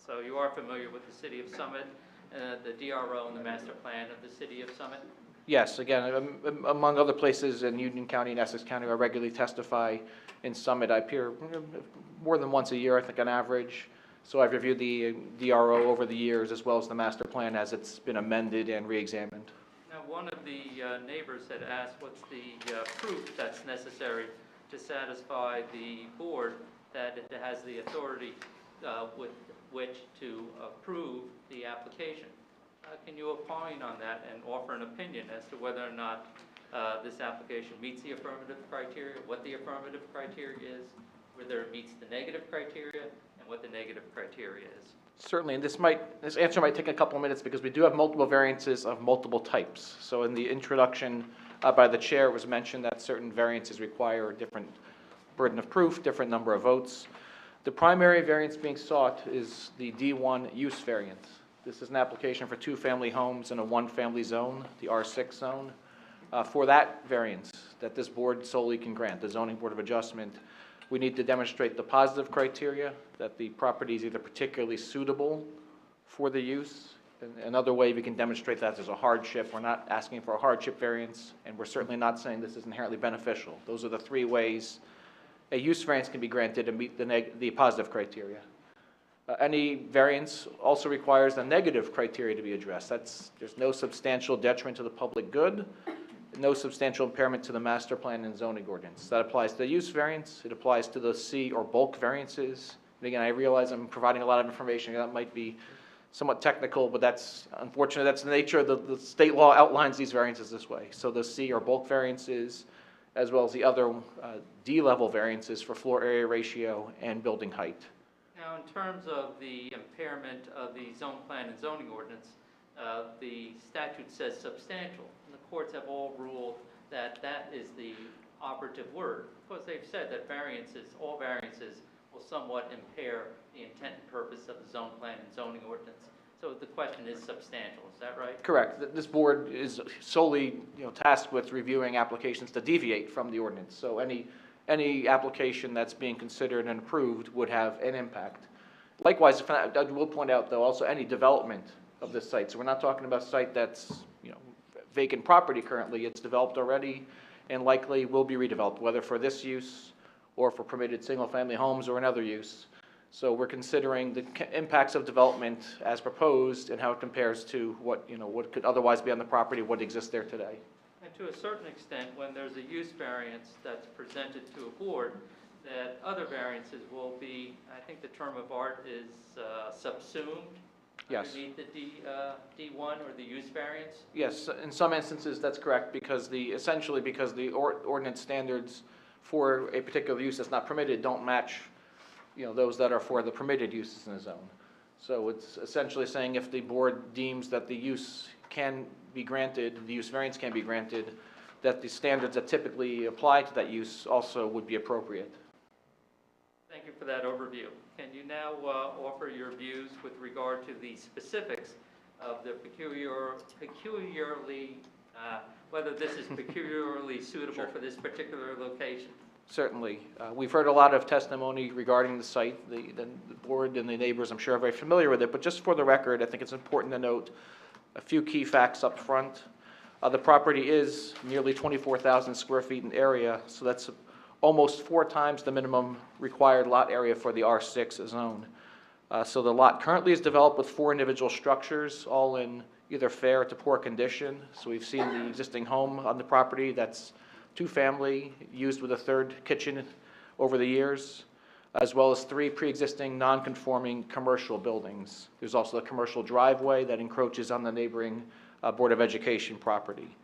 So you are familiar with the city of Summit, the DRO and the master plan of the city of Summit?
Yes, again, among other places in Union County and Essex County, I regularly testify in Summit. I appear more than once a year, I think, on average. So I've reviewed the DRO over the years, as well as the master plan as it's been amended and re-examined.
Now, one of the neighbors had asked what's the proof that's necessary to satisfy the board that it has the authority with which to approve the application. Can you opine on that and offer an opinion as to whether or not this application meets the affirmative criteria, what the affirmative criteria is, whether it meets the negative criteria, and what the negative criteria is?
Certainly, and this answer might take a couple of minutes because we do have multiple variances of multiple types. So in the introduction by the chair, it was mentioned that certain variances require a different burden of proof, different number of votes. The primary variance being sought is the D1 use variance. This is an application for 2-family homes in a 1-family zone, the R6 zone. For that variance that this board solely can grant, the Zoning Board of Adjustment, we need to demonstrate the positive criteria, that the property is either particularly suitable for the use. Another way we can demonstrate that there's a hardship. We're not asking for a hardship variance, and we're certainly not saying this is inherently beneficial. Those are the 3 ways a use variance can be granted and meet the positive criteria. Any variance also requires the negative criteria to be addressed. There's no substantial detriment to the public good, no substantial impairment to the master plan and zoning ordinance. That applies to the use variance. It applies to the C or bulk variances. And again, I realize I'm providing a lot of information that might be somewhat technical, but that's unfortunate. That's the nature of the state law outlines these variances this way. So the C or bulk variances, as well as the other D-level variances for floor area ratio and building height.
Now, in terms of the impairment of the zone plan and zoning ordinance, the statute says substantial, and the courts have all ruled that that is the operative word, because they've said that all variances will somewhat impair the intent and purpose of the zone plan and zoning ordinance. So the question is substantial, is that right?
Correct. This board is solely tasked with reviewing applications to deviate from the ordinance. So any application that's being considered and approved would have an impact. Likewise, I will point out, though, also any development of this site. So we're not talking about a site that's vacant property currently. It's developed already and likely will be redeveloped, whether for this use or for permitted single-family homes or another use. So we're considering the impacts of development as proposed and how it compares to what could otherwise be on the property, what exists there today.
And to a certain extent, when there's a use variance that's presented to a board, that other variances will be, I think the term of art is subsumed
Yes.
underneath the D1 or the use variance?
Yes, in some instances that's correct because essentially because the ordinance standards for a particular use that's not permitted don't match those that are for the permitted uses in the zone. So it's essentially saying if the board deems that the use can be granted, the use variance can be granted, that the standards that typically apply to that use also would be appropriate.
Thank you for that overview. Can you now offer your views with regard to the specifics of the peculiarly, whether this is peculiarly suitable for this particular location?
Certainly. We've heard a lot of testimony regarding the site. The board and the neighbors, I'm sure, are very familiar with it. But just for the record, I think it's important to note a few key facts up front. The property is nearly 24,000 square feet in area, so that's almost 4 times the minimum required lot area for the R6 zone. So the lot currently is developed with 4 individual structures, all in either fair to poor condition. So we've seen the existing home on the property that's 2-family, used with a 3rd kitchen over the years, as well as 3 pre-existing non-conforming commercial buildings. There's also a commercial driveway that encroaches on the neighboring Board of Education property.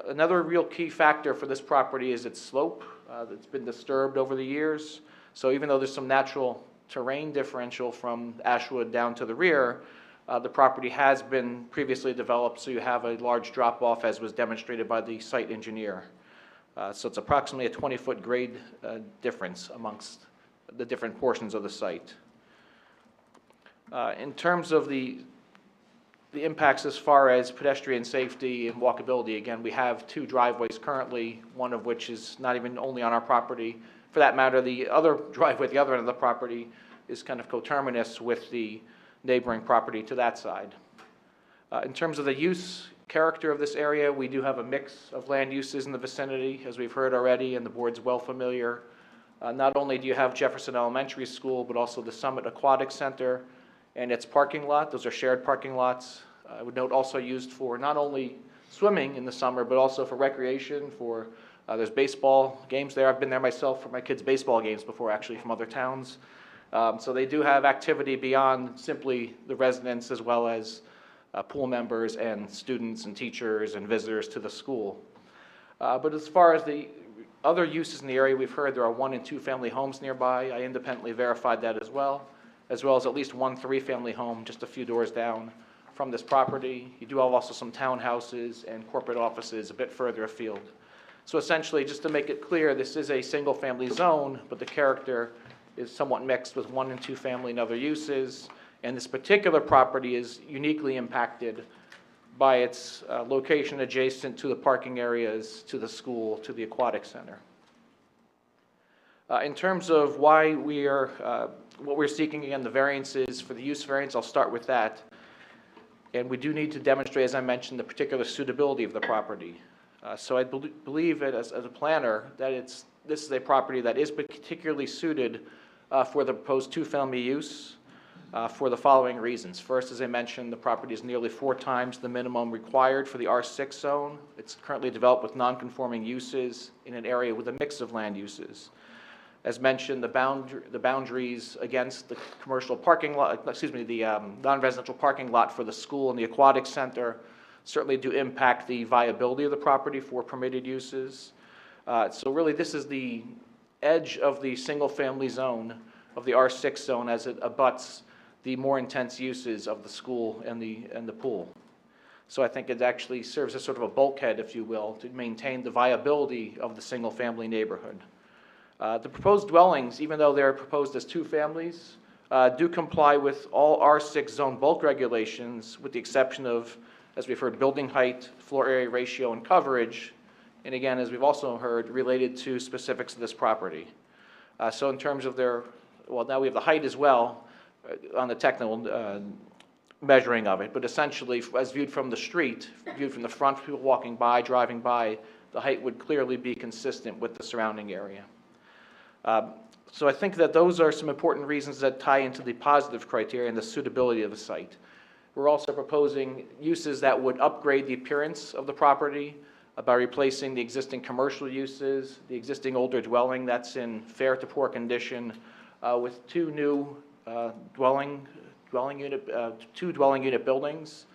Another real key factor for this property is its slope. It's been disturbed over the years. So even though there's some natural terrain differential from Ashwood down to the rear, the property has been previously developed, so you have a large drop-off as was demonstrated by the site engineer. So it's approximately a 20-foot grade difference amongst the different portions of the site. In terms of the impacts as far as pedestrian safety and walkability, again, we have 2 driveways currently, one of which is not even only on our property. For that matter, the other driveway at the other end of the property is kind of coterminous with the neighboring property to that side. In terms of the use character of this area, we do have a mix of land uses in the vicinity, as we've heard already, and the board's well familiar Not only do you have Jefferson Elementary School, but also the Summit Aquatic Center and its parking lot. Those are shared parking lots. I would note also used for not only swimming in the summer, but also for recreation, for there's baseball games there. I've been there myself for my kids' baseball games before, actually, from other towns. So they do have activity beyond simply the residents, as well as pool members and students and teachers and visitors to the school. But as far as the other uses in the area, we've heard there are 1 and 2 family homes nearby. I independently verified that as well as at least 1 3-family home just a few doors down from this property. You do have also some townhouses and corporate offices a bit further afield. So essentially, just to make it clear, this is a single-family zone, but the character is somewhat mixed with 1 and 2 family and other uses. And this particular property is uniquely impacted by its location adjacent to the parking areas, to the school, to the aquatic center. In terms of why we are, what we're seeking, again, the variances for the use variance, I'll start with that. And we do need to demonstrate, as I mentioned, the particular suitability of the property. So I believe it as a planner that this is a property that is particularly suited for the proposed 2-family use for the following reasons. First, as I mentioned, the property is nearly 4 times the minimum required for the R6 zone. It's currently developed with non-conforming uses in an area with a mix of land uses. As mentioned, the boundaries against the commercial parking lot, the non-residential parking lot for the school and the aquatic center certainly do impact the viability of the property for permitted uses. So really, this is the edge of the single-family zone of the R6 zone as it abuts the more intense uses of the school and the pool. So I think it actually serves as sort of a bulkhead, if you will, to maintain the viability of the single-family neighborhood. The proposed dwellings, even though they're proposed as 2 families, do comply with all R6 zone bulk regulations, with the exception of, as we've heard, building height, floor area ratio, and coverage, and again, as we've also heard, related to specifics of this property. So in terms of their, well, now we have the height as well on the technical measuring of it, but essentially, as viewed from the street, viewed from the front, people walking by, driving by, the height would clearly be consistent with the surrounding area. So I think that those are some important reasons that tie into the positive criteria and the suitability of the site. We're also proposing uses that would upgrade the appearance of the property by replacing the existing commercial uses, the existing older dwelling that's in fair to poor condition, with 2 new dwelling unit buildings,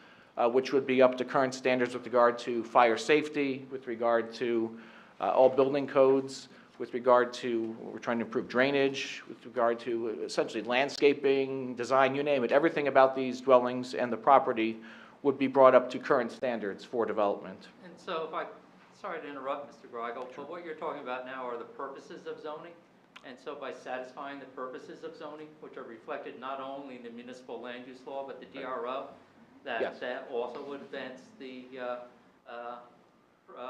which would be up to current standards with regard to fire safety, with regard to all building codes, with regard to, we're trying to improve drainage, with regard to essentially landscaping, design, you name it. Everything about these dwellings and the property would be brought up to current standards for development.
And so sorry to interrupt, Mr. Greigel, but what you're talking about now are the purposes of zoning. And so by satisfying the purposes of zoning, which are reflected not only in the municipal land use law, but the DRO, that also would advance the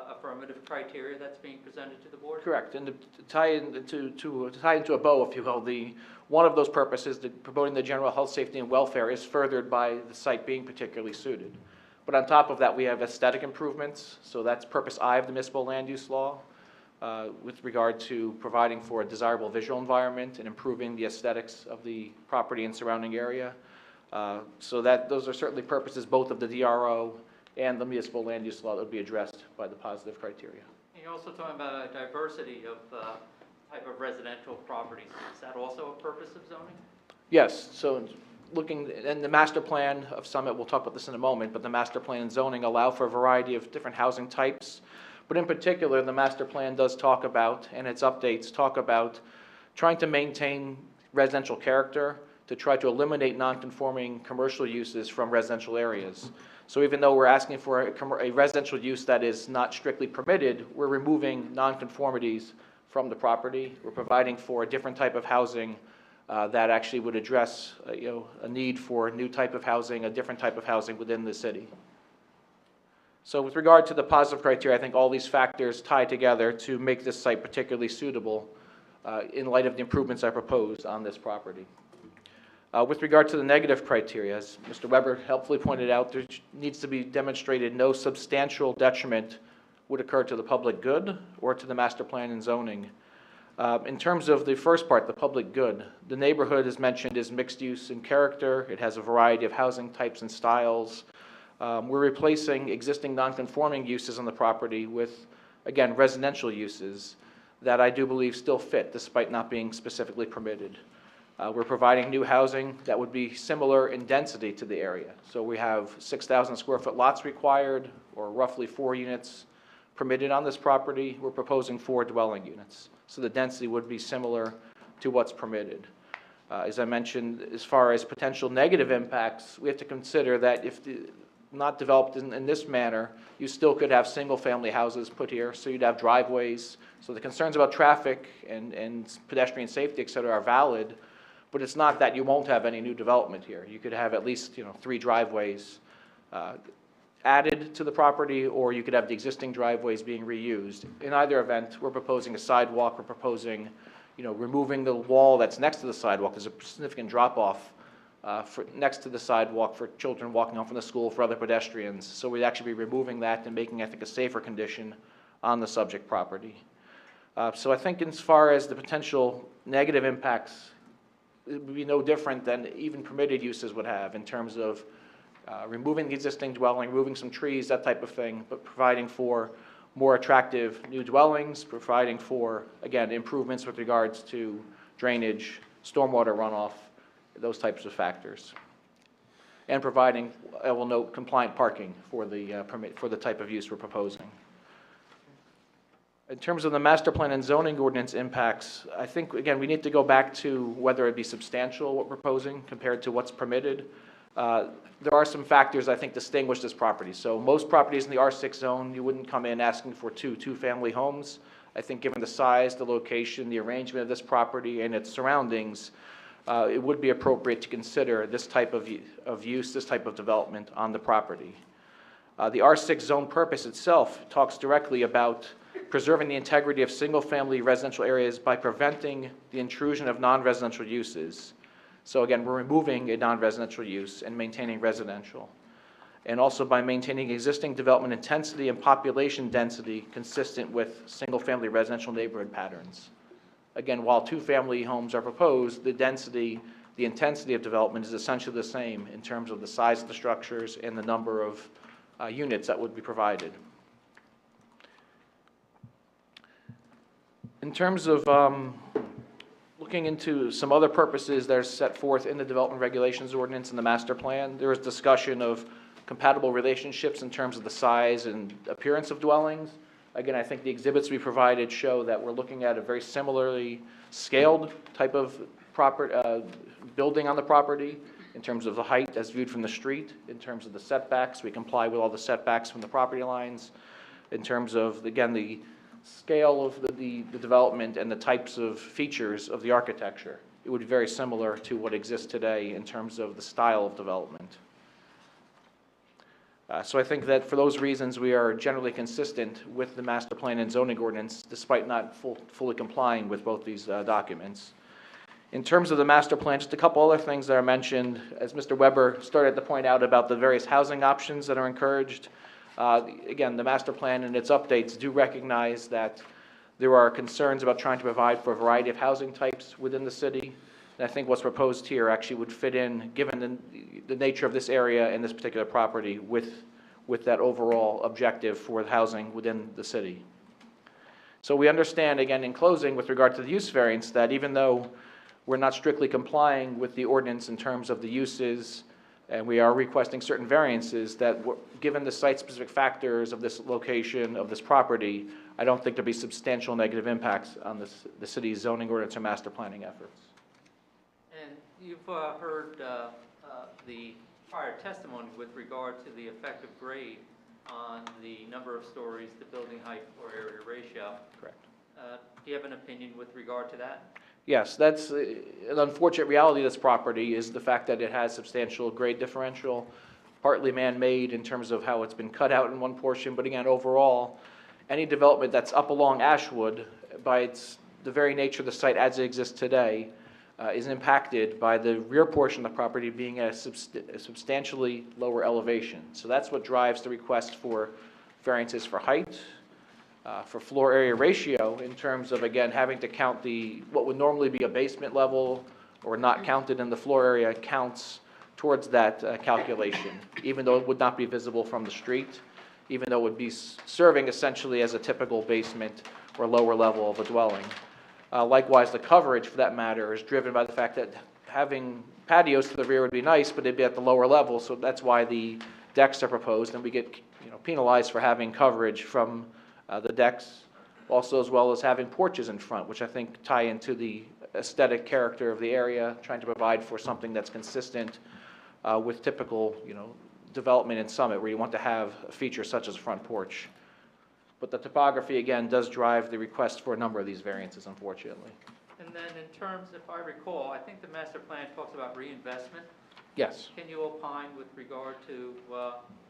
affirmative criteria that's being presented to the board?
Correct, and to tie into a bow, if you will, one of those purposes, promoting the general health, safety, and welfare, is furthered by the site being particularly suited. But on top of that, we have aesthetic improvements, so that's purpose I of the municipal land use law, with regard to providing for a desirable visual environment and improving the aesthetics of the property and surrounding area. So those are certainly purposes both of the DRO and the municipal land use law that would be addressed by the positive criteria.
And you're also talking about a diversity of type of residential properties. Is that also a purpose of zoning?
Yes, so looking, and the master plan of Summit, we'll talk about this in a moment, but the master plan and zoning allow for a variety of different housing types. But in particular, the master plan does talk about, and its updates talk about, trying to maintain residential character, to try to eliminate non-conforming commercial uses from residential areas. So even though we're asking for a residential use that is not strictly permitted, we're removing non-conformities from the property. We're providing for a different type of housing that actually would address a need for a new type of housing, a different type of housing within the city. So with regard to the positive criteria, I think all these factors tie together to make this site particularly suitable in light of the improvements I proposed on this property. With regard to the negative criteria, as Mr. Weber helpfully pointed out, there needs to be demonstrated no substantial detriment would occur to the public good or to the master plan and zoning. In terms of the first part, the public good, the neighborhood is mentioned as mixed use in character. It has a variety of housing types and styles. We're replacing existing non-conforming uses on the property with, again, residential uses that I do believe still fit despite not being specifically permitted. We're providing new housing that would be similar in density to the area. So we have 6,000 square foot lots required, or roughly 4 units permitted on this property. We're proposing 4 dwelling units. So the density would be similar to what's permitted. As I mentioned, as far as potential negative impacts, we have to consider that if not developed in this manner, you still could have single-family houses put here, so you'd have driveways. So the concerns about traffic and pedestrian safety, et cetera, are valid, but it's not that you won't have any new development here. You could have at least 3 driveways added to the property, or you could have the existing driveways being reused. In either event, we're proposing a sidewalk. We're proposing, removing the wall that's next to the sidewalk. There's a significant drop-off next to the sidewalk for children walking home from the school, for other pedestrians. So we'd actually be removing that and making, I think, a safer condition on the subject property. So I think as far as the potential negative impacts, it would be no different than even permitted uses would have in terms of removing the existing dwelling, removing some trees, that type of thing, but providing for more attractive new dwellings, providing for, again, improvements with regards to drainage, stormwater runoff, those types of factors. And providing, I will note, compliant parking for the permit, for the type of use we're proposing. In terms of the master plan and zoning ordinance impacts, I think, again, we need to go back to whether it be substantial what we're proposing compared to what's permitted. There are some factors I think distinguish this property. So most properties in the R6 zone, you wouldn't come in asking for two-family homes. I think given the size, the location, the arrangement of this property and its surroundings, it would be appropriate to consider this type of use, this type of development on the property. The R6 zone purpose itself talks directly about preserving the integrity of single-family residential areas by preventing the intrusion of non-residential uses. So again, we're removing a non-residential use and maintaining residential. And also by maintaining existing development intensity and population density consistent with single-family residential neighborhood patterns. Again, while 2-family homes are proposed, the density, the intensity of development is essentially the same in terms of the size of the structures and the number of units that would be provided. In terms of looking into some other purposes that are set forth in the development regulations ordinance and the master plan, there is discussion of compatible relationships in terms of the size and appearance of dwellings. Again, I think the exhibits we provided show that we're looking at a very similarly scaled type of building on the property in terms of the height as viewed from the street, in terms of the setbacks. We comply with all the setbacks from the property lines, in terms of, again, the scale of the development and the types of features of the architecture. It would be very similar to what exists today in terms of the style of development. So I think that for those reasons, we are generally consistent with the master plan and zoning ordinance, despite not fully complying with both these documents. In terms of the master plan, just a couple other things that are mentioned, as Mr. Weber started to point out about the various housing options that are encouraged. Again, the master plan and its updates do recognize that there are concerns about trying to provide for a variety of housing types within the city. And I think what's proposed here actually would fit in, given the nature of this area and this particular property, with that overall objective for housing within the city. So we understand, again, in closing, with regard to the use variance, that even though we're not strictly complying with the ordinance in terms of the uses, and we are requesting certain variances, that given the site-specific factors of this location, of this property, I don't think there'll be substantial negative impacts on the city's zoning ordinance or master planning efforts.
And you've heard the prior testimony with regard to the effective grade on the number of stories, the building height or area ratio.
Correct.
Do you have an opinion with regard to that?
Yes, that's an unfortunate reality of this property, is the fact that it has substantial grade differential, partly man-made in terms of how it's been cut out in one portion, but again, overall, any development that's up along Ashwood, by the very nature of the site as it exists today, is impacted by the rear portion of the property being at a substantially lower elevation. So that's what drives the request for variances for height, for floor area ratio in terms of, again, having to count what would normally be a basement level or not counted in the floor area counts towards that calculation, even though it would not be visible from the street, even though it would be serving essentially as a typical basement or lower level of a dwelling. Likewise, the coverage, for that matter, is driven by the fact that having patios to the rear would be nice, but they'd be at the lower level, so that's why the decks are proposed, and we get penalized for having coverage from the decks, also as well as having porches in front, which I think tie into the aesthetic character of the area, trying to provide for something that's consistent with typical, development in Summit, where you want to have a feature such as a front porch. But the topography, again, does drive the request for a number of these variances, unfortunately.
And then in terms, if I recall, I think the master plan talks about reinvestment.
Yes.
Can you opine with regard to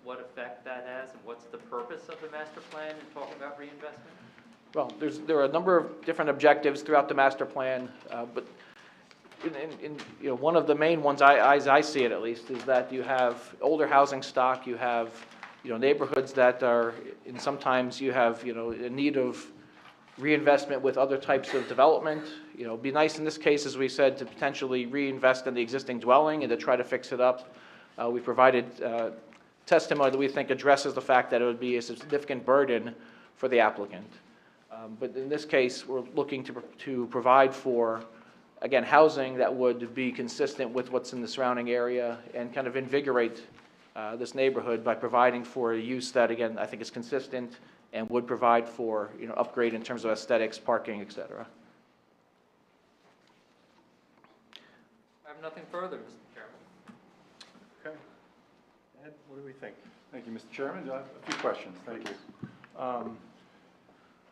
what effect that has and what's the purpose of the master plan in talking about reinvestment?
Well, there are a number of different objectives throughout the master plan, but one of the main ones, as I see it at least, is that you have older housing stock, you have neighborhoods that are, and sometimes you have in need of reinvestment with other types of development. It'd be nice in this case, as we said, to potentially reinvest in the existing dwelling and to try to fix it up. We provided testimony that we think addresses the fact that it would be a significant burden for the applicant. But in this case, we're looking to provide for, again, housing that would be consistent with what's in the surrounding area and kind of invigorate this neighborhood by providing for a use that, again, I think is consistent and would provide for, upgrade in terms of aesthetics, parking, et cetera.
I have nothing further, Mr. Chairman.
Okay. Ed, what do we think? Thank you, Mr. Chairman. I have a few questions. Thank you.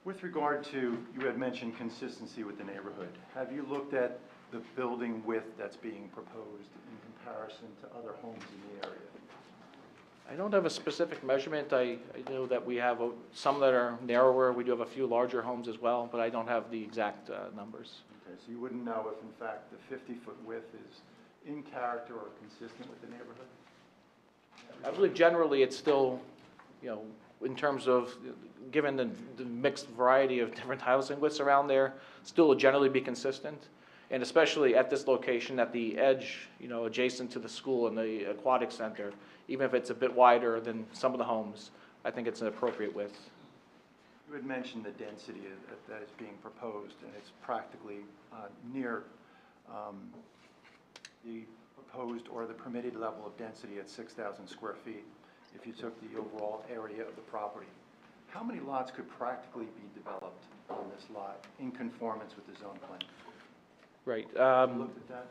With regard to, you had mentioned consistency with the neighborhood. Have you looked at the building width that's being proposed in comparison to other homes in the area?
I don't have a specific measurement. I know that we have some that are narrower. We do have a few larger homes as well, but I don't have the exact numbers.
Okay, so you wouldn't know if, in fact, the 50-foot width is in character or consistent with the neighborhood?
I believe generally it's still, in terms of, given the mixed variety of different housing widths around there, still would generally be consistent. And especially at this location, at the edge, adjacent to the school and the aquatic center, even if it's a bit wider than some of the homes, I think it's an appropriate width.
You had mentioned the density that is being proposed, and it's practically near the proposed or the permitted level of density at 6,000 square feet if you took the overall area of the property. How many lots could practically be developed on this lot in conformance with the zone plan?
Right.
Have you looked at that?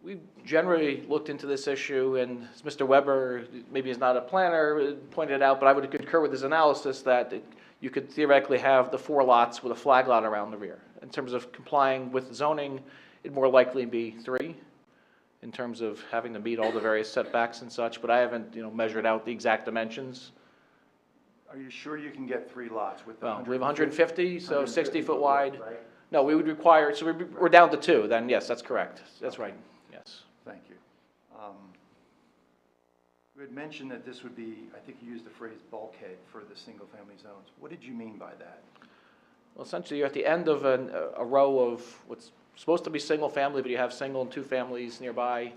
We've generally looked into this issue, and as Mr. Weber, maybe is not a planner, pointed out, but I would concur with his analysis that you could theoretically have the 4 lots with a flag lot around the rear. In terms of complying with zoning, it'd more likely be 3 in terms of having to meet all the various setbacks and such, but I haven't, measured out the exact dimensions.
Are you sure you can get 3 lots with the
Well, we have 150, so 60 foot wide.
Right?
No, we would require, so we're down to 2, then yes, that's correct. That's right, yes.
Thank you. You had mentioned that this would be, I think you used the phrase bulkhead for the single-family zones. What did you mean by that?
Well, essentially, you're at the end of a row of what's supposed to be single-family, but you have single and 2 families nearby.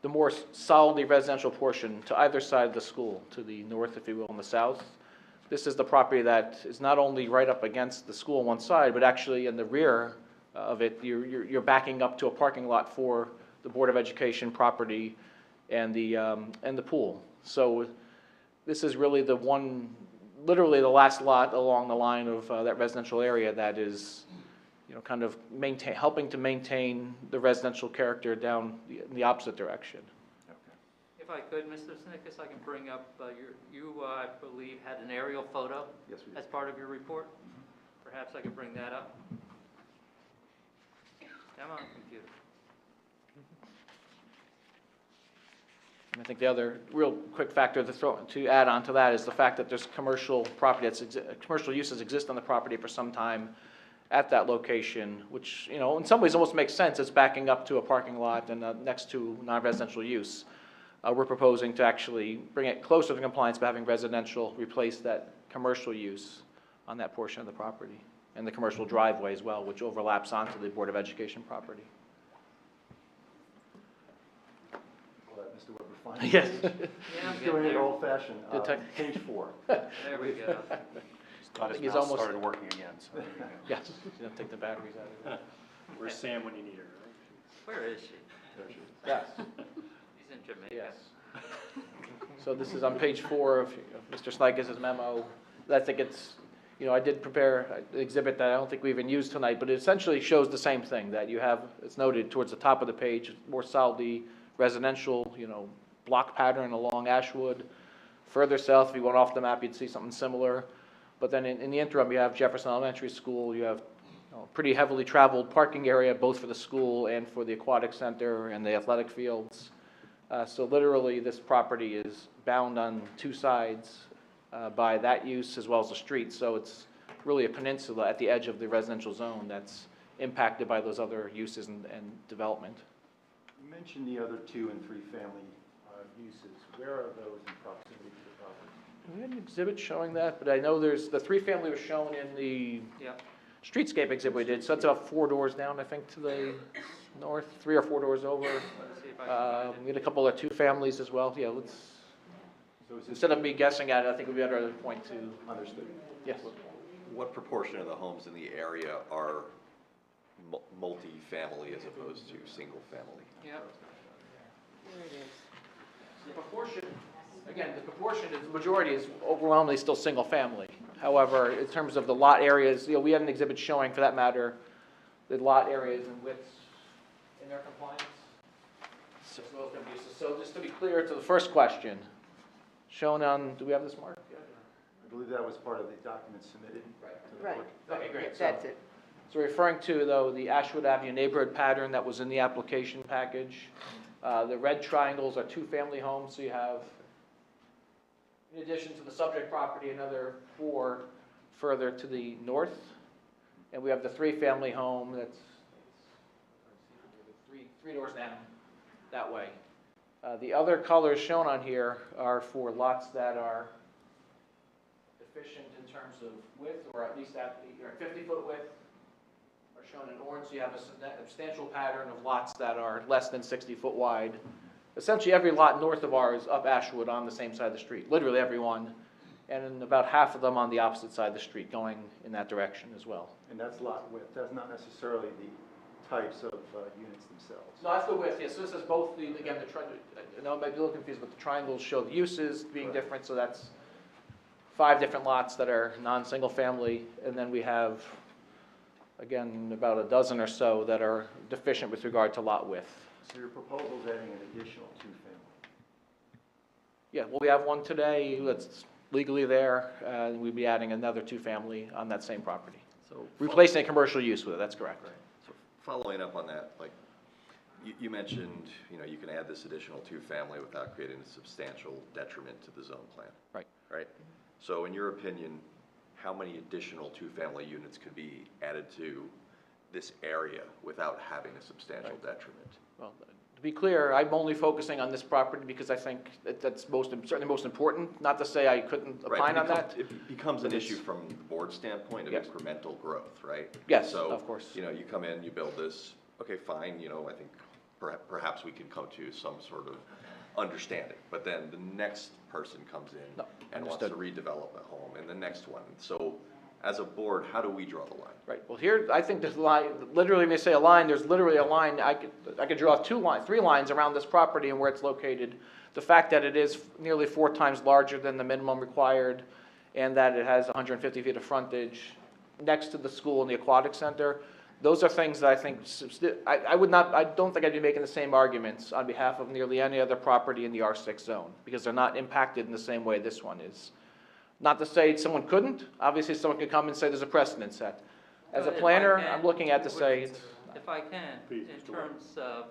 The more solidly residential portion to either side of the school, to the north, if you will, and the south. This is the property that is not only right up against the school on one side, but actually in the rear of it, you're backing up to a parking lot for the Board of Education property and the pool. So this is really the one, literally the last lot along the line of that residential area that is, kind of helping to maintain the residential character down the opposite direction.
If I could, Mr. Snickis, I can bring up, I believe, had an aerial photo as part of your report. Perhaps I could bring that up. Come on, computer.
And I think the other real quick factor to add on to that is the fact that there's commercial property, commercial uses exist on the property for some time at that location, which, in some ways almost makes sense. It's backing up to a parking lot and next to non-residential use. We're proposing to actually bring it closer to compliance by having residential replace that commercial use on that portion of the property, and the commercial driveway as well, which overlaps onto the Board of Education property.
I'll let Mr. Weber find it.
Yes.
He's doing it old fashioned.
Good tech.
Page 4.
There we go.
Thought his
He's
mouse
almost-
started working again, so there you go.
Yes, you don't take the batteries out of it.
Where's Sam when you need her,
Where is she?
right?
Yes,
She's in Jamaica.
yes. So this is on page 4 of Mr. Snikes' memo. I think it's, I did prepare an exhibit that I don't think we even used tonight, but it essentially shows the same thing, that you have, it's noted towards the top of the page, more solidly residential, block pattern along Ashwood. Further south, if you went off the map, you'd see something similar. But then in the interim, you have Jefferson Elementary School, you have pretty heavily traveled parking area, both for the school and for the aquatic center and the athletic fields. So literally, this property is bound on two sides by that use as well as the street. So it's really a peninsula at the edge of the residential zone that's impacted by those other uses and development.
You mentioned the other 2 and 3 family uses. Where are those in proximity to the property?
We had an exhibit showing that, but I know there's, the 3-family was shown in the streetscape exhibit we did, so that's about 4 doors down, I think, to the north, 3 or 4 doors over.
Let's see if I can find it.
We had a couple of 2 families as well, yeah, let's,
So is this
instead of me guessing at it, I think it would be better to point to,
understood?
yes.
What proportion of the homes in the area are multi-family as opposed to single-family?
Yep.
The proportion, again, the proportion is, the majority is overwhelmingly still single family. However, in terms of the lot areas, we had an exhibit showing, for that matter, the lot areas and widths in their compliance. As well as their uses. So just to be clear to the first question, shown on, do we have this marked yet?
I believe that was part of the document submitted to the
Right.
board.
Okay, great.
That's it.
So referring to, though, the Ashwood Avenue neighborhood pattern that was in the application package, the red triangles are 2-family homes, so you have, in addition to the subject property, another 4 further to the north. And we have the 3-family home that's three doors down that way. The other colors shown on here are for lots that are deficient in terms of width, or at least at the 50-foot width, are shown in orange. So you have a substantial pattern of lots that are less than 60-foot wide. Essentially, every lot north of ours is up Ashwood on the same side of the street, literally every one, and then about half of them on the opposite side of the street, going in that direction as well.
And that's lot width. That's not necessarily the types of units themselves.
So that's the width, yes. So this is both the, again, I know I might be a little confused, but the triangles show the uses being different, so that's 5 different lots that are non-single family, and then we have, again, about a dozen or so that are deficient with regard to lot width.
So your proposal is adding an additional 2-family.
Yeah, well, we have one today that's legally there, and we'd be adding another 2-family on that same property.
So
Replacing a commercial use with it, that's correct.
So following up on that, like, you mentioned, you can add this additional 2-family without creating a substantial detriment to the zone plan.
Right.
Right? So in your opinion, how many additional 2-family units could be added to this area without having a substantial detriment?
Well, to be clear, I'm only focusing on this property because I think that's certainly most important. Not to say I couldn't opine on that.
It becomes an issue from the board standpoint of
Yes.
incremental growth, right?
Yes,
So,
of course.
you come in, you build this, okay, fine, I think perhaps we can come to some sort of understanding. But then the next person comes in and wants to redevelop a home, and the next one. So as a board, how do we draw the line?
Right, well, here, I think there's a line, literally, when they say a line, there's literally a line, I could draw 3 lines around this property and where it's located. The fact that it is nearly 4 times larger than the minimum required, and that it has 150 feet of frontage next to the school and the aquatic center, those are things that I think, I don't think I'd be making the same arguments on behalf of nearly any other property in the R6 zone, because they're not impacted in the same way this one is. Not to say someone couldn't, obviously someone could come and say there's a precedent set. As a
If I
planner,
can,
I'm looking at to say,
If I can, in terms of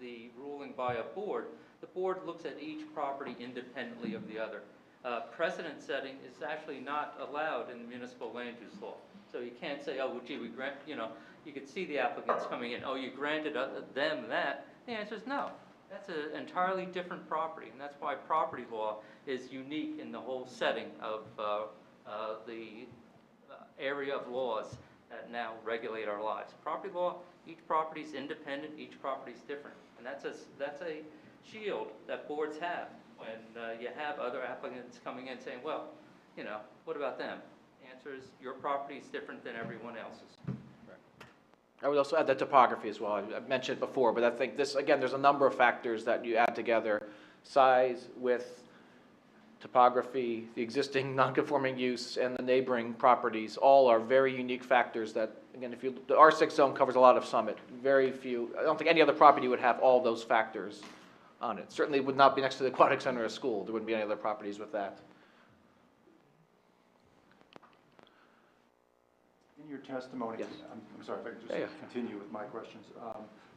the ruling by a board, the board looks at each property independently of the other. Precedent setting is actually not allowed in the municipal land use law. So you can't say, oh, well, gee, we grant, you could see the applicants coming in, oh, you granted them that. The answer is no. That's an entirely different property, and that's why property law is unique in the whole setting of the area of laws that now regulate our lives. Property law, each property is independent, each property is different. And that's a shield that boards have when you have other applicants coming in saying, well, you know, what about them? The answer is your property is different than everyone else's.
I would also add the topography as well. I mentioned it before, but I think this, again, there's a number of factors that you add together. Size, width, topography, the existing non-conforming use, and the neighboring properties, all are very unique factors that, again, the R6 zone covers a lot of Summit. Very few, I don't think any other property would have all those factors on it. Certainly would not be next to the aquatic center or school. There wouldn't be any other properties with that.
In your testimony,
Yes.
I'm sorry if I could just
Yeah.
continue with my questions.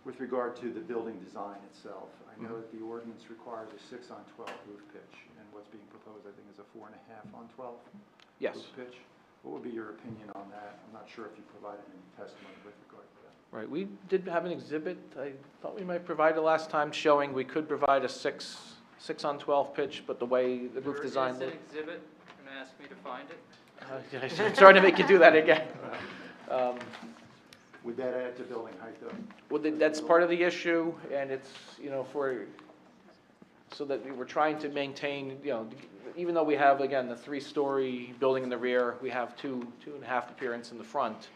With regard to the building design itself, I know that the ordinance requires a 6-on-12 roof pitch, and what's being proposed, I think, is a 4.5-on-12
Yes.
roof pitch. What would be your opinion on that? I'm not sure if you provided any testimony with regard to that.
Right, we did have an exhibit, I thought we might provide it last time, showing we could provide a 6-on-12 pitch, but the way the roof design
There is
looked.
an exhibit, you're going to ask me to find it?
I'm sorry to make you do that again.
Would that add to building height, though?
Well, that's part of the issue, and it's, you know, so that we're trying to maintain, you know, even though we have, again, the 3-story building in the rear, we have 2.5 appearance in the front.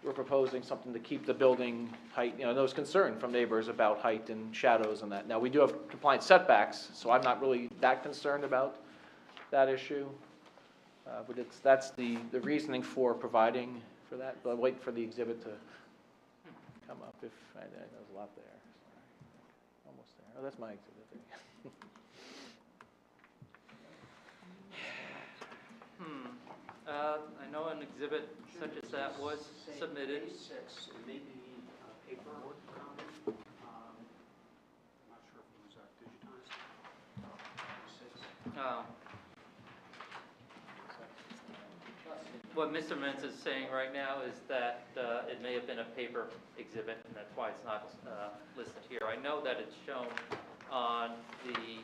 We're proposing something to keep the building height, you know, there was concern from neighbors about height and shadows and that. Now, we do have compliant setbacks, so I'm not really that concerned about that issue. But that's the reasoning for providing for that, but I'll wait for the exhibit to come up if, there's a lot there. Sorry. Almost there. Oh, that's my exhibit there.
I know an exhibit such as that was submitted.
Maybe paper copy. I'm not sure if it was digitized.
What Mr. Mintz is saying right now is that it may have been a paper exhibit, and that's why it's not listed here. I know that it's shown on the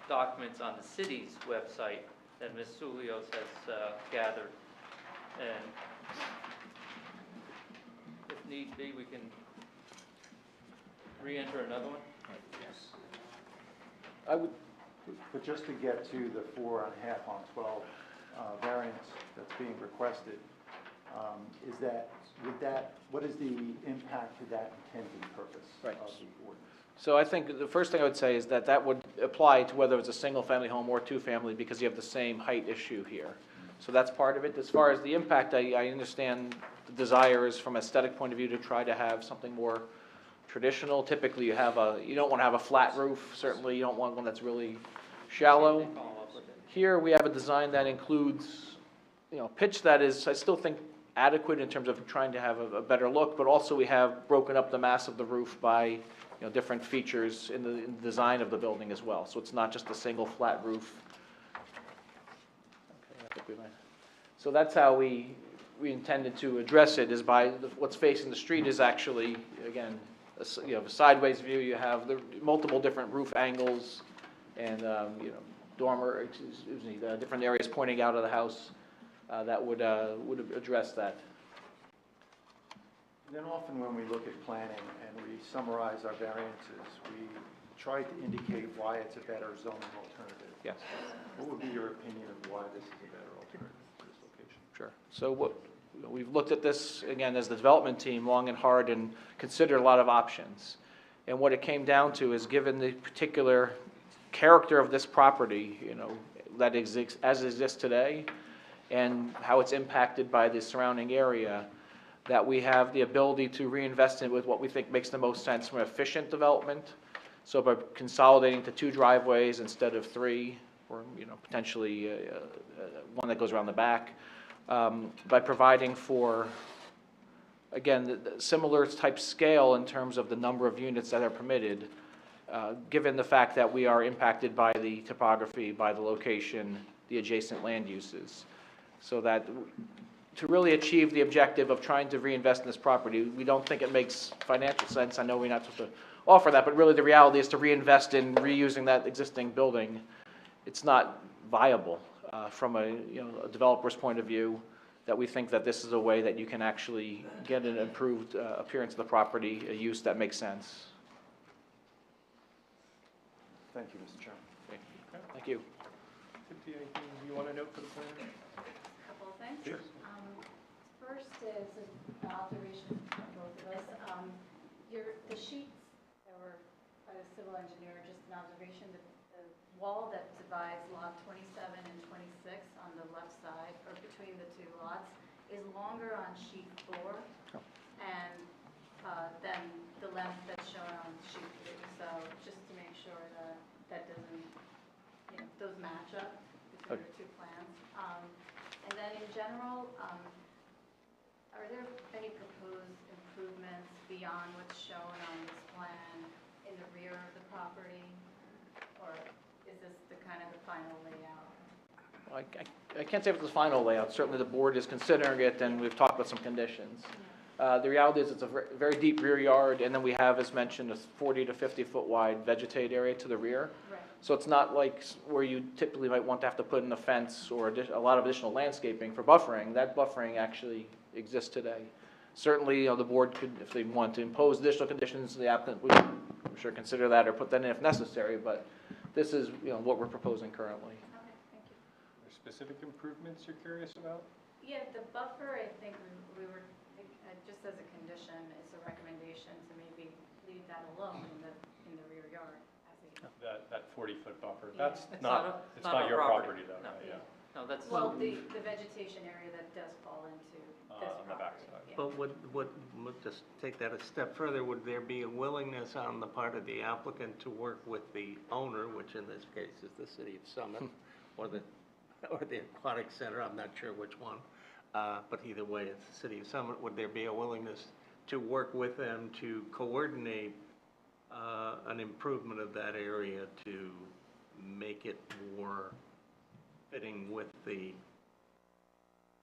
documents on the city's website that Ms. Sulios has gathered. And if need be, we can re-enter another one.
I would,
But just to get to the 4.5-on-12 variance that's being requested, what is the impact to that intended purpose of the ordinance?
So I think the first thing I would say is that would apply to whether it's a single-family home or two-family, because you have the same height issue here. So that's part of it. As far as the impact, I understand the desire is from an aesthetic point of view to try to have something more traditional. Typically, you don't want to have a flat roof. Certainly, you don't want one that's really shallow. Here, we have a design that includes, you know, pitch that is, I still think, adequate in terms of trying to have a better look, but also we have broken up the mass of the roof by, you know, different features in the design of the building as well. So it's not just a single flat roof. Okay, I think we might. So that's how we intended to address it, is by what's facing the street is actually, again, you have a sideways view, you have the multiple different roof angles and, you know, the different areas pointing out of the house that would address that.
And then often when we look at planning and we summarize our variances, we try to indicate why it's a better zoning alternative.
Yes.
What would be your opinion of why this is a better alternative for this location?
Sure. So we've looked at this, again, as the development team, long and hard, and considered a lot of options. And what it came down to is, given the particular character of this property, you know, that exists as it exists today, and how it's impacted by the surrounding area, that we have the ability to reinvest in with what we think makes the most sense from efficient development. So by consolidating to 2 driveways instead of 3, or, you know, potentially one that goes around the back, by providing for, again, the similar type scale in terms of the number of units that are permitted, given the fact that we are impacted by the topography, by the location, the adjacent land uses. So that to really achieve the objective of trying to reinvest in this property, we don't think it makes financial sense. I know we're not supposed to offer that, but really the reality is to reinvest in reusing that existing building. It's not viable from a developer's point of view. that we think that this is a way that you can actually get an improved appearance of the property, a use that makes sense.
Thank you, Mr. Chairman.
Thank you.
Cynthia, anything you want to note for the planner?
Couple of things.
Sure.
First is an observation from both of us. The sheets that were by the civil engineer, just an observation that the wall that divides lot 27 and 26 on the left side, or between the two lots, is longer on sheet 4 and than the length that's shown on sheet 3. So just to make sure that that doesn't, those match up between the two plans. And then in general, are there any proposed improvements beyond what's shown on this plan in the rear of the property? Or is this the kind of the final layout?
I can't say if it's the final layout. Certainly the board is considering it, and we've talked about some conditions. The reality is it's a very deep rear yard, and then we have, as mentioned, a 40 to 50 foot wide vegetated area to the rear.
Right.
So it's not like where you typically might want to have to put in a fence or a lot of additional landscaping for buffering. That buffering actually exists today. Certainly, the board could, if they want to impose additional conditions, the applicant would, I'm sure, consider that or put that in if necessary, but this is, what we're proposing currently.
Okay, thank you.
Are there specific improvements you're curious about?
Yeah, the buffer, I think we were, just as a condition, it's a recommendation to maybe leave that alone in the rear yard.
That 40-foot buffer,
Yeah.
that's
It's
not
our
your
property.
property though,
No.
right? Yeah.
No, that's.
Well, the vegetation area that does fall into this
On the
property.
backside.
Yeah.
But would, just take that a step further, would there be a willingness on the part of the applicant to work with the owner, which in this case is the city of Summit, or the Aquatic Center, I'm not sure which one, but either way, it's the city of Summit, would there be a willingness to work with them to coordinate an improvement of that area to make it more fitting with the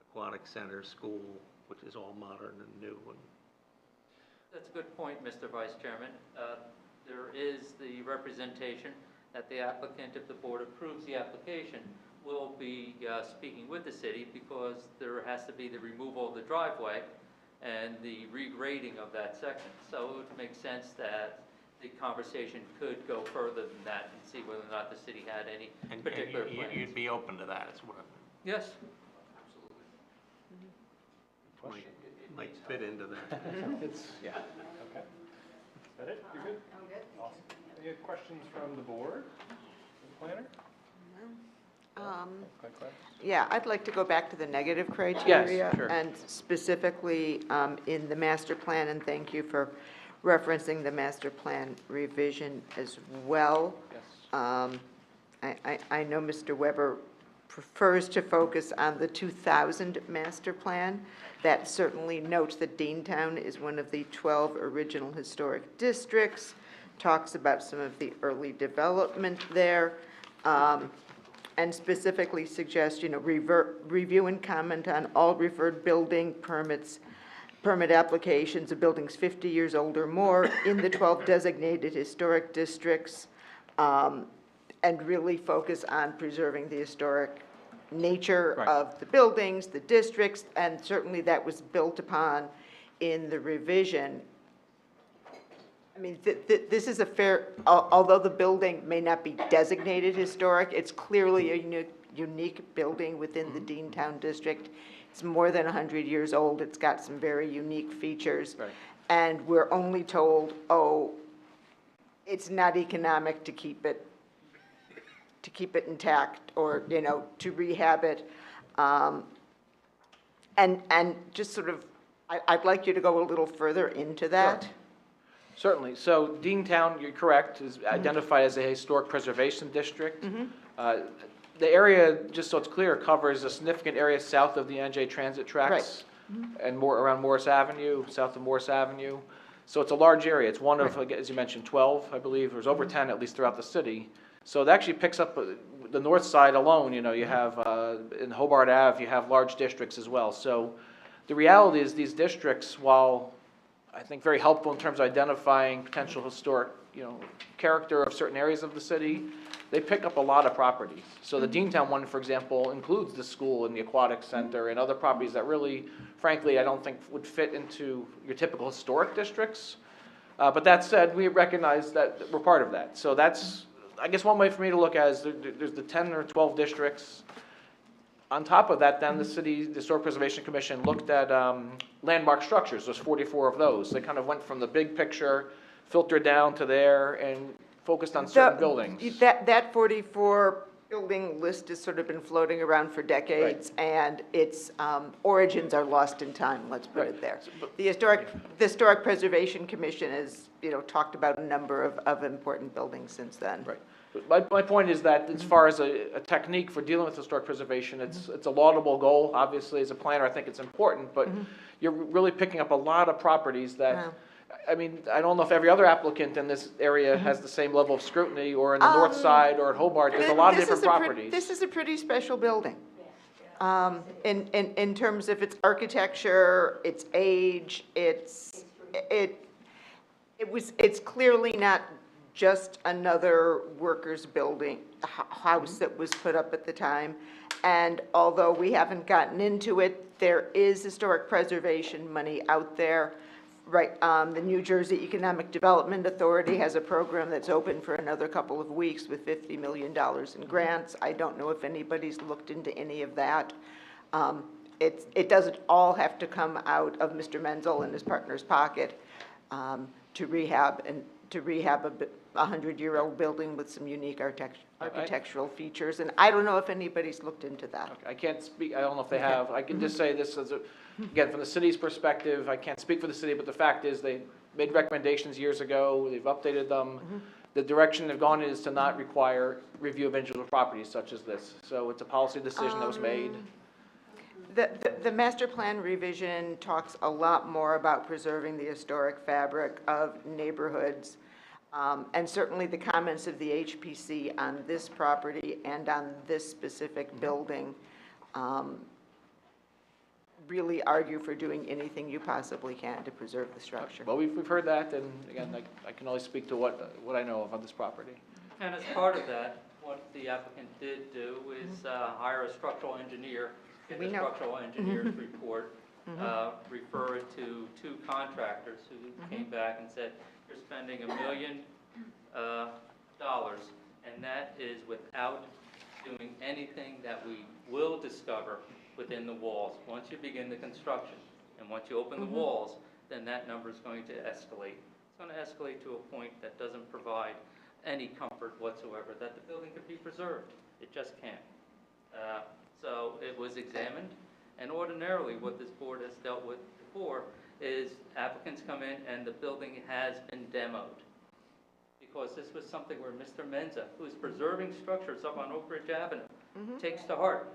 Aquatic Center school, which is all modern and new?
That's a good point, Mr. Vice Chairman. There is the representation that the applicant, if the board approves the application, will be speaking with the city because there has to be the removal of the driveway and the regrading of that section. So it would make sense that the conversation could go further than that and see whether or not the city had any particular plans.
You'd be open to that as well?
Yes.
Might fit into that.
Yeah. Okay. Is that it? You're good?
I'm good.
Awesome. Any questions from the board, the planner?
Yeah, I'd like to go back to the negative criteria.
Yes, sure.
And specifically in the master plan, and thank you for referencing the master plan revision as well.
Yes.
I know Mr. Weber prefers to focus on the 2000 master plan. That certainly notes that Deantown is one of the 12 original historic districts, talks about some of the early development there, and specifically suggests, review and comment on all referred building permit applications of buildings 50 years old or more in the 12 designated historic districts, and really focus on preserving the historic nature
Right.
of the buildings, the districts, and certainly that was built upon in the revision. I mean, this is a fair, although the building may not be designated historic, it's clearly a unique building within the Deantown district. It's more than 100 years old. It's got some very unique features.
Right.
And we're only told, it's not economic to keep it intact or, to rehab it. And just sort of, I'd like you to go a little further into that.
Sure. Certainly. So Deantown, you're correct, is identified as a historic preservation district. The area, just so it's clear, covers a significant area south of the NJ Transit tracks and more around Morris Avenue, south of Morris Avenue. So it's a large area. It's one of, as you mentioned, 12, I believe. There's over 10 at least throughout the city. So it actually picks up the north side alone. You have in Hobart Ave, you have large districts as well. So the reality is these districts, while I think, very helpful in terms of identifying potential historic, character of certain areas of the city. They pick up a lot of properties. So the Deantown one, for example, includes the school and the aquatic center and other properties that really, frankly, I don't think would fit into your typical historic districts. But that said, we recognize that we're part of that. So that's, I guess, one way for me to look at is there's the 10 or 12 districts. On top of that, then the Historic Preservation Commission looked at landmark structures. There's 44 of those. They kind of went from the big picture, filtered down to there, and focused on certain buildings.
That 44 building list has sort of been floating around for decades, and its origins are lost in time, let's put it there. The Historic Preservation Commission has, talked about a number of important buildings since then.
Right. But my point is that as far as a technique for dealing with historic preservation, it's a laudable goal. Obviously, as a planner, I think it's important, but you're really picking up a lot of properties that, I mean, I don't know if every other applicant in this area has the same level of scrutiny, or in the north side, or at Hobart. There's a lot of different properties.
This is a pretty special building. In terms of its architecture, its age, it's clearly not just another workers' building, house that was put up at the time. And although we haven't gotten into it, there is historic preservation money out there. Right, the New Jersey Economic Development Authority has a program that's open for another couple of weeks with $50 million in grants. I don't know if anybody's looked into any of that. It doesn't all have to come out of Mr. Menzel and his partner's pocket to rehab a 100-year-old building with some unique architectural features. And I don't know if anybody's looked into that.
Okay. I can't speak, I don't know if they have. I can just say this as again, from the city's perspective, I can't speak for the city, but the fact is they made recommendations years ago, they've updated them. The direction they've gone is to not require review of individual properties such as this. So it's a policy decision that was made.
The master plan revision talks a lot more about preserving the historic fabric of neighborhoods. And certainly the comments of the HPC on this property and on this specific building really argue for doing anything you possibly can to preserve the structure.
Well, we've heard that, and again, I can only speak to what I know of on this property.
And as part of that, what the applicant did do is hire a structural engineer, get the structural engineer's report, refer it to 2 contractors who came back and said, you're spending $1 million, and that is without doing anything that we will discover within the walls. Once you begin the construction, and once you open the walls, then that number is going to escalate. It's going to escalate to a point that doesn't provide any comfort whatsoever that the building could be preserved. It just can't. So it was examined, and ordinarily what this board has dealt with before is applicants come in and the building has been demoed. Because this was something where Mr. Menza, who is preserving structures up on Oak Ridge Avenue, takes to heart.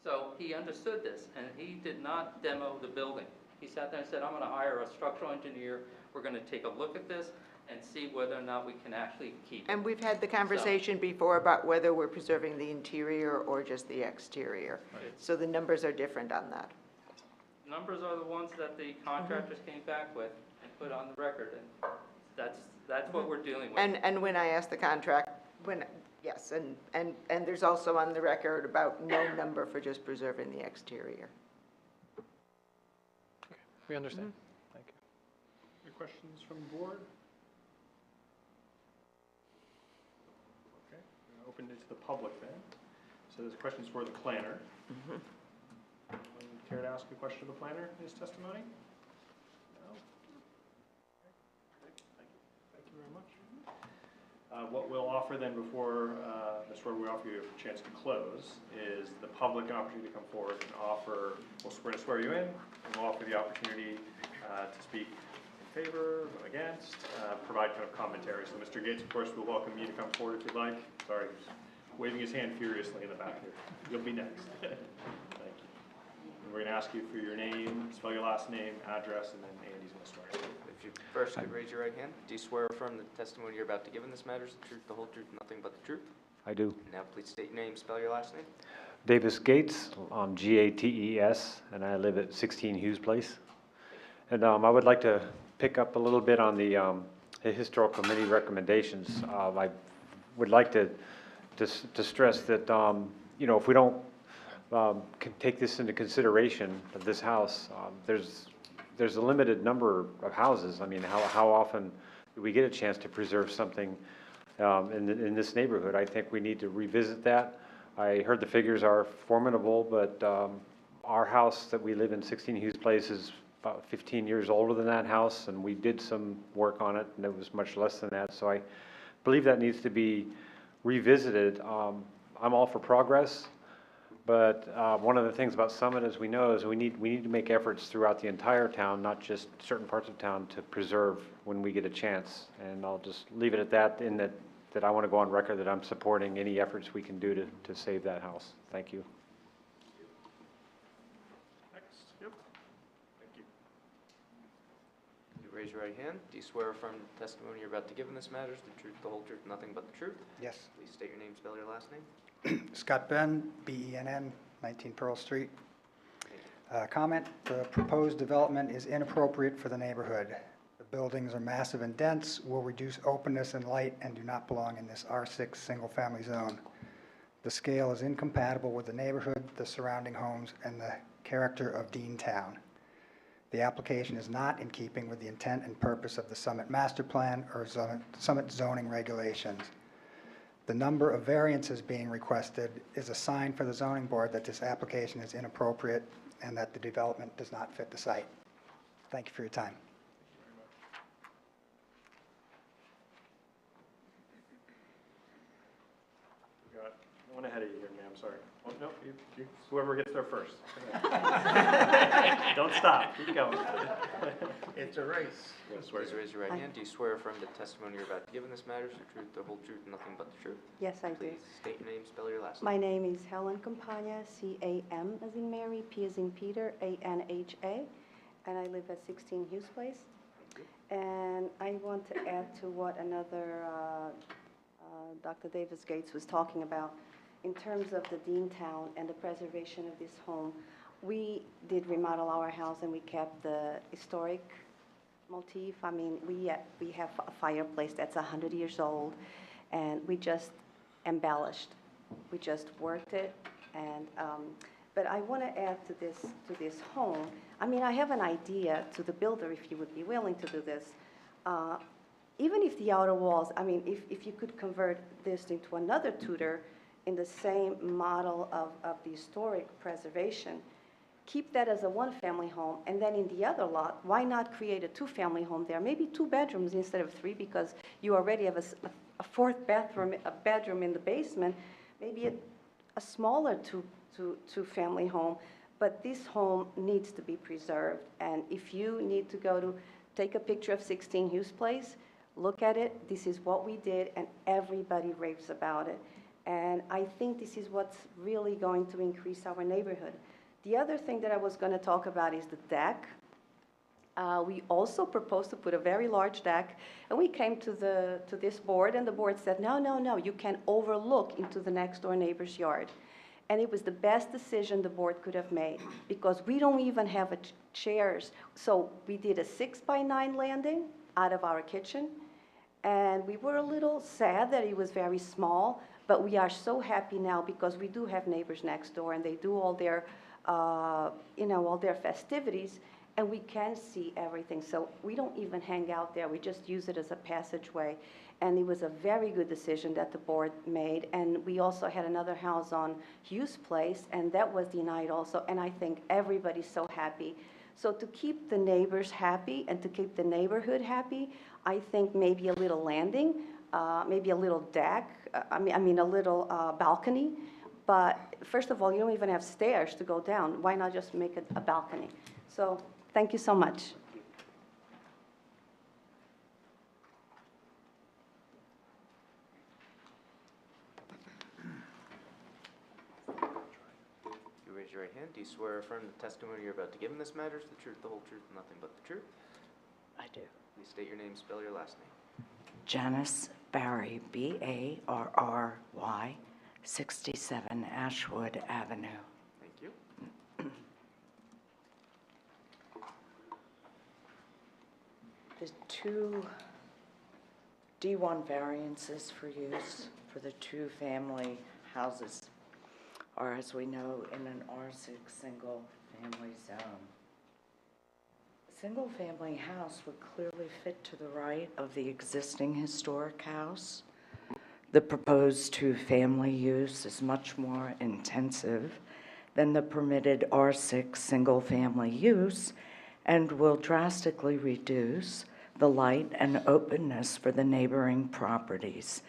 So he understood this, and he did not demo the building. He sat there and said, I'm going to hire a structural engineer. We're going to take a look at this and see whether or not we can actually keep it.
And we've had the conversation before about whether we're preserving the interior or just the exterior. So the numbers are different on that.
Numbers are the ones that the contractors came back with and put on the record, and that's what we're dealing with.
And when I asked the contract, yes, and there's also on the record about no number for just preserving the exterior.
Okay. We understand. Thank you.
Any questions from the board? Okay, I'm going to open it to the public then. So there's questions for the planner. Care to ask a question of the planner in his testimony? No? Okay. Thank you very much. What we'll offer then before, Mr. Weber, we offer you a chance to close, is the public an opportunity to come forward and offer, we're going to swear you in, and we'll offer the opportunity to speak in favor, against, provide kind of commentary. So Mr. Gates, of course, we'll welcome you to come forward if you'd like. Sorry, he's waving his hand furiously in the back here. You'll be next. We're going to ask you for your name, spell your last name, address, and then Andy's going to swear you.
If you first could raise your right hand. Do you swear or affirm the testimony you're about to give in this matter is the truth, the whole truth, nothing but the truth?
I do.
Now please state your name, spell your last name.
Davis Gates, Gates, and I live at 16 Hughes Place. And I would like to pick up a little bit on the historical committee recommendations. I would like to stress that, you know, if we don't can take this into consideration of this house, there's a limited number of houses. I mean, how often do we get a chance to preserve something in this neighborhood? I think we need to revisit that. I heard the figures are formidable, but our house that we live in, 16 Hughes Place, is about 15 years older than that house, and we did some work on it, and it was much less than that. So I believe that needs to be revisited. I'm all for progress, but one of the things about Summit, as we know, is we need to make efforts throughout the entire town, not just certain parts of town, to preserve when we get a chance. And I'll just leave it at that, in that I want to go on record that I'm supporting any efforts we can do to save that house. Thank you.
Next, yep. Thank you.
You raise your right hand. Do you swear affirm the testimony you're about to give in this matter is the truth, the whole truth, nothing but the truth?
Yes.
Please state your name, spell your last name.
Scott Ben, B-E-N-N, 19 Pearl Street. Comment, the proposed development is inappropriate for the neighborhood. The buildings are massive and dense, will reduce openness and light, and do not belong in this R6 single-family zone. The scale is incompatible with the neighborhood, the surrounding homes, and the character of Deantown. The application is not in keeping with the intent and purpose of the Summit Master Plan or Summit zoning regulations. The number of variances being requested is a sign for the zoning board that this application is inappropriate and that the development does not fit the site. Thank you for your time.
We got one ahead of you here, ma'am, sorry. Oh, no, whoever gets there first. Don't stop, keep going.
It's a race.
Please raise your right hand. Do you swear affirm the testimony you're about to give in this matter is the truth, the whole truth, and nothing but the truth?
Yes, I do.
Please state your name, spell your last name.
My name is Helen Campagna, C-A-M as in Mary, P as in Peter, A-N-H-A, and I live at 16 Hughes Place. And I want to add to what another Dr. Davis Gates was talking about in terms of the Deantown and the preservation of this home. We did remodel our house and we kept the historic motif. I mean, we have a fireplace that's 100 years old, and we just embellished. We just worked it, and but I want to add to this home. I mean, I have an idea to the builder, if you would be willing to do this. Even if the outer walls, I mean, if you could convert this into another Tudor in the same model of the historic preservation, keep that as a one-family home, and then in the other lot, why not create a two-family home there? Maybe 2 bedrooms instead of 3, because you already have a fourth bedroom, a bedroom in the basement, maybe a smaller two-family home. But this home needs to be preserved, and if you need to take a picture of 16 Hughes Place, look at it, this is what we did, and everybody raves about it. And I think this is what's really going to increase our neighborhood. The other thing that I was going to talk about is the deck. We also proposed to put a very large deck, and we came to this board, and the board said, no, you can overlook into the next door neighbor's yard. And it was the best decision the board could have made, because we don't even have chairs. So we did a 6x9 landing out of our kitchen, and we were a little sad that it was very small, but we are so happy now because we do have neighbors next door, and they do all their all their festivities, and we can see everything. So we don't even hang out there. We just use it as a passageway. And it was a very good decision that the board made. And we also had another house on Hughes Place, and that was denied also. And I think everybody's so happy. So to keep the neighbors happy and to keep the neighborhood happy, I think maybe a little landing, maybe a little deck, I mean a little balcony. But first of all, you don't even have stairs to go down. Why not just make it a balcony? So thank you so much.
You raise your right hand. Do you swear or affirm the testimony you're about to give in this matter is the truth, the whole truth, and nothing but the truth?
I do.
Please state your name, spell your last name.
Janice Barry, B-A-R-R-Y, 67 Ashwood Avenue.
Thank you.
The two D1 variances for use for the two-family houses are, as we know, in an R6 single-family zone. A single-family house would clearly fit to the right of the existing historic house. The proposed two-family use is much more intensive than the permitted R6 single-family use and will drastically reduce the light and openness for the neighboring properties,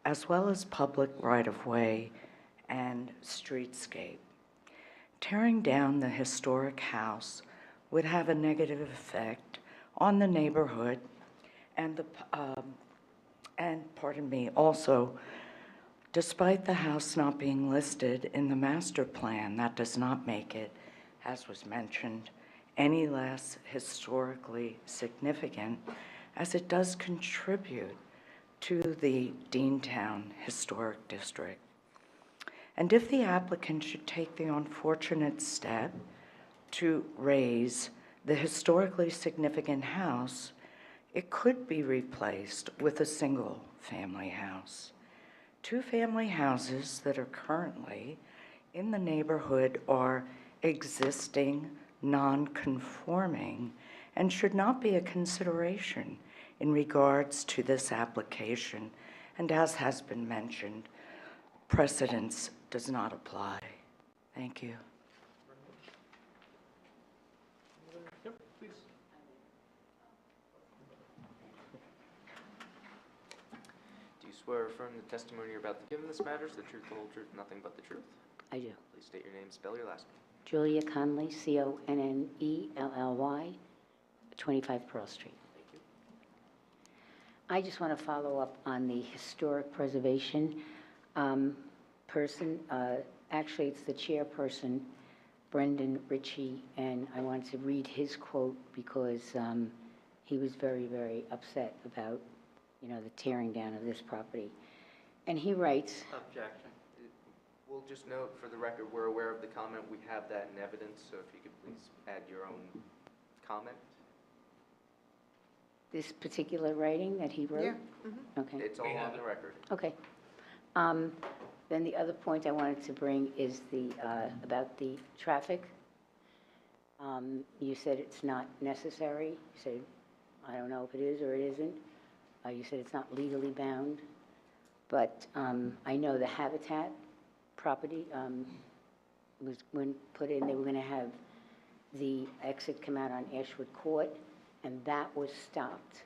as well as public right-of-way and streetscape. Tearing down the historic house would have a negative effect on the neighborhood and also, despite the house not being listed in the master plan, that does not make it, as was mentioned, any less historically significant, as it does contribute to the Deantown Historic District. And if the applicant should take the unfortunate step to raise the historically significant house, it could be replaced with a single-family house. Two-family houses that are currently in the neighborhood are existing, non-conforming, and should not be a consideration in regards to this application. And as has been mentioned, precedence does not apply. Thank you.
Yep, please.
Do you swear or affirm the testimony you're about to give in this matter is the truth, the whole truth, nothing but the truth?
I do.
Please state your name, spell your last name.
Julia Conley, Connelley, 25 Pearl Street.
Thank you.
I just want to follow up on the historic preservation person. Actually, it's the chairperson, Brendan Ritchie, and I wanted to read his quote because he was very, very upset about, the tearing down of this property. And he writes,
Objection. We'll just note for the record, we're aware of the comment. We have that in evidence, so if you could please add your own comment.
this particular writing that he wrote?
Yeah. Mhm.
Okay.
It's all on the record.
Okay. Then the other point I wanted to bring is about the traffic. You said it's not necessary. You said, I don't know if it is or it isn't. You said it's not legally bound. But I know the Habitat property was, when put in, they were going to have the exit come out on Ashwood Court, and that was stopped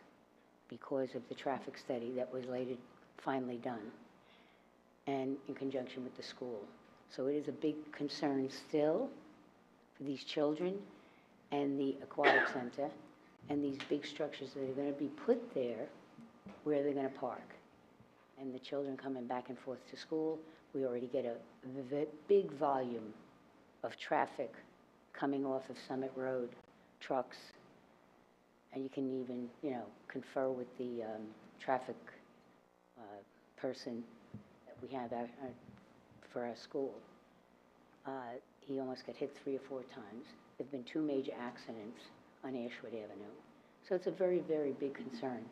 because of the traffic study that was later finally done, and in conjunction with the school. So it is a big concern still for these children and the aquatic center and these big structures that are going to be put there where they're going to park. And the children coming back and forth to school, we already get a big volume of traffic coming off of Summit Road, trucks, and you can even, confer with the traffic person that we have for our school. He almost got hit 3 or 4 times. There have been 2 major accidents on Ashwood Avenue. So it's a very, very big concern.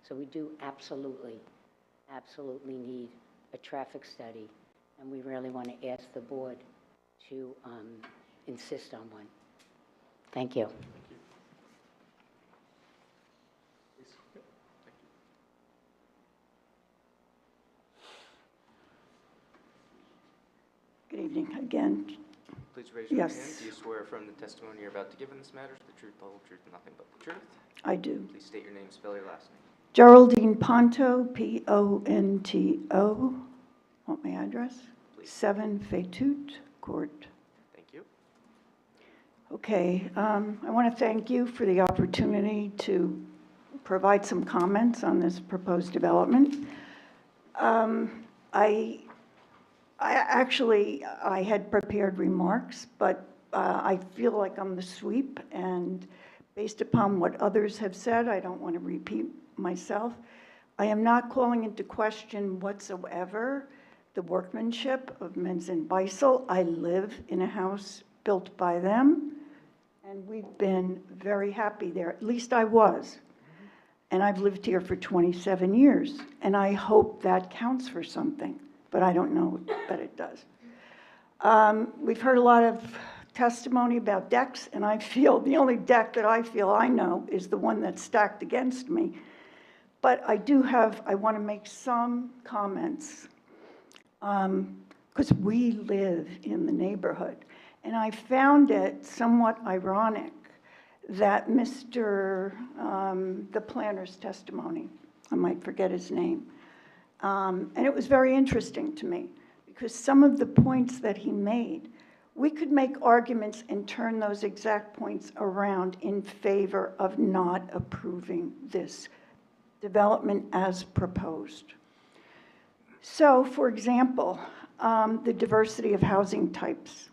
So we do absolutely need a traffic study, and we really want to ask the board to insist on one. Thank you.
Good evening again.
Please raise your hand.
Yes.
Do you swear from the testimony you're about to give in this matter is the truth, the whole truth, and nothing but the truth?
I do.
Please state your name, spell your last name.
Geraldine Ponto, Ponto. Want my address?
Please.
7 Faytut Court.
Thank you.
Okay, I want to thank you for the opportunity to provide some comments on this proposed development. I had prepared remarks, but I feel like I'm the sweep, and based upon what others have said, I don't want to repeat myself. I am not calling into question whatsoever the workmanship of Menz and Beisel. I live in a house built by them, and we've been very happy there. At least I was. and I've lived here for 27 years, and I hope that counts for something, but I don't know that it does. We've heard a lot of testimony about decks, and I feel the only deck that I feel I know is the one that's stacked against me. But I want to make some comments, because we live in the neighborhood. And I found it somewhat ironic that the planner's testimony, I might forget his name, and it was very interesting to me, because some of the points that he made, we could make arguments and turn those exact points around in favor of not approving this development as proposed. So, for example, the diversity of housing types.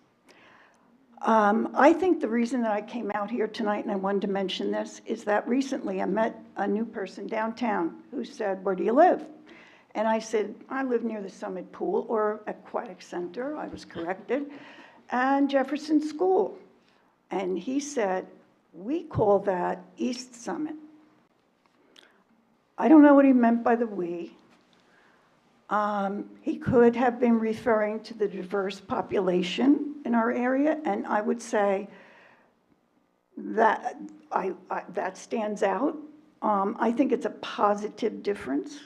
I think the reason that I came out here tonight and I wanted to mention this is that recently I met a new person downtown who said, "Where do you live?" And I said, "I live near the Summit Pool," or Aquatic Center, I was corrected, "and Jefferson School." And he said, "We call that East Summit." I don't know what he meant by the "we." He could have been referring to the diverse population in our area, and I would say that that stands out. I think it's a positive difference.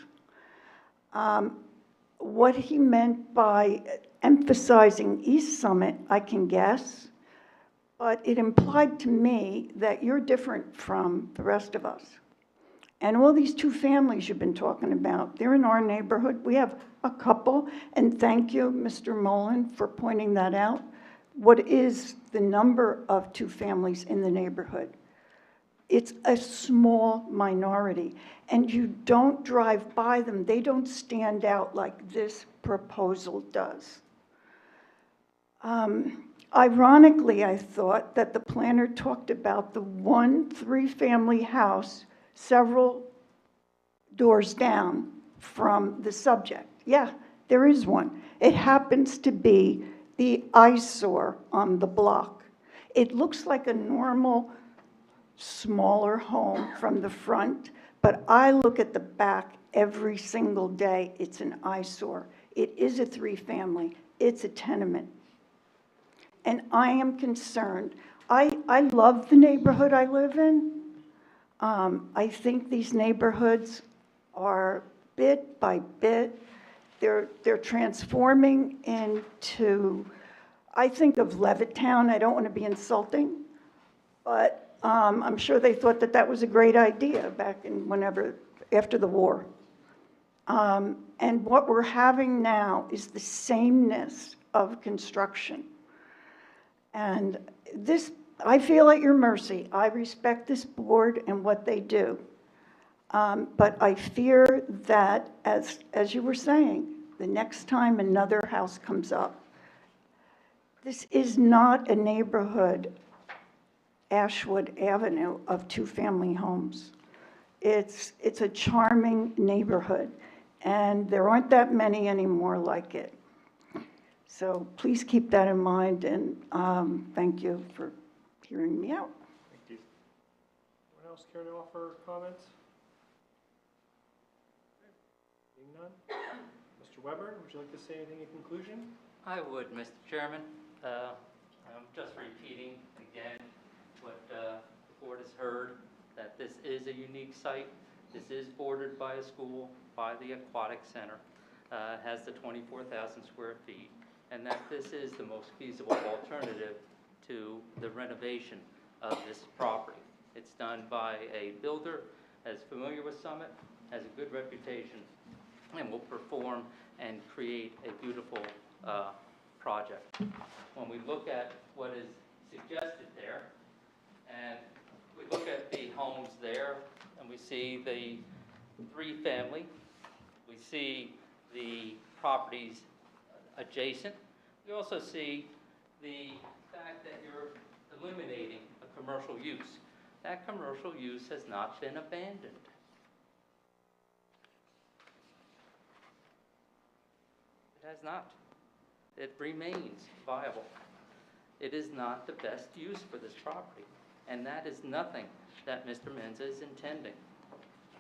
What he meant by emphasizing East Summit, I can guess, but it implied to me that you're different from the rest of us. And all these two families you've been talking about, they're in our neighborhood. We have a couple, and thank you, Mr. Mullen, for pointing that out. What is the number of two families in the neighborhood? It's a small minority, and you don't drive by them. They don't stand out like this proposal does. Ironically, I thought that the planner talked about the one 3-family house several doors down from the subject. Yeah, there is one. It happens to be the eyesore on the block. It looks like a normal, smaller home from the front, but I look at the back every single day. It's an eyesore. It is a 3-family. It's a tenement. And I am concerned. I love the neighborhood I live in. I think these neighborhoods are bit by bit, they're transforming into, I think of Levittown. I don't want to be insulting, but I'm sure they thought that that was a great idea back in after the war. And what we're having now is the sameness of construction. And this, I feel at your mercy. I respect this board and what they do. But I fear that, as you were saying, the next time another house comes up, this is not a neighborhood, Ashwood Avenue, of 2-family homes. It's a charming neighborhood, and there aren't that many anymore like it. So please keep that in mind, and thank you for hearing me out.
Thank you. Anyone else care to offer comments? Seeing none? Mr. Weber, would you like to say anything in conclusion?
I would, Mr. Chairman. I'm just repeating again what the board has heard, that this is a unique site. This is bordered by a school, by the Aquatic Center, has the 24,000 square feet, and that this is the most feasible alternative to the renovation of this property. It's done by a builder as familiar with Summit, has a good reputation, and will perform and create a beautiful project. When we look at what is suggested there, and we look at the homes there, and we see the 3-family, we see the properties adjacent, we also see the fact that you're eliminating a commercial use. That commercial use has not been abandoned. It has not. It remains viable. It is not the best use for this property, and that is nothing that Mr. Menza is intending.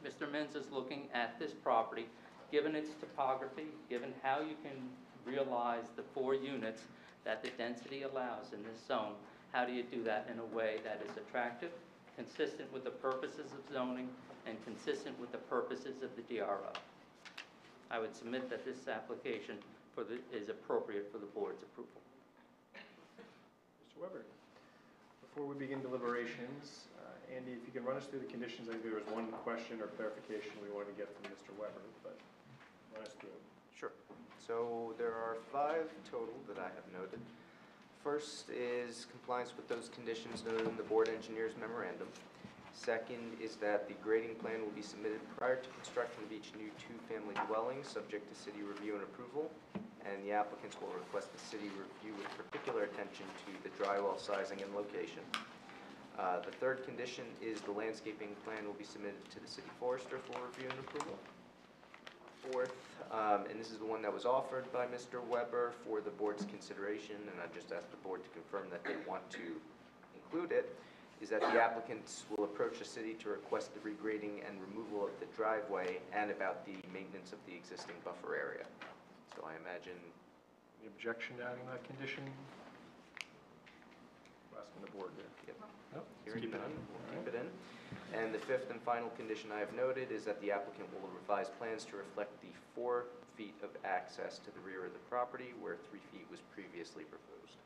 Mr. Mins is looking at this property, given its topography, given how you can realize the 4 units that the density allows in this zone, how do you do that in a way that is attractive, consistent with the purposes of zoning, and consistent with the purposes of the DRO? I would submit that this application is appropriate for the board's approval.
Mr. Weber, before we begin deliberations, Andy, if you can run us through the conditions. I think there was one question or clarification we wanted to get from Mr. Weber, but run us through.
Sure. So there are 5 total that I have noted. First is compliance with those conditions noted in the board engineer's memorandum. Second is that the grading plan will be submitted prior to construction of each new 2-family dwelling, subject to city review and approval, and the applicants will request the city review with particular attention to the drywall sizing and location. The third condition is the landscaping plan will be submitted to the city forester for review and approval. Fourth, and this is the one that was offered by Mr. Weber for the board's consideration, and I just asked the board to confirm that they want to include it, is that the applicants will approach the city to request the regrading and removal of the driveway and about the maintenance of the existing buffer area. So I imagine...
Any objection to adding that condition? We're asking the board to.
Yep.
Nope.
Hearing none, we'll keep it in. And the fifth and final condition I have noted is that the applicant will revise plans to reflect the 4 feet of access to the rear of the property where 3 feet was previously proposed.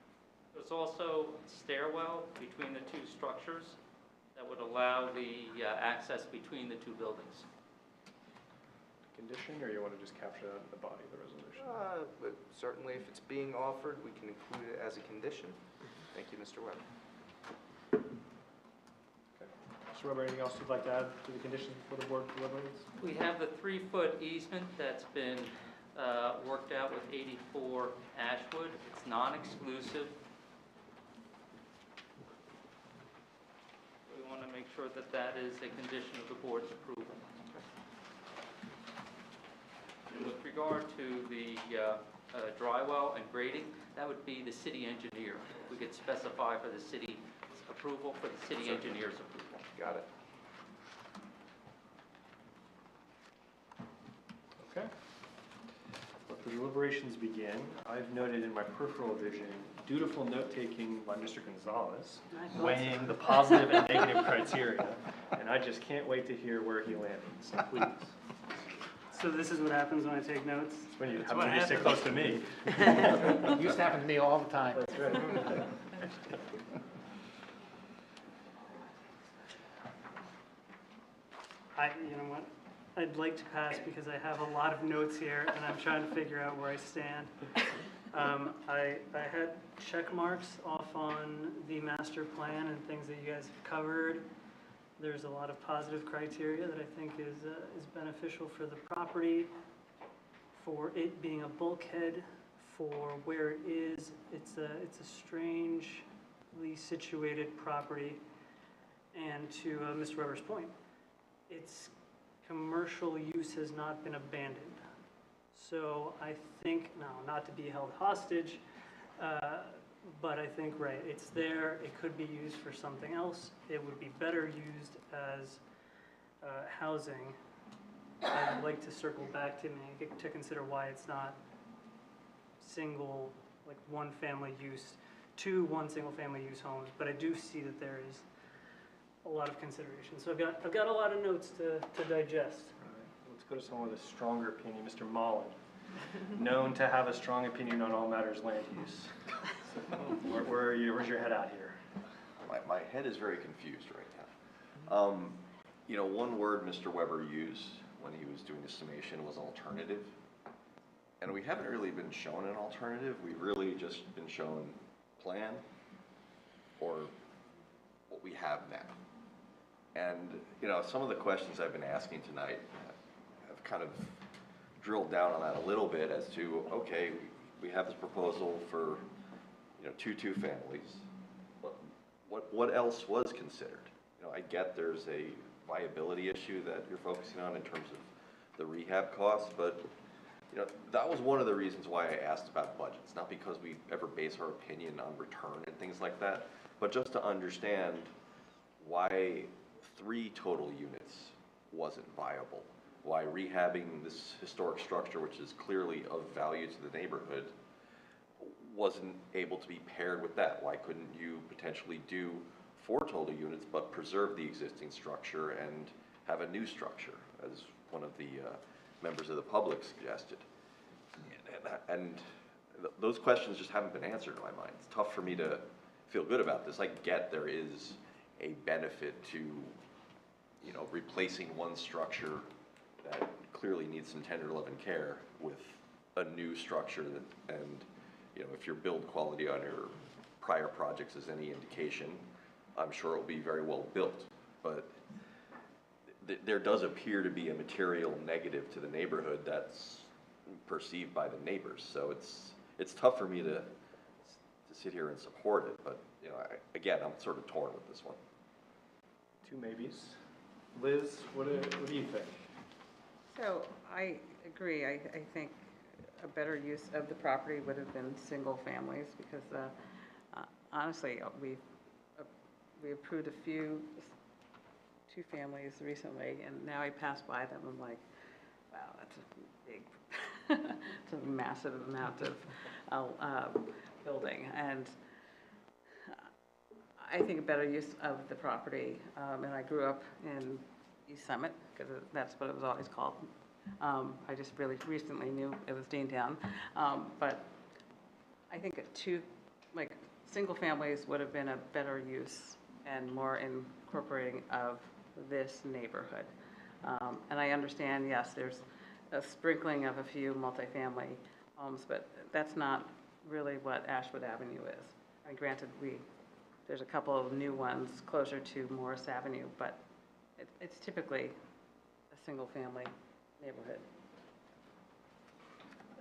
There's also stairwell between the 2 structures that would allow the access between the 2 buildings.
Condition, or you want to just capture that in the body of the resolution?
But certainly if it's being offered, we can include it as a condition. Thank you, Mr. Weber.
Mr. Weber, anything else you'd like to add to the conditions before the board deliberates?
We have the 3-foot easement that's been worked out with 84 Ashwood. It's non-exclusive. We want to make sure that that is a condition of the board's approval. And with regard to the dry well and grading, that would be the city engineer. We could specify for the city's approval, for the city engineer's approval.
Got it.
Okay. Let the deliberations begin. I've noted in my peripheral vision dutiful note-taking by Mr. Gonzalez, weighing the positive and negative criteria, and I just can't wait to hear where he landed, so please.
So this is what happens when I take notes?
It's when you happen to sit close to me.
It used to happen to me all the time.
That's right.
You know what? I'd like to pass because I have a lot of notes here and I'm trying to figure out where I stand. I had check marks off on the master plan and things that you guys have covered. There's a lot of positive criteria that I think is beneficial for the property, for it being a bulkhead, for where it is. It's a strangely situated property. And to Mr. Weber's point, its commercial use has not been abandoned. So I think, now, not to be held hostage, but I think, right, it's there, it could be used for something else. It would be better used as housing. I'd like to circle back to consider why it's not single, like one-family use, 2 single-family use homes, but I do see that there is a lot of consideration. So I've got a lot of notes to digest.
All right. Let's go to someone with a stronger opinion, Mr. Mullen, known to have a strong opinion on all matters land use. Where are you? Where's your head at here?
My head is very confused right now. You know, one word Mr. Weber used when he was doing the summation was alternative. And we haven't really been shown an alternative. We've really just been shown plan or what we have now. And, you know, some of the questions I've been asking tonight have kind of drilled down on that a little bit as to, okay, we have this proposal for, you know, 2 families. What else was considered? You know, I get there's a viability issue that you're focusing on in terms of the rehab costs, but, you know, that was one of the reasons why I asked about budgets, not because we ever base our opinion on return and things like that, but just to understand why 3 total units was wasn't viable. Why rehabbing this historic structure, which is clearly of value to the neighborhood, wasn't able to be paired with that. Why couldn't you potentially do 4 total units but preserve the existing structure and have a new structure, as one of the members of the public suggested? And those questions just haven't been answered in my mind. It's tough for me to feel good about this. I get there is a benefit to, you know, replacing one structure that clearly needs some tender love and care with a new structure that, and you know, if your build quality on your prior projects is any indication, I'm sure it will be very well built. But there does appear to be a material negative to the neighborhood that's perceived by the neighbors. So it's tough for me to sit here and support it. But you know, again, I'm sort of torn with this one.
2 maybes. Liz, what do you think?
So I agree. I think a better use of the property would have been single families because honestly, we approved a few 2 families recently, and now I pass by them, I'm like, wow, that's a big, it's a massive amount of building. And I think a better use of the property, and I grew up in East Summit, because that's what it was always called. I just really recently knew it was Deantown. But I think single families would have been a better use and more incorporating of this neighborhood. And I understand, yes, there's a sprinkling of a few multifamily homes, but that's not really what Ashwood Avenue is. And granted, there's a couple of new ones closer to Morris Avenue, but it's typically a single-family neighborhood.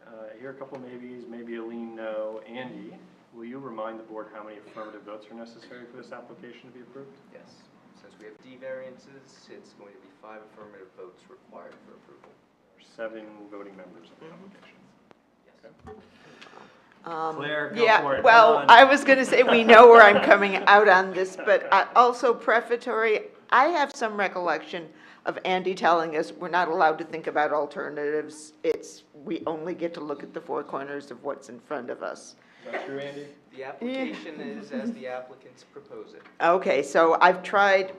I hear a couple maybes, maybe a lean no. Andy, will you remind the board how many affirmative votes are necessary for this application to be approved?
Yes. Since we have D variances, it's going to be 5 affirmative votes required for approval.
There are 7 voting members of the application.
Yes.
Okay. Claire, go
Yeah,
for it.
well,
Come on.
I was going to say, we know where I'm coming out on this, but also prefatory, I have some recollection of Andy telling us we're not allowed to think about alternatives. We only get to look at the 4 corners of what's in front of us.
Is that true, Andy?
The application is as the applicants propose it.
Okay, so I've tried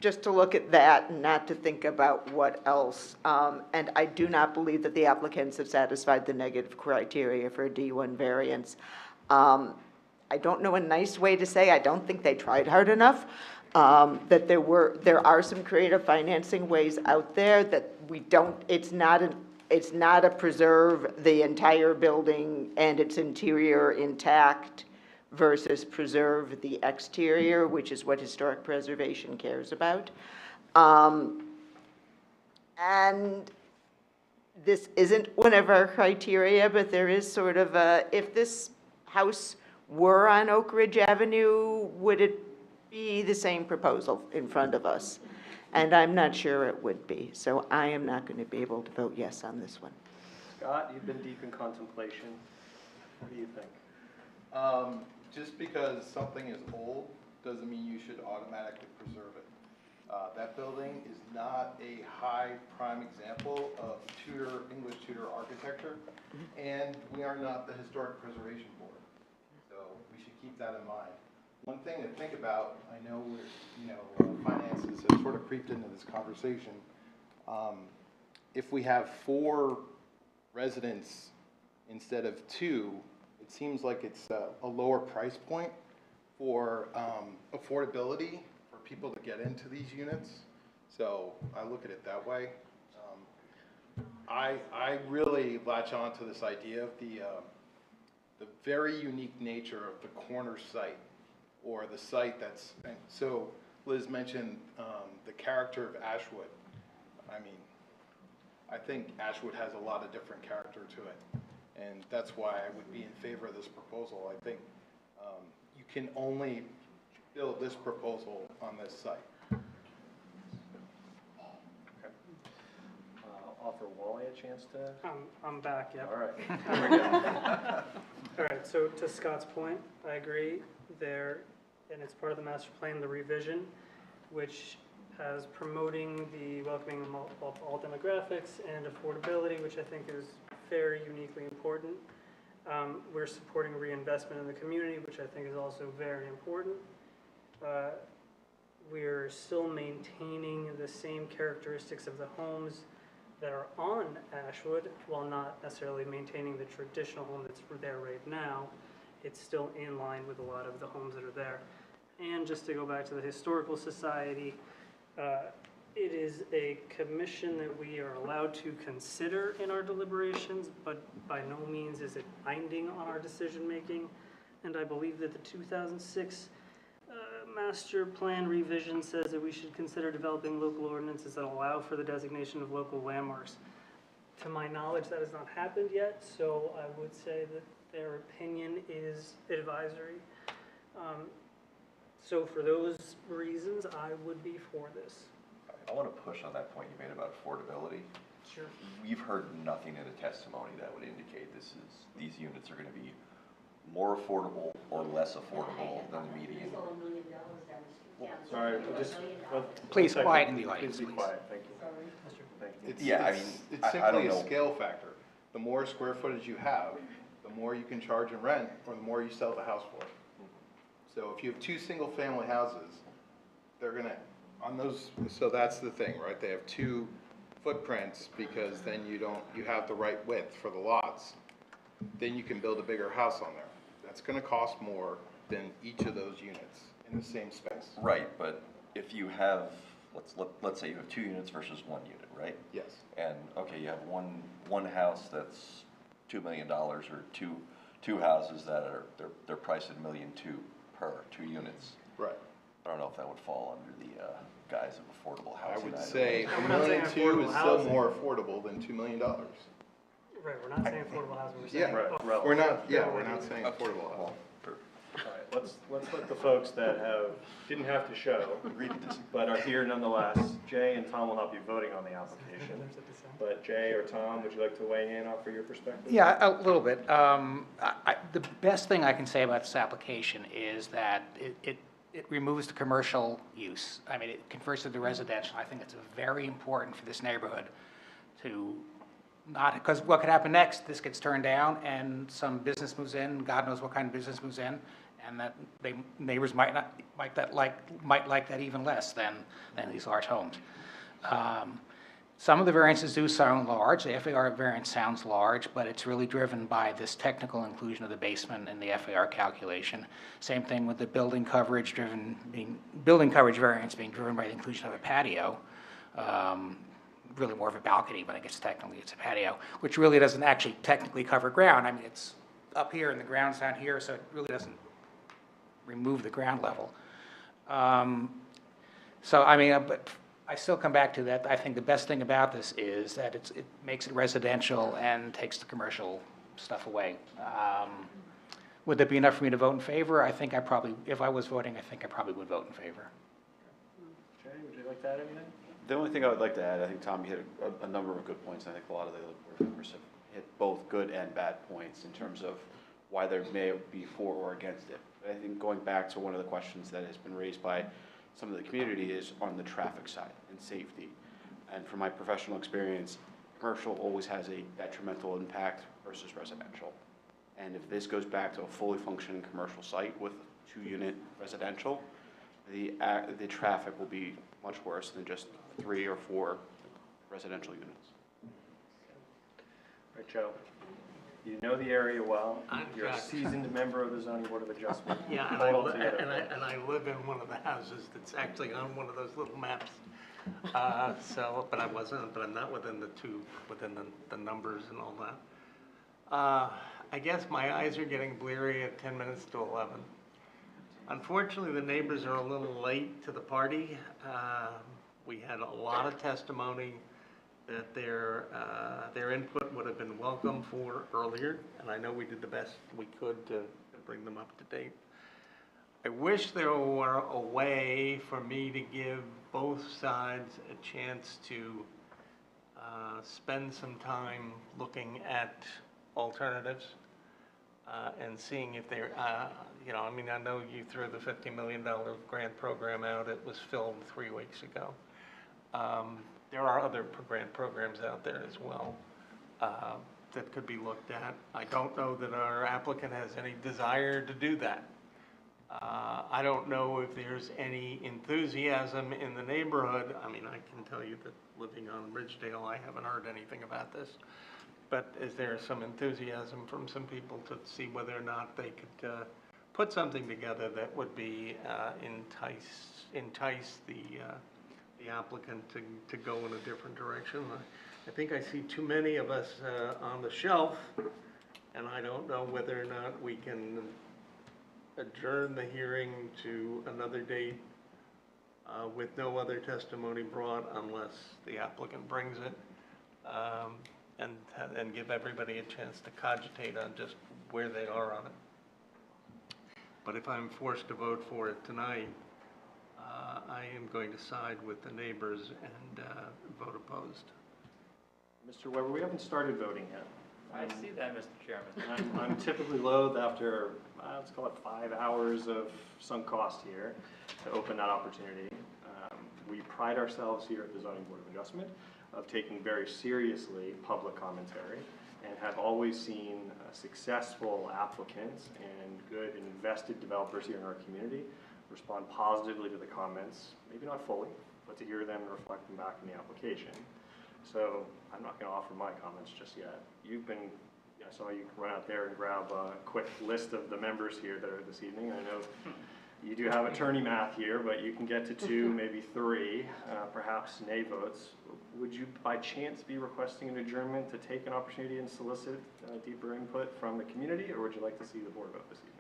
just to look at that and not to think about what else. And I do not believe that the applicants have satisfied the negative criteria for a D1 variance. I don't know a nice way to say I don't think they tried hard enough. That there are some creative financing ways out there that it's not a preserve the entire building and its interior intact versus preserve the exterior, which is what historic preservation cares about. And this isn't one of our criteria, but there is sort of if this house were on Oak Ridge Avenue, would it be the same proposal in front of us? And I'm not sure it would be. So I am not going to be able to vote yes on this one.
Scott, you've been deep in contemplation. What do you think?
Just because something is old doesn't mean you should automatically preserve it. That building is not a high prime example of English Tudor architecture, and we are not the Historic Preservation Board. So we should keep that in mind. One thing to think about, I know finances have sort of creeped into this conversation. If we have 4 residents instead of 2, it seems like it's a lower price point for affordability for people to get into these units. So I look at it that way. I really latch on to this idea of the very unique nature of the corner site, or the site that's, so Liz mentioned the character of Ashwood. I mean, I think Ashwood has a lot of different character to it. And that's why I would be in favor of this proposal. I think you can only build this proposal on this site.
Okay. I'll offer Wally a chance to.
I'm back, yep.
All right. Here we go.
All right, so to Scott's point, I agree there, and it's part of the master plan, the revision, which as promoting the welcoming of all demographics and affordability, which I think is very uniquely important. We're supporting reinvestment in the community, which I think is also very important. We're still maintaining the same characteristics of the homes that are on Ashwood, while not necessarily maintaining the traditional home that's there right now. It's still in line with a lot of the homes that are there. And just to go back to the Historical Society, it is a commission that we are allowed to consider in our deliberations, but by no means is it binding on our decision-making. And I believe that the 2006 master plan revision says that we should consider developing local ordinances that allow for the designation of local landmarks. To my knowledge, that has not happened yet, so I would say that their opinion is advisory. So for those reasons, I would be for this.
I want to push on that point you made about affordability.
Sure.
We've heard nothing in the testimony that would indicate these units are going to be more affordable or less affordable than the median.
Sorry,
Please quiet in the audience,
Please be
please.
quiet, thank you.
It's,
Yeah, I
it's-
mean,
it's
I
simply
don't
a
know.
scale factor. The more square footage you have, the more you can charge and rent, or the more you sell the house for. So if you have two single-family houses, they're gonna, on those, so that's the thing, right? They have two footprints, because then you have the right width for the lots. Then you can build a bigger house on there. That's gonna cost more than each of those units in the same space.
Right, but if you have, let's say you have 2 units versus 1 unit, right?
Yes.
And, okay, you have one house that's $2 million, or two houses that are, they're priced at $1.2 million per 2 units.
Right.
I don't know if that would fall under the guise of affordable
I
housing.
would
either.
say
We're
$1.2
not saying
million
affordable
is still
housing.
more affordable than $2 million.
Right, we're not saying affordable housing, we're
Yeah,
saying.
Right.
we're not saying
Okay,
affordable housing.
well,
All right, let's let the folks that didn't have to show,
agree to disagree.
but are here nonetheless. Jay and Tom will help you voting on the application. But Jay or Tom, would you like to weigh in, offer your perspective?
Yeah, a little bit. The best thing I can say about this application is that it removes the commercial use. I mean, it converts it to residential. I think it's very important for this neighborhood to not, because what could happen next, this gets turned down and some business moves in, God knows what kind of business moves in, and that neighbors might like that even less than these large homes. Some of the variances do sound large. The FAR variance sounds large, but it's really driven by this technical inclusion of the basement in the FAR calculation. Same thing with the building coverage variance being driven by the inclusion of a patio. Really more of a balcony, but I guess technically it's a patio, which really doesn't actually technically cover ground. I mean, it's up here and the ground's down here, so it really doesn't remove the ground level. So, I mean, but I still come back to that. I think the best thing about this is that it makes it residential and takes the commercial stuff away. Would that be enough for me to vote in favor? I think if I was voting, I think I probably would vote in favor.
Jay, would you like to add anything?
The only thing I would like to add, I think Tom hit a number of good points. I think a lot of the other board members have hit both good and bad points in terms of why there may be for or against it. I think going back to one of the questions that has been raised by some of the community is on the traffic side and safety. And from my professional experience, commercial always has a detrimental impact versus residential. And if this goes back to a fully functioning commercial site with 2-unit residential, the traffic will be much worse than just 3 or 4 residential units.
All right, Joe, you know the area well.
I'm
You're a
Jack.
seasoned member of the zoning board of adjustment.
Yeah, and
Hold on together.
I live in one of the houses that's actually on one of those little maps. But I'm not within the numbers and all that. I guess my eyes are getting bleary at 10 minutes to 11. Unfortunately, the neighbors are a little late to the party. We had a lot of testimony that their input would have been welcome for earlier, and I know we did the best we could to bring them up to date. I wish there were a way for me to give both sides a chance to spend some time looking at alternatives. and seeing if they're, you know, I mean, I know you threw the $50 million grant program out. It was filled 3 weeks ago. There are other grant programs out there as well that could be looked at. I don't know that our applicant has any desire to do that. I don't know if there's any enthusiasm in the neighborhood. I mean, I can tell you that living on Ridgedale, I haven't heard anything about this. But is there some enthusiasm from some people to see whether or not they could put something together that would be entice the applicant to go in a different direction? I think I see too many of us on the shelf, and I don't know whether or not we can adjourn the hearing to another date with no other testimony brought unless the applicant brings it, and give everybody a chance to cogitate on just where they are on it. But if I'm forced to vote for it tonight, I am going to side with the neighbors and vote opposed.
Mr. Weber, we haven't started voting yet.
I see that, Mr. Chairman.
I'm typically loath after, let's call it 5 hours of sunk cost here, to open that opportunity. We pride ourselves here at the Zoning Board of Adjustment of taking very seriously public commentary, and have always seen successful applicants and good and invested developers here in our community respond positively to the comments, maybe not fully, but to hear them and reflect them back in the application. So I'm not going to offer my comments just yet. I saw you run out there and grab a quick list of the members here that are this evening. I know you do have attorney math here, but you can get to 2, maybe 3, perhaps nay votes. Would you by chance be requesting an adjournment to take an opportunity and solicit deeper input from the community, or would you like to see the board vote this evening?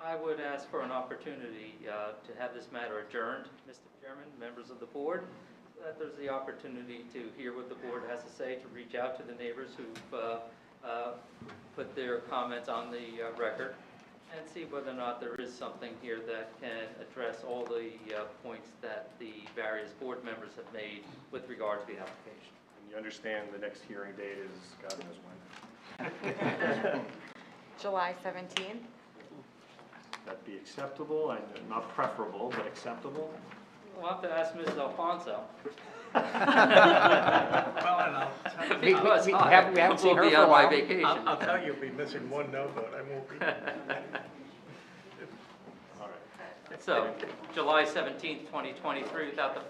I would ask for an opportunity to have this matter adjourned, Mr. Chairman, members of the board, so that there's the opportunity to hear what the board has to say, to reach out to the neighbors who've put their comments on the record, and see whether or not there is something here that can address all the points that the various board members have made with regard to the application.
And you understand the next hearing date is God knows when.
July 17th.
That'd be acceptable, and not preferable, but acceptable.
We'll have to ask Mrs. Alfonso.
Well, and I'll tell you,
Because
we haven't seen her
will be
for a
on my
while.
vacation.
I'll tell you, you'll be missing 1 no vote. I won't be.
All right.
So, July 17th, 2023, without the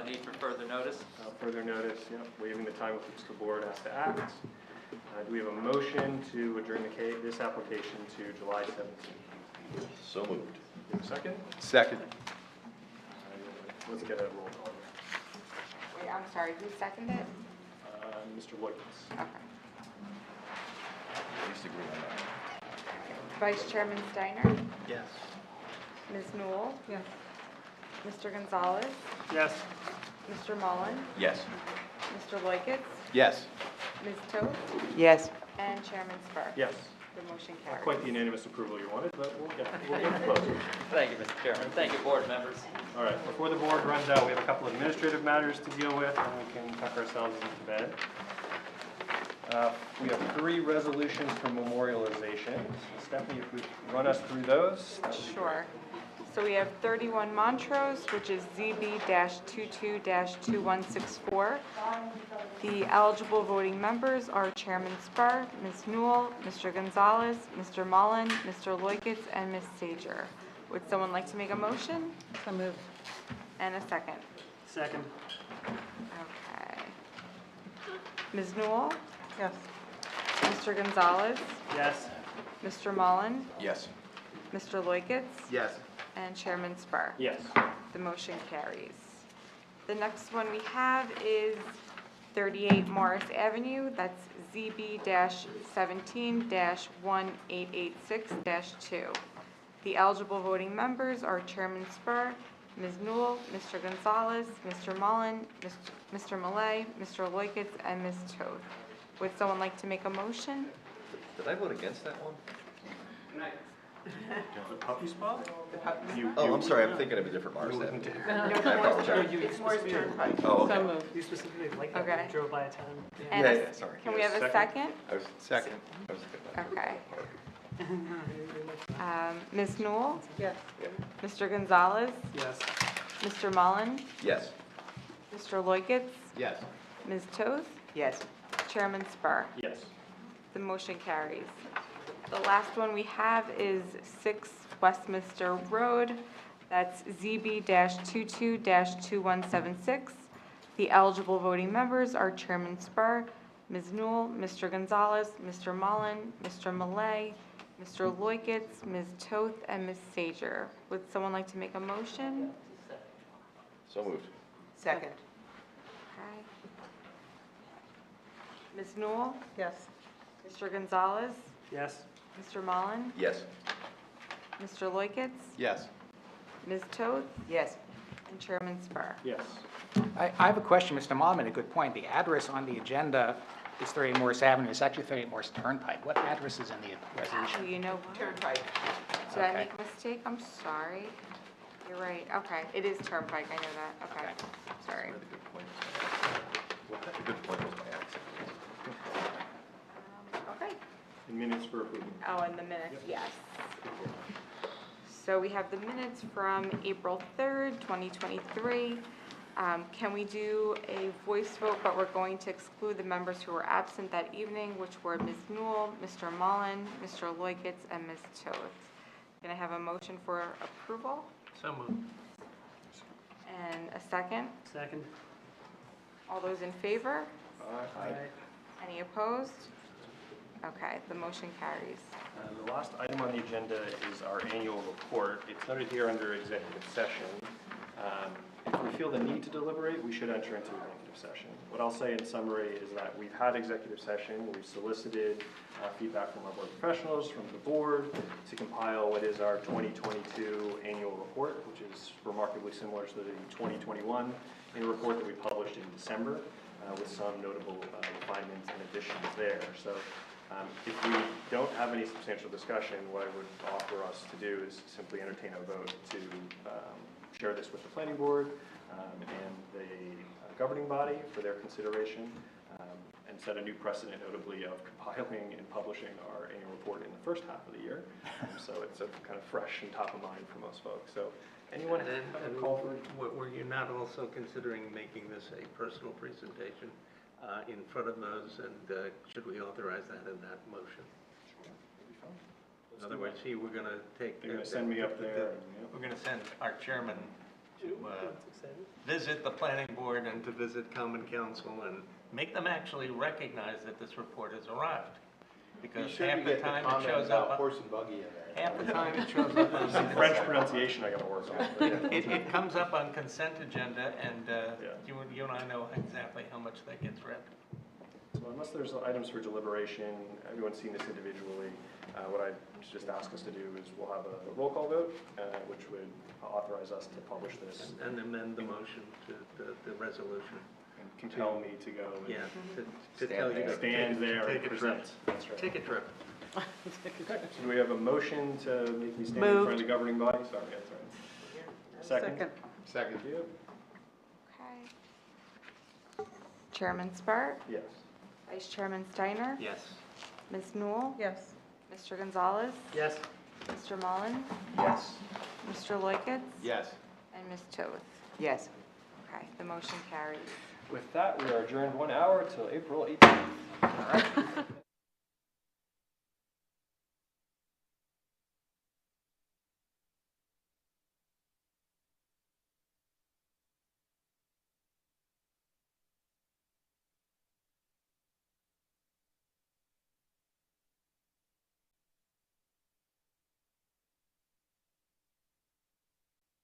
need for further notice.
Further notice, waiving the time with which the board has to act. Do we have a motion to adjourn this application to July 17th?
So moved.
You have a second?
Second.
Let's get a roll call.
Wait, I'm sorry, who seconded it?
Mr. Wilkins.
Okay.
At least agree on that.
Vice Chairman Steiner?
Yes.
Ms. Newell? Yes. Mr. Gonzalez?
Yes.
Mr. Mullen?
Yes.
Mr. Loikitz?
Yes.
Ms. Toth?
Yes.
And Chairman Spur?
Yes.
The motion
Not
carries.
quite the unanimous approval you wanted, but we'll get close.
Thank you, Mr. Chairman. Thank you, board members.
All right, before the board runs out, we have a couple of administrative matters to deal with, and we can tuck ourselves into bed. We have 3 resolutions for memorialization. Stephanie, if we run us through those. that would be
Sure. So we have 31 Montrose, which is ZB-22-2164. The eligible voting members are Chairman Spur, Ms. Newell, Mr. Gonzalez, Mr. Mullen, Mr. Loikitz, and Ms. Sager. Would someone like to make a motion?
So moved.
And a second?
Second.
Okay. Ms. Newell?
Yes.
Mr. Gonzalez?
Yes.
Mr. Mullen?
Yes.
Mr. Loikitz?
Yes.
And Chairman Spur?
Yes.
The motion carries. The next one we have is 38 Morris Avenue. That's ZB-17-1886-2. The eligible voting members are Chairman Spur, Ms. Newell, Mr. Gonzalez, Mr. Mullen, Mr. Malay, Mr. Loikitz, and Ms. Toth. Would someone like to make a motion?
Did I vote against that one?
The puppy spot?
Oh, I'm sorry, I'm thinking of a different Mars then.
No,
I apologize.
It's Morris Turnpike.
Oh,
So
okay.
moved.
You specifically like
Okay.
that, you drove by a town.
And
Yeah, sorry.
Can we have a second?
I was second. I was thinking about
Okay. Ms. Newell?
Yes.
Mr. Gonzalez?
Yes.
Mr. Mullen?
Yes.
Mr. Loiketz?
Yes.
Ms. Toth?
Yes.
Chairman Spur?
Yes.
The motion carries. The last one we have is 6 Westminster Road. That's ZB-22-2176. The eligible voting members are Chairman Spur, Ms. Newell, Mr. Gonzalez, Mr. Mullen, Mr. Malay, Mr. Loiketz, Ms. Toth, and Ms. Sager. Would someone like to make a motion?
So moved.
Second.
Okay. Ms. Newell?
Yes.
Mr. Gonzalez?
Yes.
Mr. Mullen?
Yes.
Mr. Loiketz?
Yes.
Ms. Toth?
Yes.
And Chairman Spur?
Yes.
I have a question, Mr. Mullin made a good point. The address on the agenda is 38 Morris Avenue. It's actually 38 Morris Turnpike. What address is in the
Oh,
resolution?
you know what?
Turnpike.
Did I
Okay.
make a mistake? I'm sorry. You're right. Okay, it is Turnpike. I know that. Okay, sorry.
The good point. The good point was by accident.
Okay.
Minutes for approval.
Oh, and the minutes, yes. So we have the minutes from April 3rd, 2023. Can we do a voice vote, but we're going to exclude the members who were absent that evening, which were Ms. Newell, Mr. Mullen, Mr. Loiketz, and Ms. Toth. Can I have a motion for approval?
So moved.
And a second?
Second.
All those in favor?
Aye.
Any opposed? Okay, the motion carries.
The last item on the agenda is our annual report. It's noted here under executive session. If we feel the need to deliberate, we should enter into executive session. What I'll say in summary is that we've had executive session, we've solicited feedback from our board professionals, from the board, to compile what is our 2022 annual report, which is remarkably similar to the 2021 annual report that we published in December, with some notable refinements and additions there. So if we don't have any substantial discussion, what I would offer us to do is simply entertain a vote to share this with the planning board and the governing body for their consideration, and set a new precedent, notably of compiling and publishing our annual report in the first half of the year. So it's kind of fresh and top of mind for most folks. So anyone have a call for?
Were you not also considering making this a personal presentation in front of those, and should we authorize that in that motion? In other words, we're going to take...
They're going to send me up there.
We're going to send our chairman to visit the planning board and to visit common council and make them actually recognize that this report has arrived. Because half the time it shows up...
horse and buggy in there.
Half the time it shows up on...
Some French pronunciation I got to work on.
It comes up on consent agenda, and you and I know exactly how much that gets read.
So unless there's items for deliberation, everyone's seen this individually, what I just ask us to do is we'll have a roll call vote, which would authorize us to publish this.
And amend the motion to the resolution.
And compel me to go and
To tell you to
stand there and
take a trip.
present. That's right.
Take a trip.
So do we have a motion to make me stand in front of the governing body? Sorry, that's right. Second?
Second.
Thank you.
Okay. Chairman Spur?
Yes.
Vice Chairman Steiner?
Yes.
Ms. Newell?
Yes.
Mr. Gonzalez?
Yes.
Mr. Mullen?
Yes.
Mr. Loiketz?
Yes.
And Ms. Toth?
Yes.
Okay, the motion carries.
With that, we are adjourned 1 hour till April 18th.